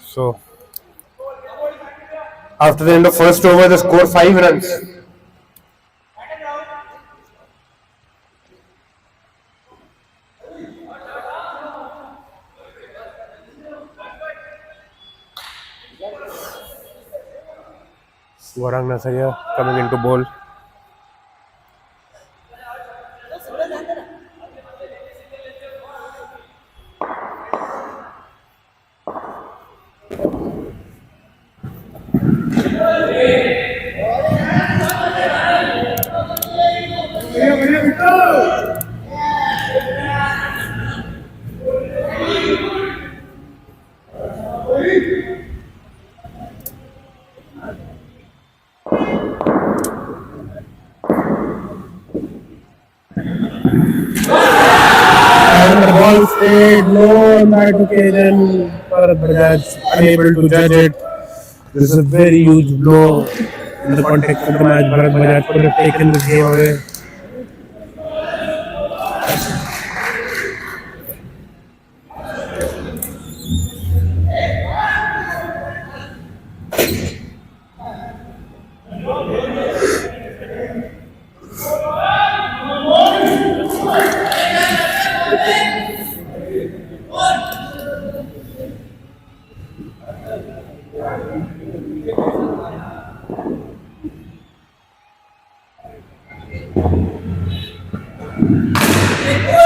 So, after the end of first over, the score 5 runs. Warang Nasaya coming into bowl. And the ball stayed low on that occasion. Bharat Bajaj unable to judge it. This is a very huge blow in the context of the match. Bharat Bajaj could have taken this game away.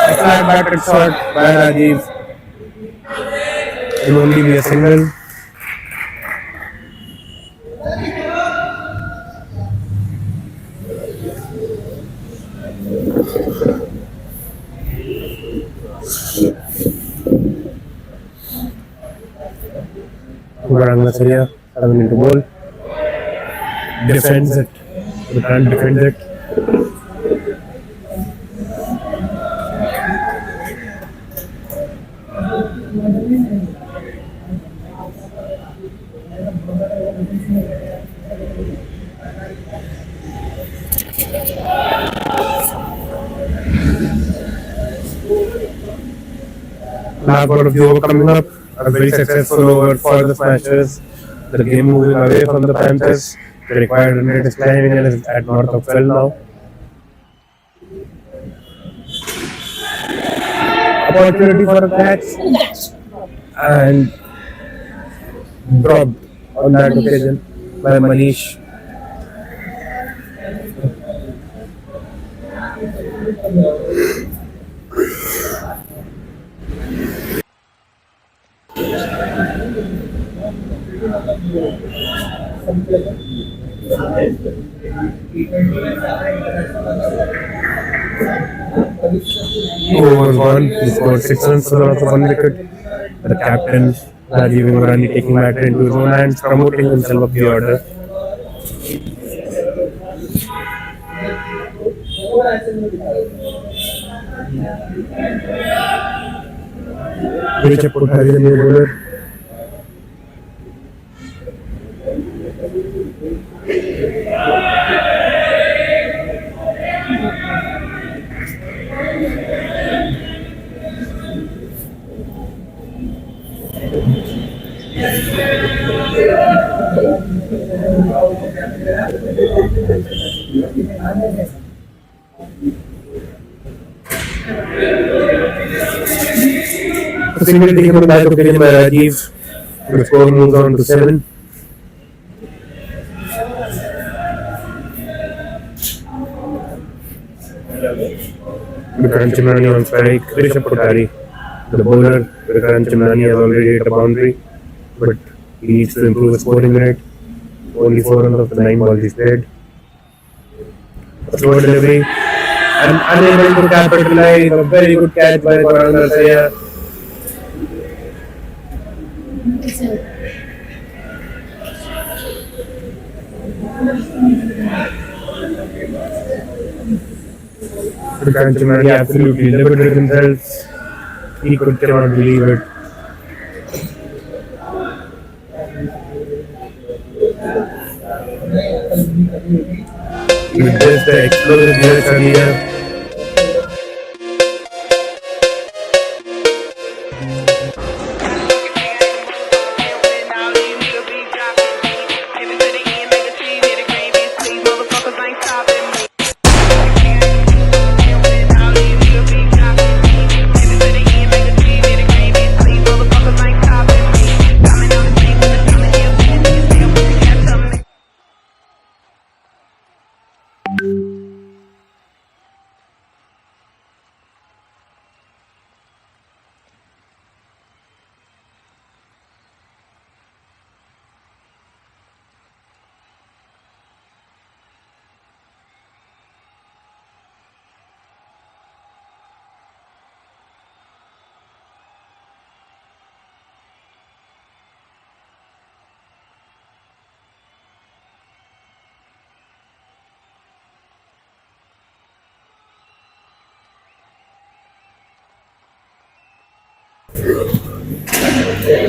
A flat batted shot by Rajiv. It will only be a single. Warang Nasaya coming into bowl. Defends it. The can't defend it. last part of the over coming up. A very successful over for the Smashers. The game moving away from the Panthers. The required run rate is climbing and is at north of 12 now. Opportunity for a catch and dropped on that occasion by Manish. Over one, he scored 6 runs for the loss of 1 wicket. The captain, Rajiv Imrani, taking matter into his own hands, promoting himself up the order. Rishabh Kothari, the new bowler. The single taken on that occasion by Rajiv. The score moves on to 7. Vikrant Chimrani on strike. Rishabh Kothari, the bowler. Vikrant Chimrani has already hit a boundary, but he needs to improve his scoring rate. Only 4 runs of the 9 balls he's played. A slow delivery and unable to capitalize. A very good catch by Gaurang Narsaya. Vikrant Chimrani absolutely liberated himself. He cannot believe it. With this, the explosive years earlier.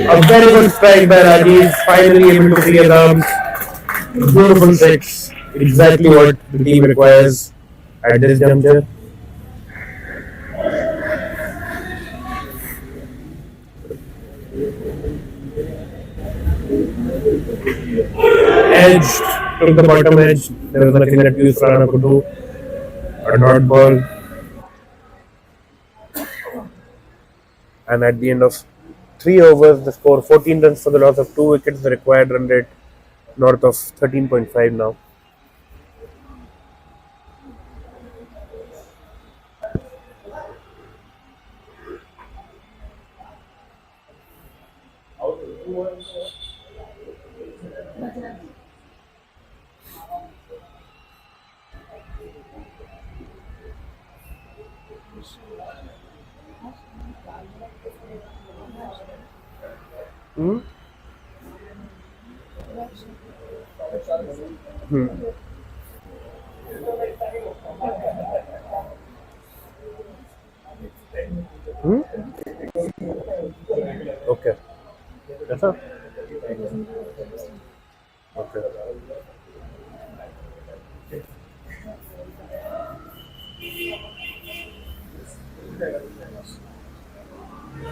A very good strike by Rajiv, finally able to clear the arms. Beautiful 6, exactly what the team requires at this juncture. Edge, took the bottom edge. There was nothing that Piyush Rana could do. A dot ball. And at the end of 3 overs, the score 14 runs for the loss of 2 wickets. The required run rate north of 13.5 now. Okay. That's all. Okay. ये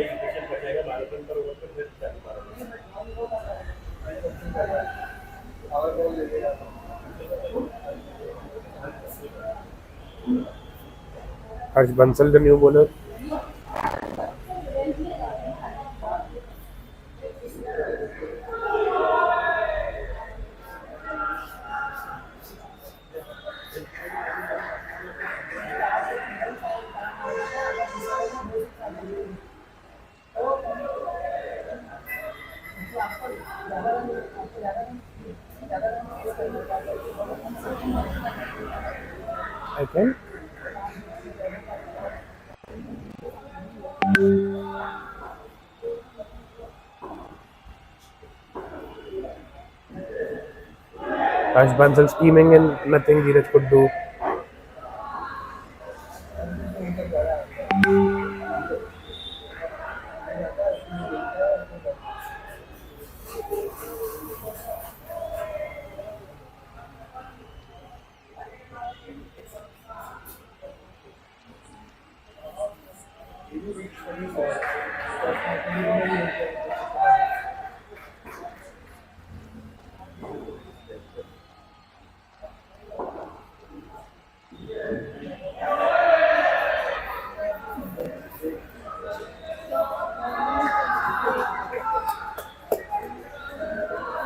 equation बचेगा 12 run पर over पे फिर 12 Harsh Bansal, the new bowler. I can. Harsh Bansal scheming and nothing Dheeraj could do.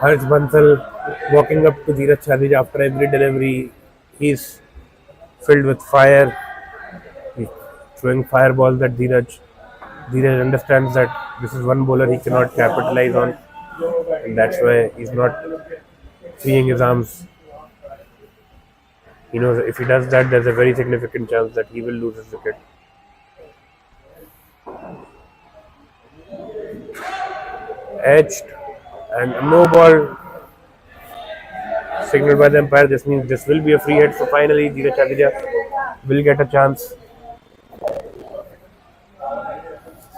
Harsh Bansal walking up to Dheeraj Chadij after every delivery. He's filled with fire. He's throwing fireballs at Dheeraj. Dheeraj understands that this is one bowler he cannot capitalize on, and that's why he's not freeing his arms. He knows if he does that, there's a very significant chance that he will lose his wicket. Edged and a no ball signaled by the umpire. This means this will be a free hit. So finally, Dheeraj Chadija will get a chance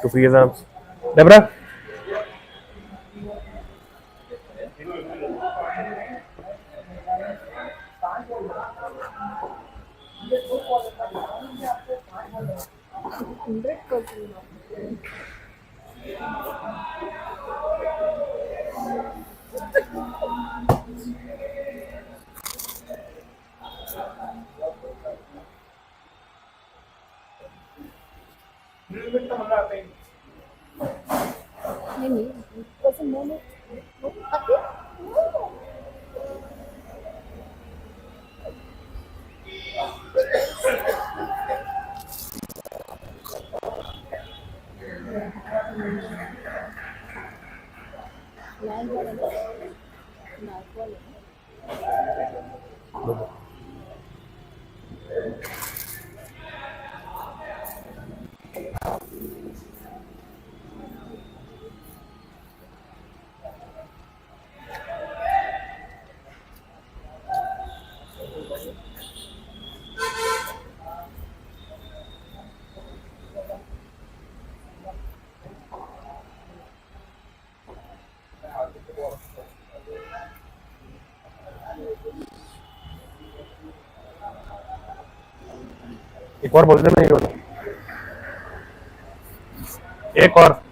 to free his arms. Debra. एक और बोल दे मैं एक और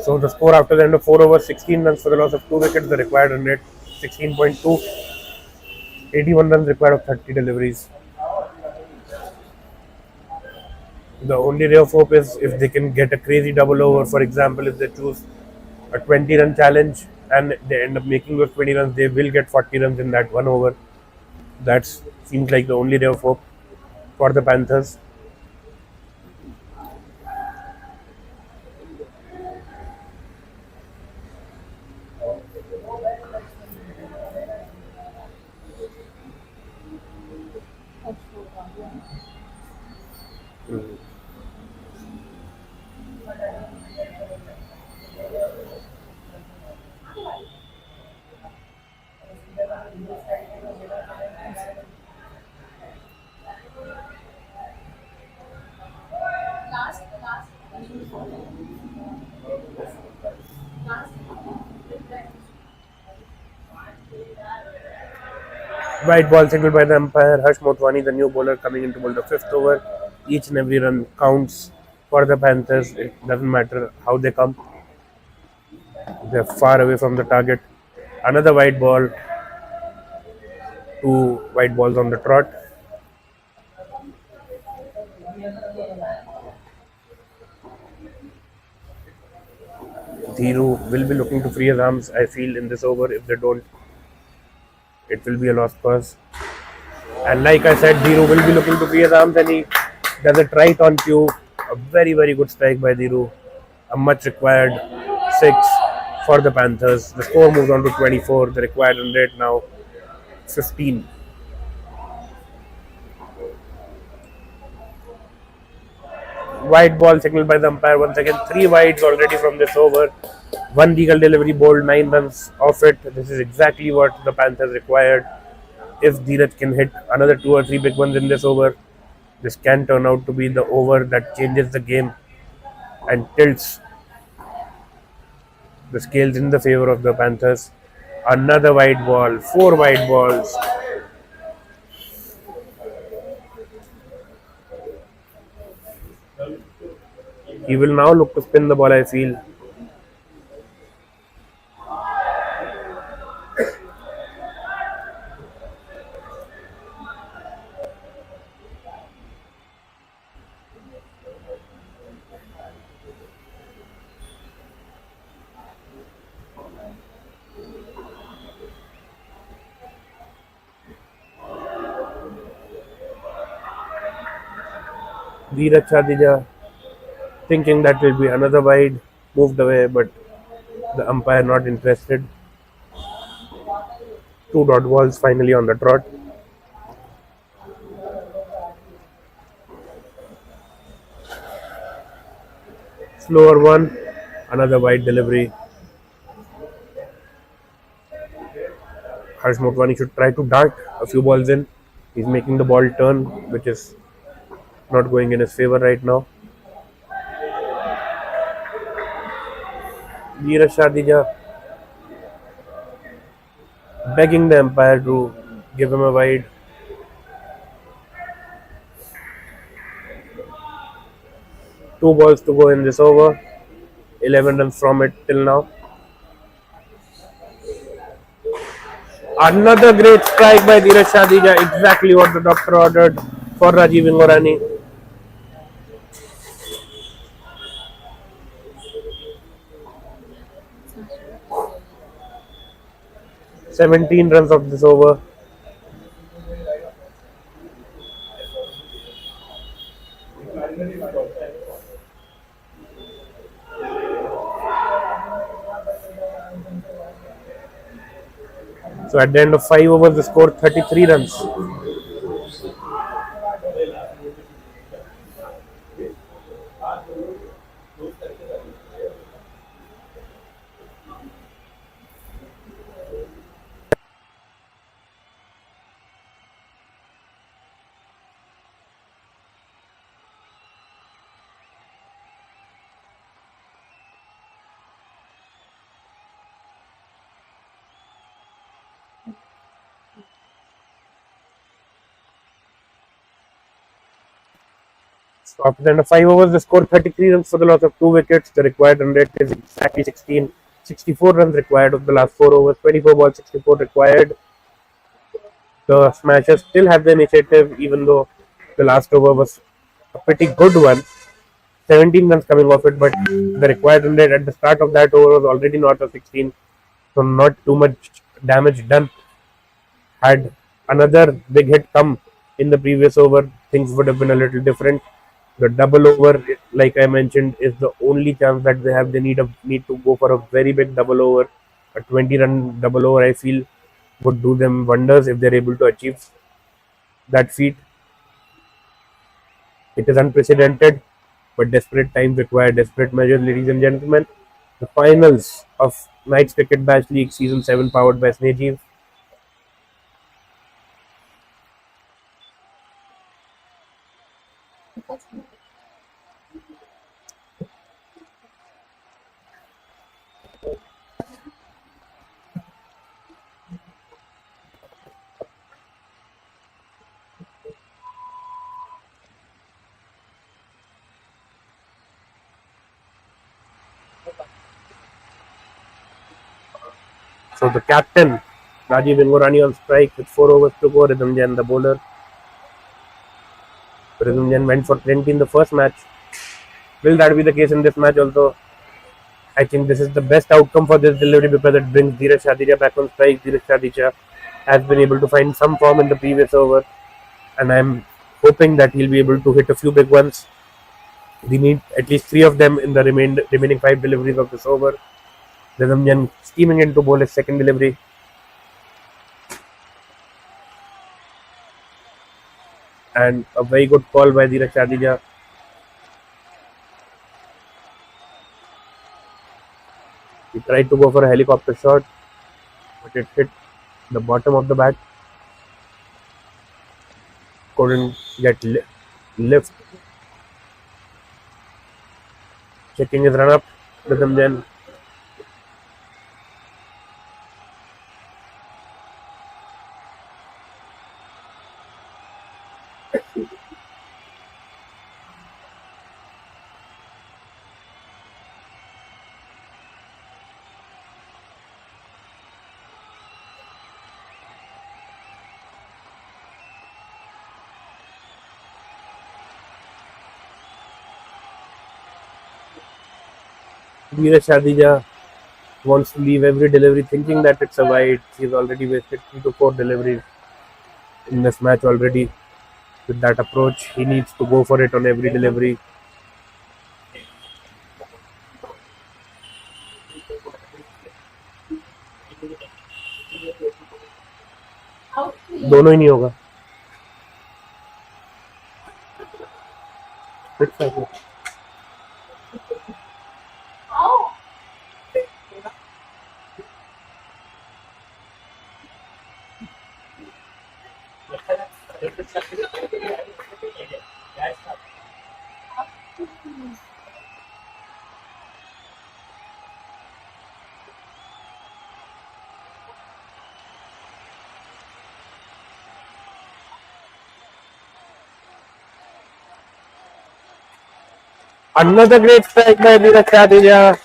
So the score after the end of 4 overs, 16 runs for the loss of 2 wickets. The required run rate 16.2. 81 runs required of 30 deliveries. The only ray of hope is if they can get a crazy double over. For example, if they choose a 20-run challenge and they end up making those 20 runs, they will get 40 runs in that one over. That seems like the only ray of hope for the Panthers. White ball signaled by the umpire. Harsh Motwani, the new bowler, coming in to bowl the fifth over. Each and every run counts for the Panthers. It doesn't matter how they come. They're far away from the target. Another white ball. Two white balls on the trot. Dhiru will be looking to free his arms, I feel, in this over. If they don't, it will be a lost cause. And like I said, Dhiru will be looking to free his arms and he does it right on cue. A very, very good strike by Dhiru. A much required 6 for the Panthers. The score moves on to 24. The required run rate now 15. White ball signaled by the umpire once again. 3 wides already from this over. One legal delivery bowled, 9 runs off it. This is exactly what the Panthers required. If Dheeraj can hit another 2 or 3 big ones in this over, this can turn out to be the over that changes the game and tilts the scales in the favor of the Panthers. Another white ball, 4 white balls. He will now look to spin the ball, I feel. Dheeraj Chadija, thinking that will be another wide, moved away, but the umpire not interested. 2 dot balls finally on the trot. Slower one, another wide delivery. Harsh Motwani should try to dart a few balls in. He's making the ball turn, which is not going in his favor right now. Dheeraj Chadija begging the umpire to give him a wide. Two balls to go in this over. 11 runs from it till now. Another great strike by Dheeraj Chadija. Exactly what the doctor ordered for Rajiv Ingorani. "17 runs of this over. So at the end of 5 overs, the score 33 runs. So after the end of 5 overs, the score 33 runs for the loss of 2 wickets. The required run rate is exactly 16. 64 runs required of the last 4 overs. 24 balls, 64 required. The Smashers still have the initiative, even though the last over was a pretty good one. 17 runs coming off it, but the required run rate at the start of that over was already north of 16. So not too much damage done. Had another big hit come in the previous over, things would have been a little different. The double over, like I mentioned, is the only chance that they have. They need to go for a very big double over. A 20-run double over, I feel, would do them wonders if they're able to achieve that feat. It is unprecedented, but desperate times require desperate measures, ladies and gentlemen. The finals of Knights Cricket Batch League Season 7, powered by Snejeev. So the captain, Rajiv Ingorani on strike with 4 overs to go. Rhythm Jain the bowler. Rhythm Jain went for 20 in the first match. Will that be the case in this match also? I think this is the best outcome for this delivery because it brings Dheeraj Shadija back on strike. Dheeraj Shadija has been able to find some form in the previous over, and I'm hoping that he'll be able to hit a few big ones. We need at least 3 of them in the remaining 5 deliveries of this over. Rhythm Jain steaming into bowl his second delivery. And a very good call by Dheeraj Shadija. He tried to go for a helicopter shot, but it hit the bottom of the bat. Couldn't get lift. Checking his run up, Rhythm Jain. Dheeraj Shadija wants to leave every delivery thinking that it's a wide. He's already wasted 3 to 4 deliveries in this match already. With that approach, he needs to go for it on every delivery. दोनों ही नहीं होगा. Another great strike by Dheeraj Shadija.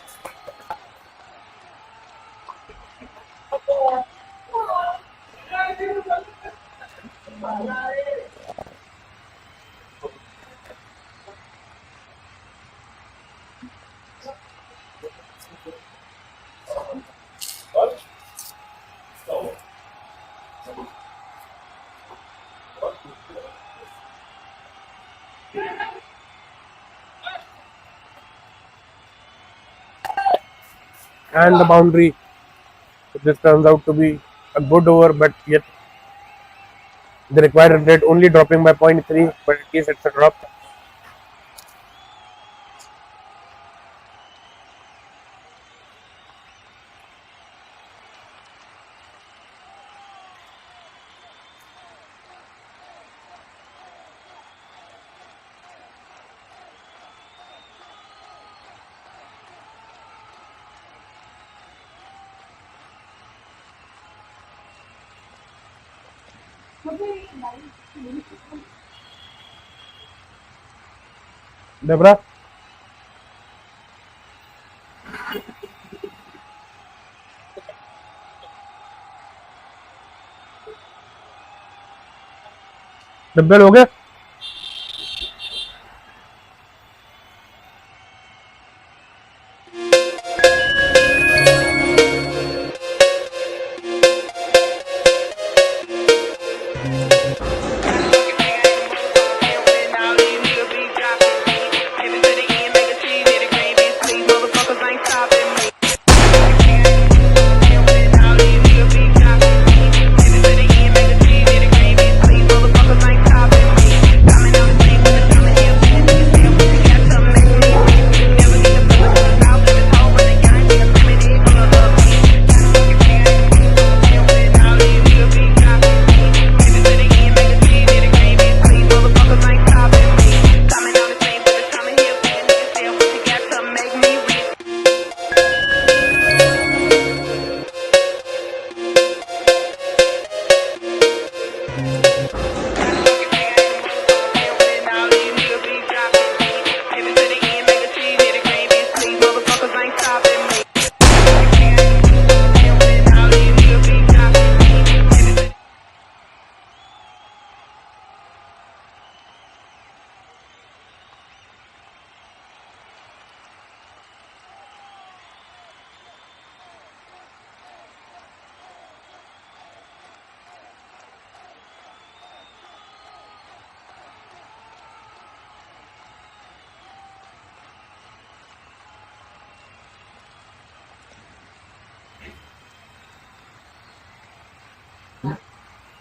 And the boundary. This turns out to be a good over, but yet the required rate only dropping by 0.3, but at least it's a drop. Debra? डब्बे हो गए.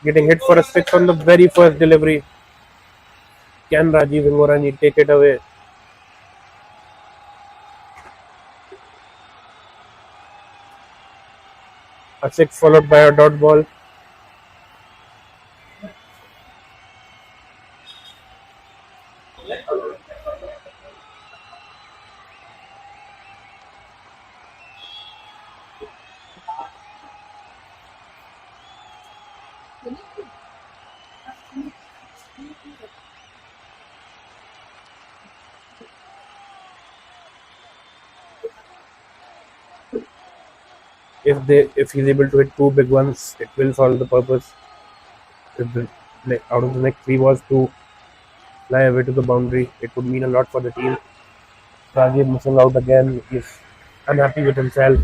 getting hit for a six on the very first delivery. Can Rajiv Ingorani take it away? A six followed by a dot ball. If he's able to hit two big ones, it will solve the purpose. If out of the next three balls to fly away to the boundary, it would mean a lot for the team. Rajiv missing out again. He's unhappy with himself.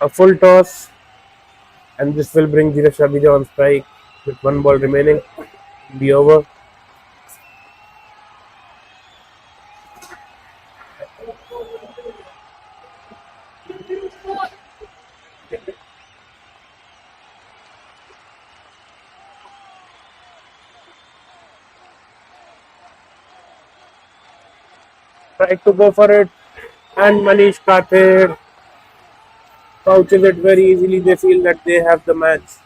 A full toss, and this will bring Dheeraj Shabija on strike with one ball remaining. Be over. Tried to go for it, and Manish Kathir pouches it very easily. They feel that they have the match.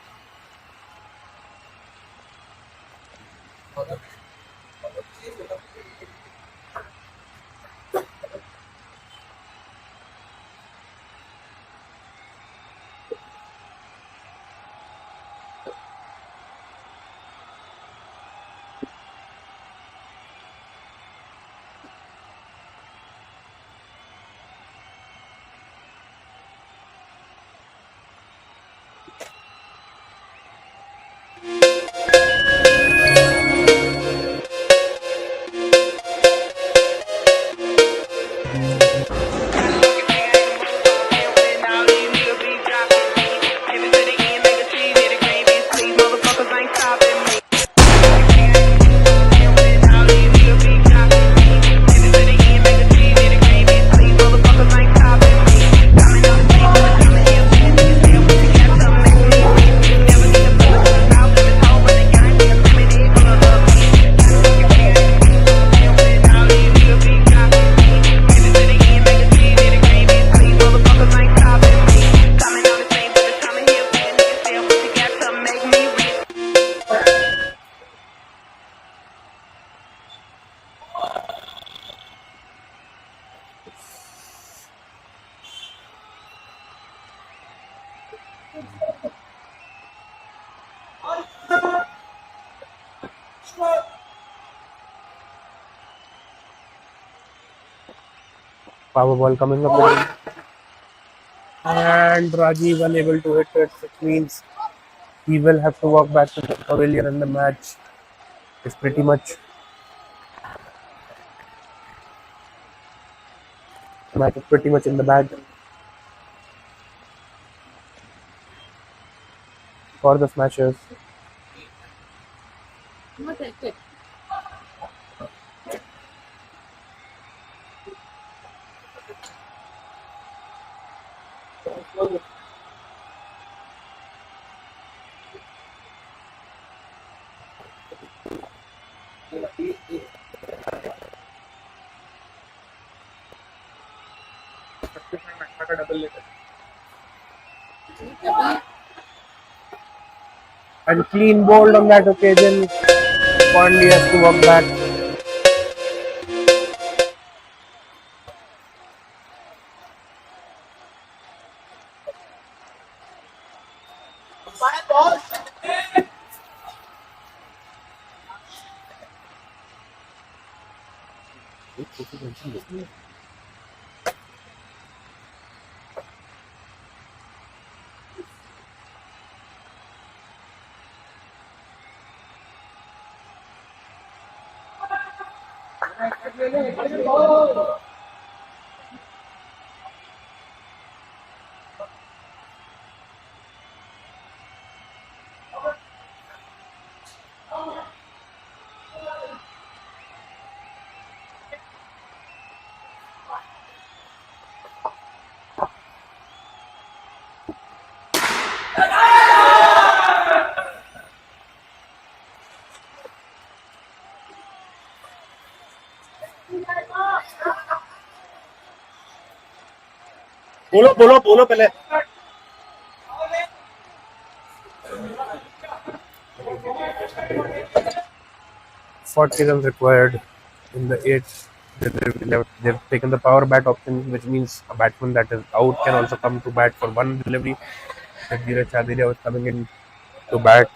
Power ball coming up, and Rajiv unable to hit it, which means he will have to walk back to the pavilion, and the match is pretty much in the bag for the Smashers. What is it? And clean bowled on that occasion. Pandey has to walk back. बोलो बोलो बोलो पहले. 40 runs required in the 8th. They've taken the power bat option, which means a batsman that is out can also come to bat for one delivery. Dheeraj Chadiria was coming in to bat.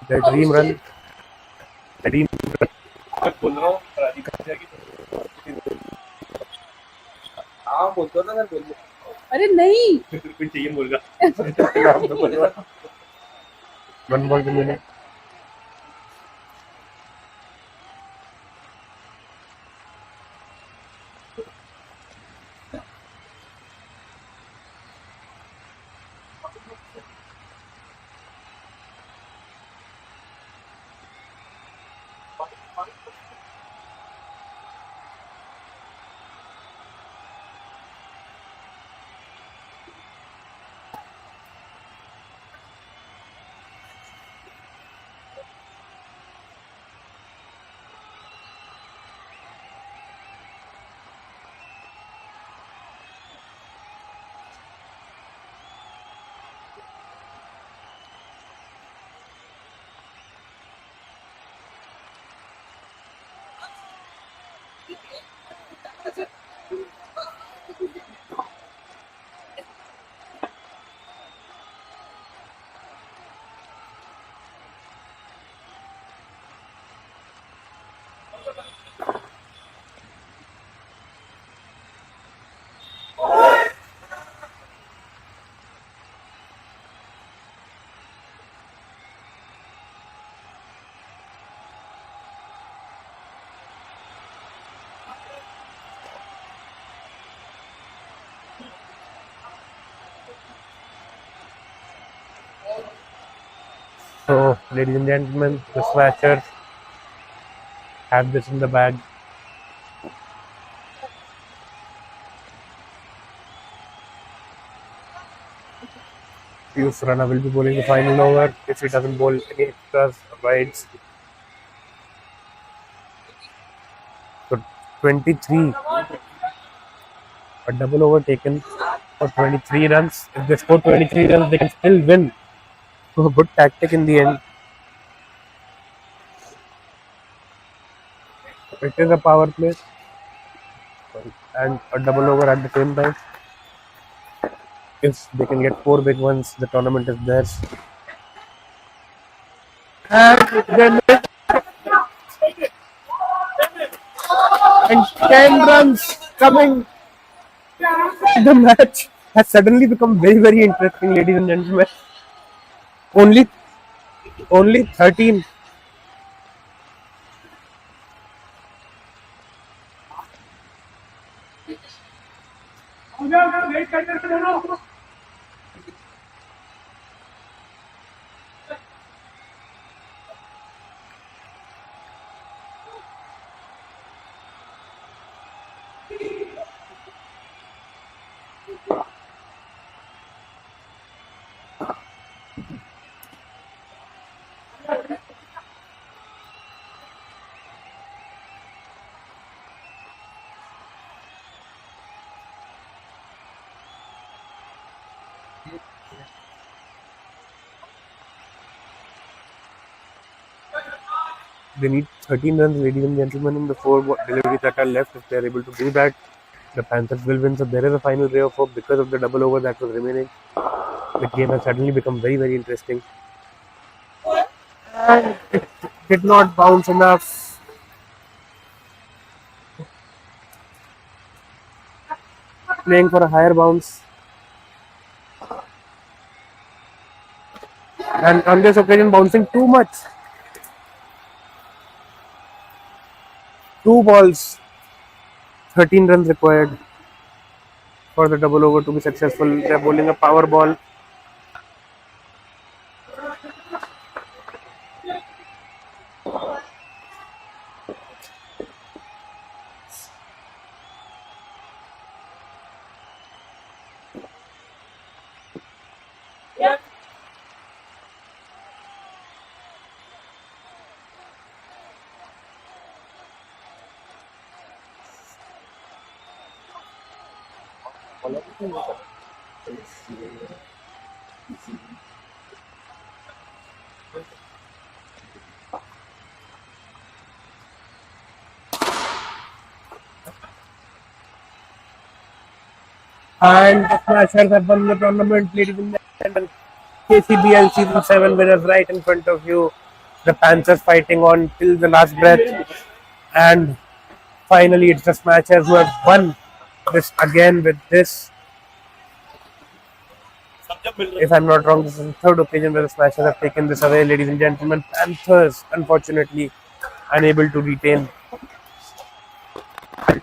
The dream run. The dream बोल रहा हूँ राजी कर जाएगी. हाँ बोल दो ना सर बोल दो. अरे नहीं. कुछ चाहिए बोल रहा. one ball remaining. So, ladies and gentlemen, the Swatchers have this in the bag. Piyush Rana will be bowling the final over if he doesn't bowl any extras or wides. So, 23. A double over taken for 23 runs. If they score 23 runs, they can still win. So, a good tactic in the end. It is a power play and a double over at the same time. If they can get 4 big ones, the tournament is theirs. And then and 10 runs coming. The match has suddenly become very, very interesting, ladies and gentlemen. Only 13. They need 13 runs, ladies and gentlemen, in the 4 deliveries that are left. If they are able to do that, the Panthers will win. So there is a final ray of hope because of the double over that was remaining. The game has suddenly become very, very interesting. And it did not bounce enough. Playing for a higher bounce. And on this occasion, bouncing too much. 2 balls, 13 runs required for the double over to be successful. They are bowling a power ball. And the Smashers have won the tournament, ladies and gentlemen. KCBL Season 7 winners right in front of you. The Panthers fighting on till the last breath. And finally, it's the Smashers who have won this again with this. If I'm not wrong, this is the third occasion where the Smashers have taken this away, ladies and gentlemen. Panthers, unfortunately, unable to retain,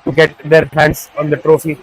to get their hands on the trophy.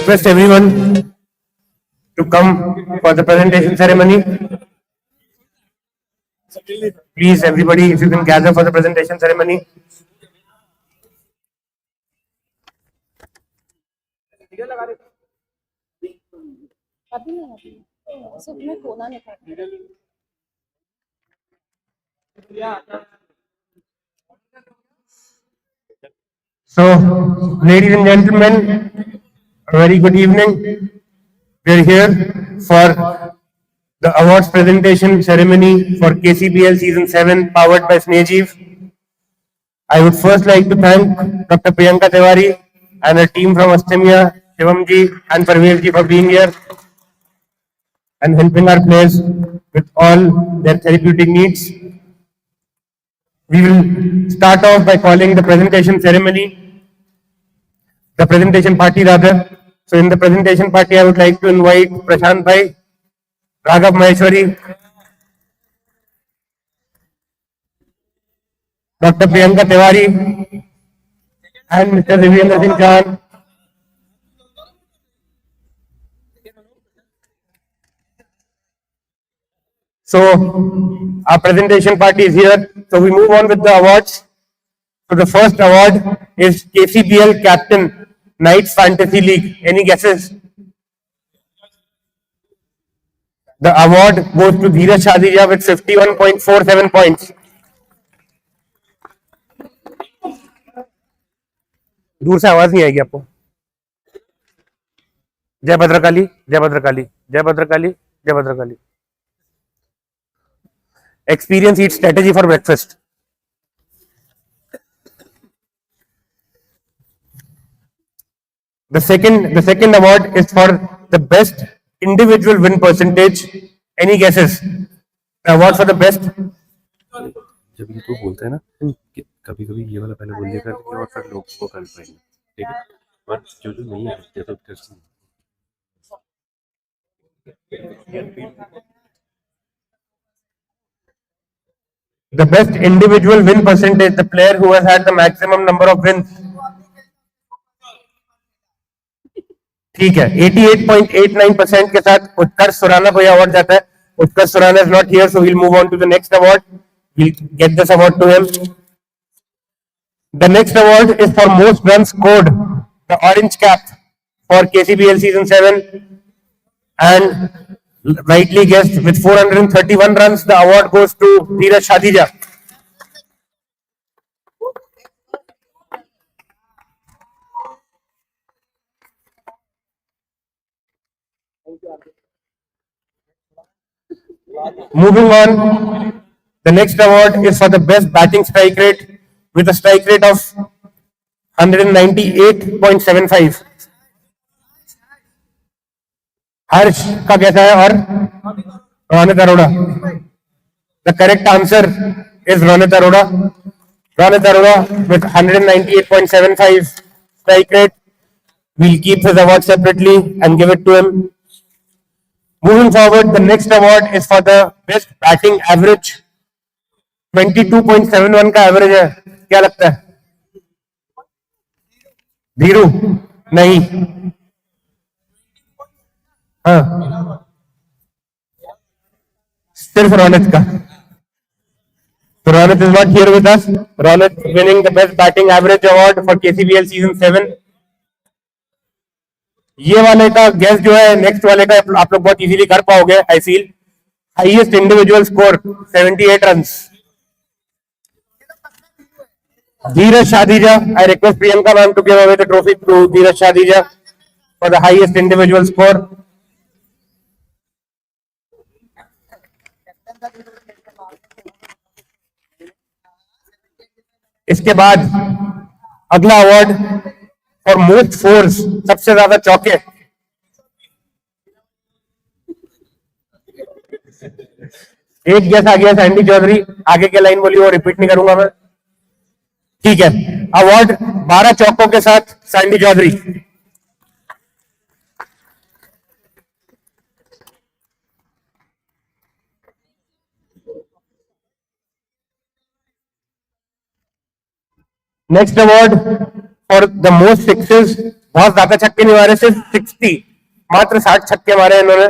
request everyone to come for the presentation ceremony. Please, everybody, if you can gather for the presentation ceremony. So, ladies and gentlemen, a very good evening. We're here for the awards presentation ceremony for KCBL Season 7 powered by Snehajeev. I would first like to thank Dr. Priyanka Tiwari and her team from Astamia, Shivamji and Parvez for being here and helping our players with all their therapeutic needs. We will start off by calling the presentation ceremony, the presentation party rather. So in the presentation party, I would like to invite Prashant Bhai, Raghav Maheshwari, Dr. Priyanka Tiwari, and Mr. Devendra Singh Chan. So our presentation party is here. So we move on with the awards. So the first award is KCBL Captain Knights Fantasy League. Any guesses? The award goes to Dheeraj Shadija with 51.47 points. दूर से आवाज नहीं आएगी आपको. जय भद्रकाली, जय भद्रकाली, जय भद्रकाली, जय Bhadrakali. Experience eats strategy for breakfast. The second award is for the best individual win percentage. Any guesses? The award for the best. जब ये तो बोलता है ना कि कभी कभी ये वाला पहले बोल दिया करके और फिर लोग वो कर पाएंगे, ठीक है, पर जो जो नहीं है ये तो test The best individual win percentage, the player who has had the maximum number of wins. ठीक है, 88.89% के साथ उत्कर्ष सुराना को अवार्ड जाता है. उत्कर्ष Surana is not here, so we'll move on to the next award. We'll get this award to him. The next award is for most runs scored, the orange cap for KCBL Season 7, and rightly guessed with 431 runs, the award goes to Dheeraj Shadija. Moving on, the next award is for the best batting strike rate with a strike rate of 198.75. हर्ष का कैसा है और Ronit Arora. The correct answer is Ronit Arora. Ronit Arora with 198.75 strike rate. We'll keep his award separately and give it to him. Moving forward, the next award is for the best batting average. 22.71 का average है. क्या लगता है? धीरू? नहीं. हाँ, सिर्फ रोनित का. So Ronit is not here with us. Ronit winning the best batting average award for KCBL Season 7. ये वाले का गेस जो है नेक्स्ट वाले का आप लोग बहुत इजीली कर पाओगे. I feel highest individual score 78 runs. Dheeraj Shadija. I request Priyanka ma'am to give away the trophy to Dheeraj Shadija for the highest individual score. इसके बाद अगला अवार्ड फॉर मोस्ट फोर्स, सबसे ज्यादा चौके. एक गेस आ गया सैंडी चौधरी. आगे के लाइन बोली वो रिपीट नहीं करूंगा मैं. ठीक है, अवार्ड 12 चौकों के साथ Sandy Chaudhary. Next award for the most sixes बहुत ज्यादा छक्के नहीं मारे, सिर्फ 60, मात्र 60 छक्के मारे इन्होंने।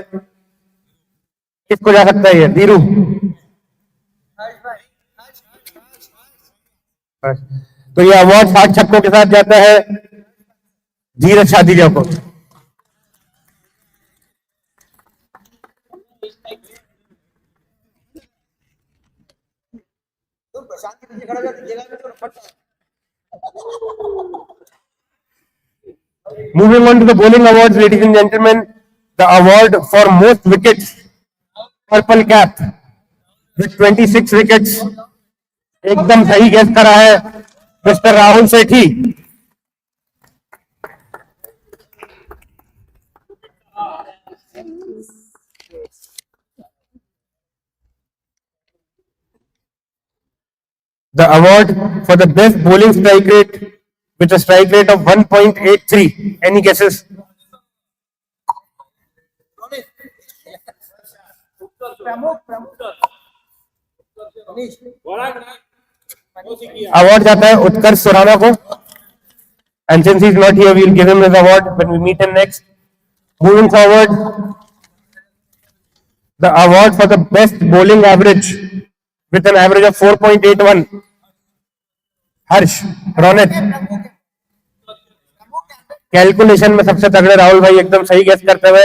किसको जा सकता है ये? धीरू। तो ये अवार्ड 60 छक्कों के साथ जाता है धीरज शादिजा को। Moving on to the bowling awards, ladies and gentlemen, the award for most wickets, purple cap with 26 wickets, एकदम सही गेस करा है mister Rahul Sethi. The award for the best bowling strike rate with a strike rate of 1.83. Any guesses? Award जाता है उत्कर्ष सुराना को, and since he is not here, we will give him his award when we meet him next. Moving forward, the award for the best bowling average with an average of 4.81. Harsh, Ronit, calculation में सबसे तगड़े राहुल भाई एकदम सही guess करते हुए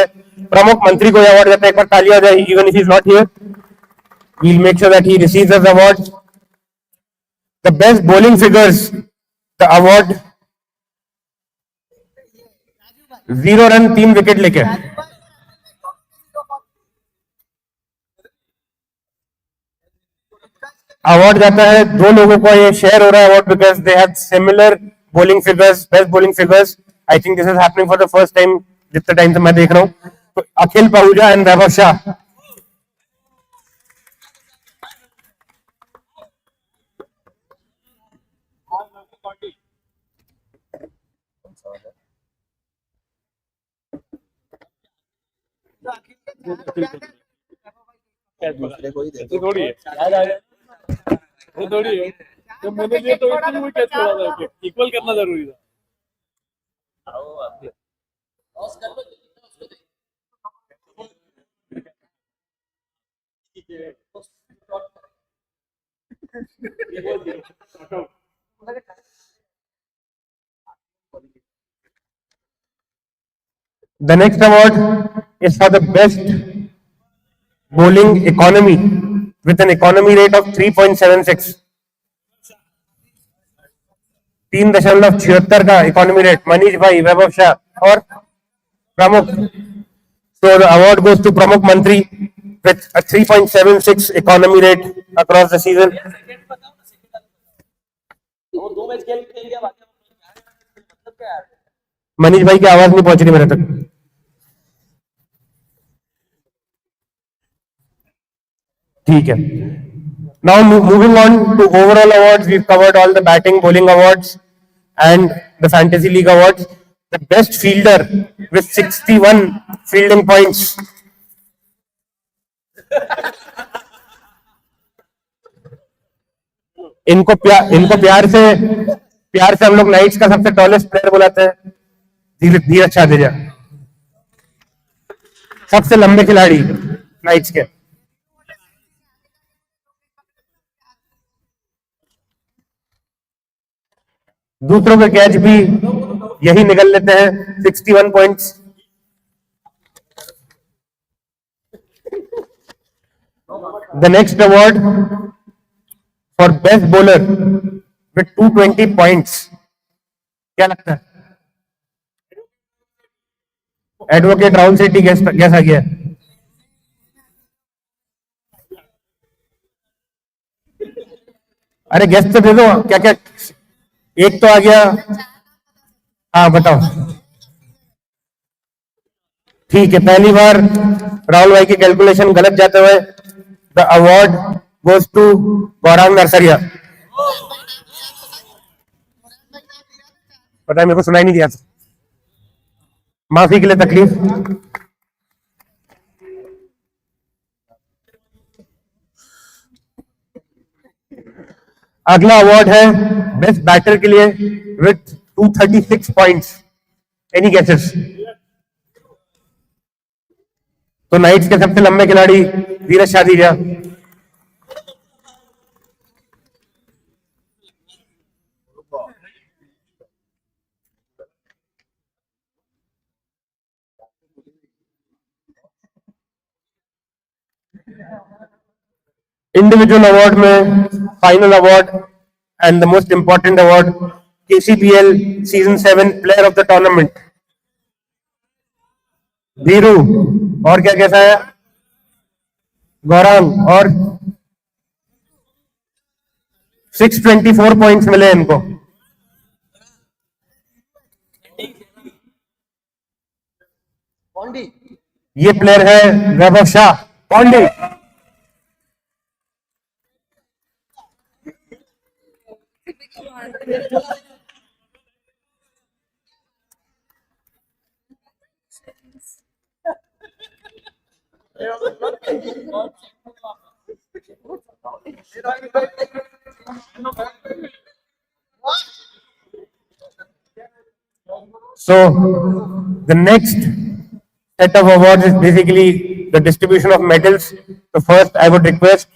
प्रमुख मंत्री को अवार्ड देते हैं। एक बार तालियां हो जाए, even if he is not here, we will make sure that he receives his award. The best bowling figures, the award 0 run 3 wicket लेके। अवार्ड जाता है दो लोगों को, ये शेयर हो रहा है award because they have similar bowling figures, best bowling figures. I think this is happening for the first time जितने टाइम से मैं देख रहा हूं। तो अखिल पहुजा एंड वैभव शाह। थोड़ी है, वो थोड़ी है, तो मैंने लिए तो इसलिए वो कैच करा था, इक्वल करना जरूरी था। The next award is for the best bowling economy with an economy rate of 3.76. 3.76 का इकोनॉमी रेट। मनीष भाई, वैभव शाह और प्रमुख। So the award goes to प्रमुख मंत्री with a 3.76 economy rate across the season. Manish भाई की आवाज नहीं पहुंच रही मेरे तक। ठीक है। Now moving on to overall awards, we've covered all the batting, bowling awards and the fantasy league awards. The best fielder with 61 fielding points. इनको प्यार से हम लोग नाइट्स का सबसे टॉलेस्ट प्लेयर बुलाते हैं, धीरज शादिजा। सबसे लंबे खिलाड़ी नाइट्स के। दूसरों के कैच भी यही निकल लेते हैं, 61 points. The next award for best bowler with 220 points, क्या लगता है? एडवोकेट राहुल सेठी गैस आ गया। अरे गेस्ट तो दे दो, क्या क्या। एक तो आ गया, हाँ बताओ। ठीक है, पहली बार राहुल भाई की कैलकुलेशन गलत जाते हुए the award goes to Gaurang Narsaria. पता है मेरे को सुनाई नहीं दिया, माफी के लिए तकलीफ। अगला अवार्ड है बेस्ट बैटर के लिए विथ 236 पॉइंट्स। Any guesses? तो नाइट्स के सबसे लंबे खिलाड़ी धीरज शादीजा. इंडिविजुअल अवार्ड में final award and the most important award KCBL season 7 player of the tournament Dhiru. और क्या कैसा है? गौरांग. और 624 पॉइंट्स मिले इनको. ये प्लेयर है वैभव Shah. Pondy. So the next set of awards is basically the distribution of medals. So first I would request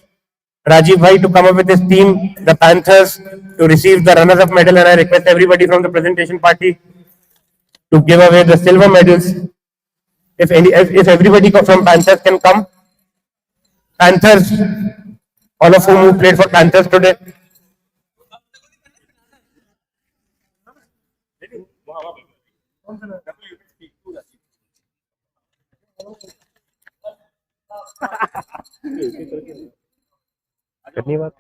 Rajiv Bhai to come up with his team, the Panthers, to receive the runners-up medal, and I request everybody from the presentation party to give away the silver medals. If everybody from Panthers can come. Panthers, all of whom played for Panthers today. करनी बात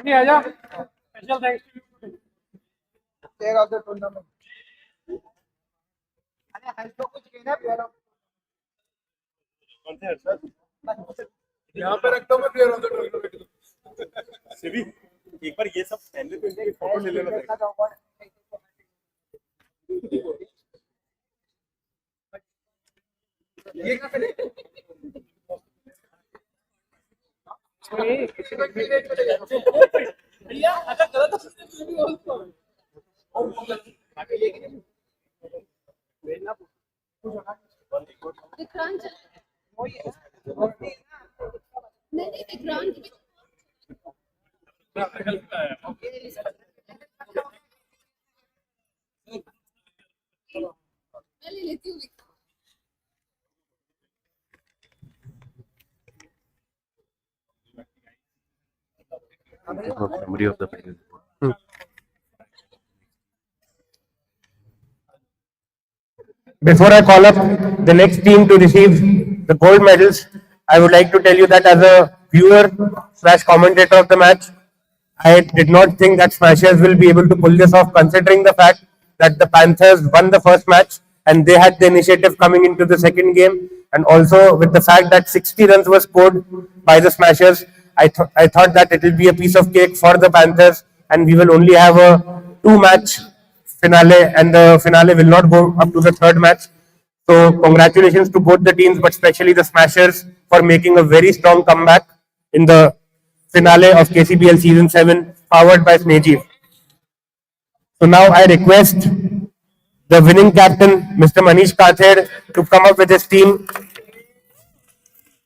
नहीं आजा. Special thanks to player of the tournament. अरे हल्को कुछ कहना player of यहाँ पे रखता हूँ मैं प्लेयर ऑफ द टूर्नामेंट. सिवी एक बार ये सब पहले तो इनकी फोटो ले लेना. ये क्या करे? भैया अगर गलत मैं ले लेती हूँ. Memory of the final. Before I call up the next team to receive the gold medals, I would like to tell you that as a viewer / commentator of the match, I did not think that Smashers will be able to pull this off, considering the fact that the Panthers won the first match and they had the initiative coming into the second game, and also with the fact that 60 runs were scored by the Smashers. I thought that it will be a piece of cake for the Panthers, and we will only have a 2-match finale, and the finale will not go up to the third match. So congratulations to both the teams, but especially the Smashers for making a very strong comeback in the finale of KCBL Season 7, powered by Sneji. So now I request the winning captain, Mr. Manish Kathed, to come up with his team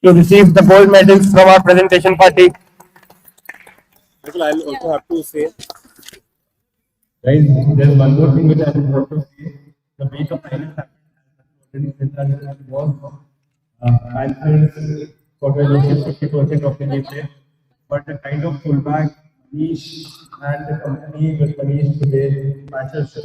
to receive the gold medals from our presentation party. I'll also have to say, Guys, there's one more thing which I would want to say. The week of finals was Panthers got a 50% of the game, but the kind of pullback Manish and the company with Manish today matches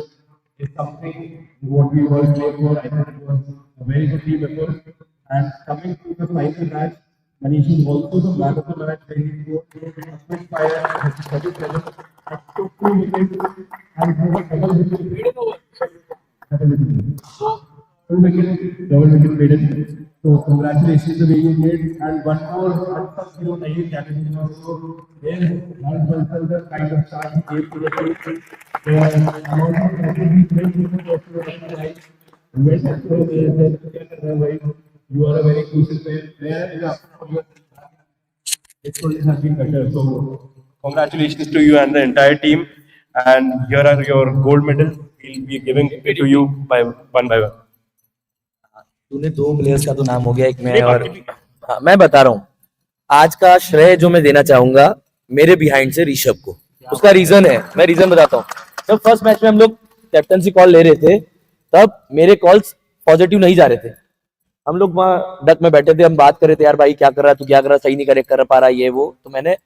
is something what we all play for. I think it was a very good team effort. And coming to the final match, Manish is also the man of the match, where he scored a quick fire at 37, took 2 wickets, and he was double wicket. Double wicket made it. So congratulations the way you made, and one more challenge also. Then Lord the kind of start he gave to the team. So I'm also happy to you are a very crucial player. It could have been better. So Congratulations to you and the entire team. And here are your gold medals. We'll be giving it to you by one by one. तूने दो players का तो नाम हो गया, एक मैं और हाँ, मैं बता रहा हूँ आज का श्रेय जो मैं देना चाहूंगा मेरे बिहाइंड से ऋषभ को। उसका रीजन है, मैं रीजन बताता हूँ। जब फर्स्ट मैच में हम लोग कैप्टनसी कॉल ले रहे थे तब मेरे कॉल्स पॉजिटिव नहीं जा रहे थे। हम लोग वहाँ डक में बैठे थे, हम बात कर रहे थे, यार भाई क्या कर रहा है, तू क्या कर रहा है, सही नहीं कर पा रहा ये वो। तो मैंने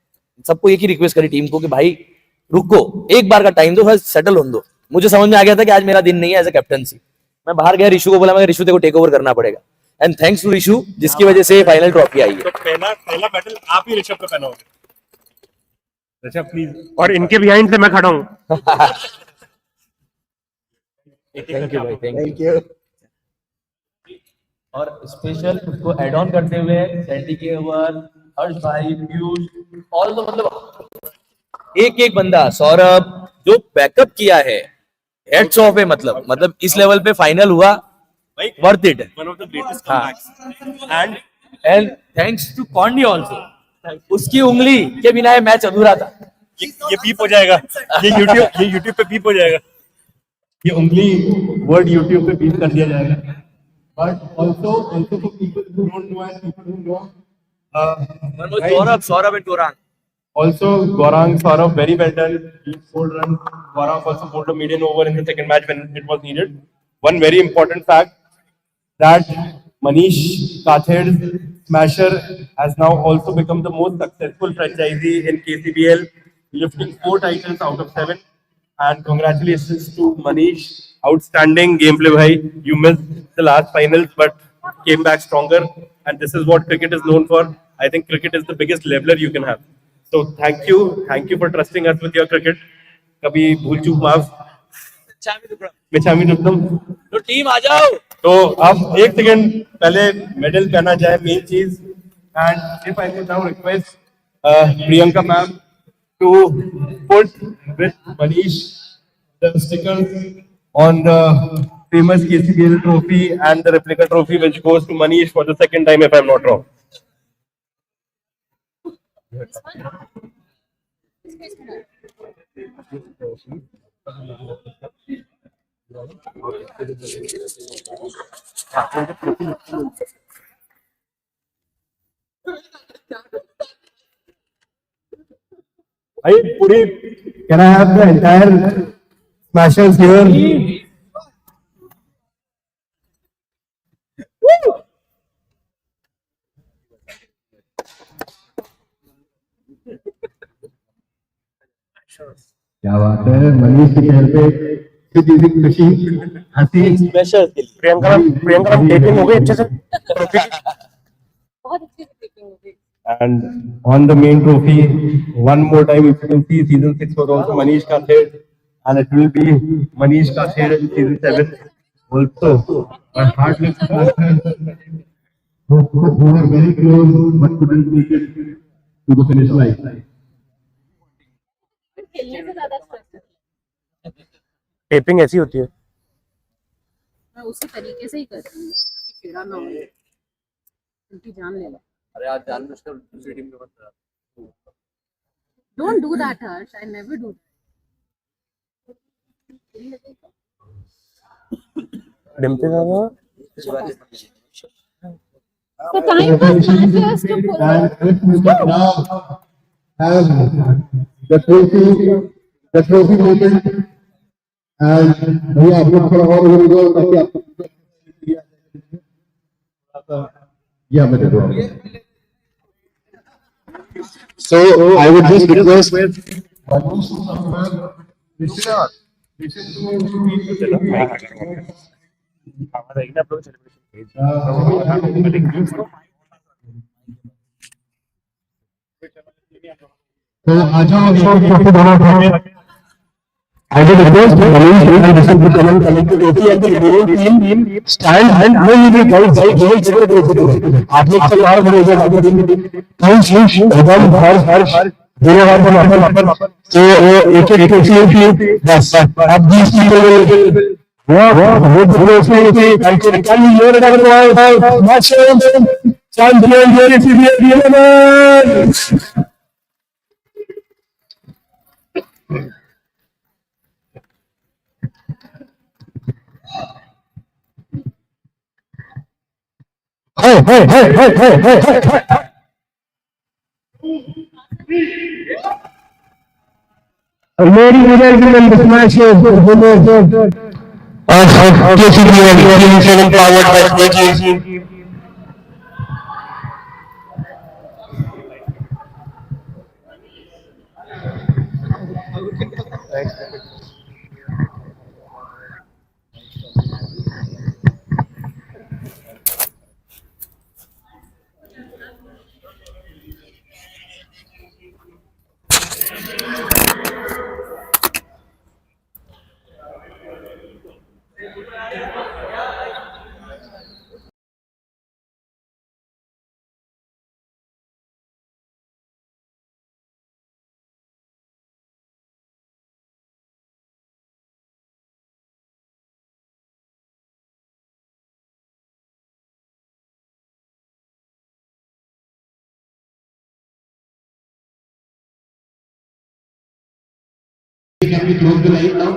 सबको एक ही रिक्वेस्ट करी टीम को कि भाई रुको, एक बार का टाइम दो, बस सेटल होने दो। मुझे समझ में आ गया था कि आज मेरा दिन नहीं है एज ए कैप्टनसी। मैं बाहर गया, ऋषु को बोला मैं ऋषु तेरे को टेक ओवर करना पड़ेगा। एंड थैंक्स टू ऋषु जिसकी वजह से फाइनल ट्रॉफी आई है। तो पहला मेडल आप ही ऋषभ को पहनाओगे। ऋषभ प्लीज। और इनके बिहाइंड से मैं खड़ा हूँ। थैंक यू भाई, थैंक यू। और स्पेशल उसको एड ऑन करते हुए सैंडी के ओवर, हर्ष भाई, पीयूष, ऑल द मतलब एक बंदा, सौरभ जो बैकअप किया है, हेड्स ऑफ है। मतलब इस लेवल पे फाइनल हुआ, worth it. One of the greatest comebacks. And thanks to Condi also. उसकी उंगली के बिना ये मैच अधूरा था। ये बीप हो जाएगा, ये यूट्यूब पे बीप हो जाएगा। ये उंगली वर्ड यूट्यूब पे बीप कर दिया जाएगा। But also for people who don't know and people who know, one was Saurabh and Gaurang. Also Gaurang, Saurabh, very well done. He scored run. Gaurang also bowled a median over in the second match when it was needed. One very important fact that Manish Kather's Smasher has now also become the most successful franchisee in KCBL, lifting 4 titles out of 7. And congratulations to Manish. Outstanding gameplay, bhai. You missed the last finals, but came back stronger. And this is what cricket is known for. I think cricket is the biggest leveler you can have. So thank you for trusting us with your cricket. कभी भूल चूक माफ। मिच्छामी दुक्कड़म। तो team आ जाओ। तो अब एक second पहले मेडल पहना जाए, मेन चीज। And if I could now request Priyanka ma'am to put with Manish the stickers on the famous KCBL trophy and the replica trophy, which goes to Manish for the second time, if I'm not wrong. Can I have the entire Smashers here? क्या बात है, मनीष के चेहरे पे खुशी, हंसी। Priyanka tapping हो गई अच्छे से। बहुत अच्छे से टेपिंग हो गई। And on the main trophy, one more time, if you can see, season 6 was also Manish Kather, and it will be Manish Kather in season 7 also. My heart lifts who were very close but couldn't make it to the finish line. खेलने से ज्यादा stress है। Tapping ऐसी होती है। मैं उसी तरीके से ही कर रही हूँ, कीड़ा ना हो, उनकी जान ले लो। अरे आज जानबूझकर दूसरी टीम को मत करा। Don't do that, Harsh. I never do that. The time was not just to pull out. And we can now have the trophy moment. And we are going to all over the world. Yeah, so I would just request I would request Manish and Rishabh to come and collect the trophy and the remaining team stand and really guys आप लोग सब बाहर खड़े हो जाओ। हर दोनों हाथ में वापस तो एक एक ट्रॉफी बस अब 20 टीम वो trophy can you hear it about match champion KCBL 11 Ladies and gentlemen, this match is the winner of KCBL 7 powered by Club19. Can we close the line now?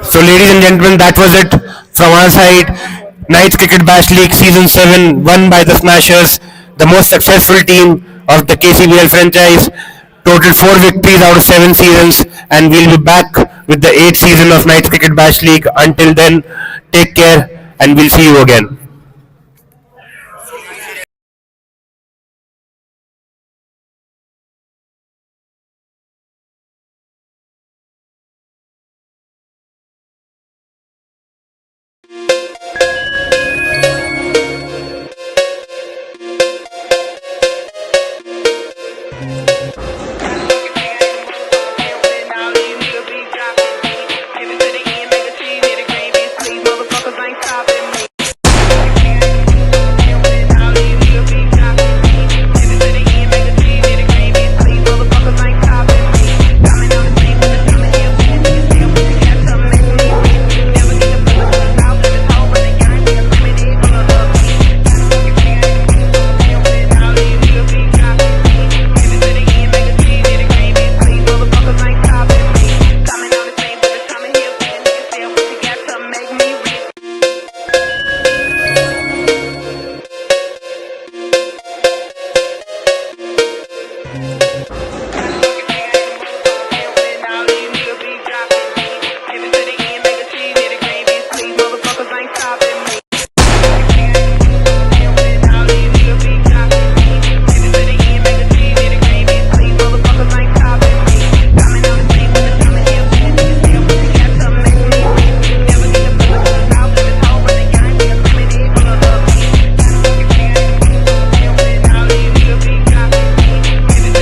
So, ladies and gentlemen, that was it from our side. Knights Cricket Bash League Season 7 won by the Smashers, the most successful team of the KCBL franchise. Total 4 victories out of 7 seasons, and we'll be back with the 8th season of Knights Cricket Bash League. Until then, take care, and we'll see you again.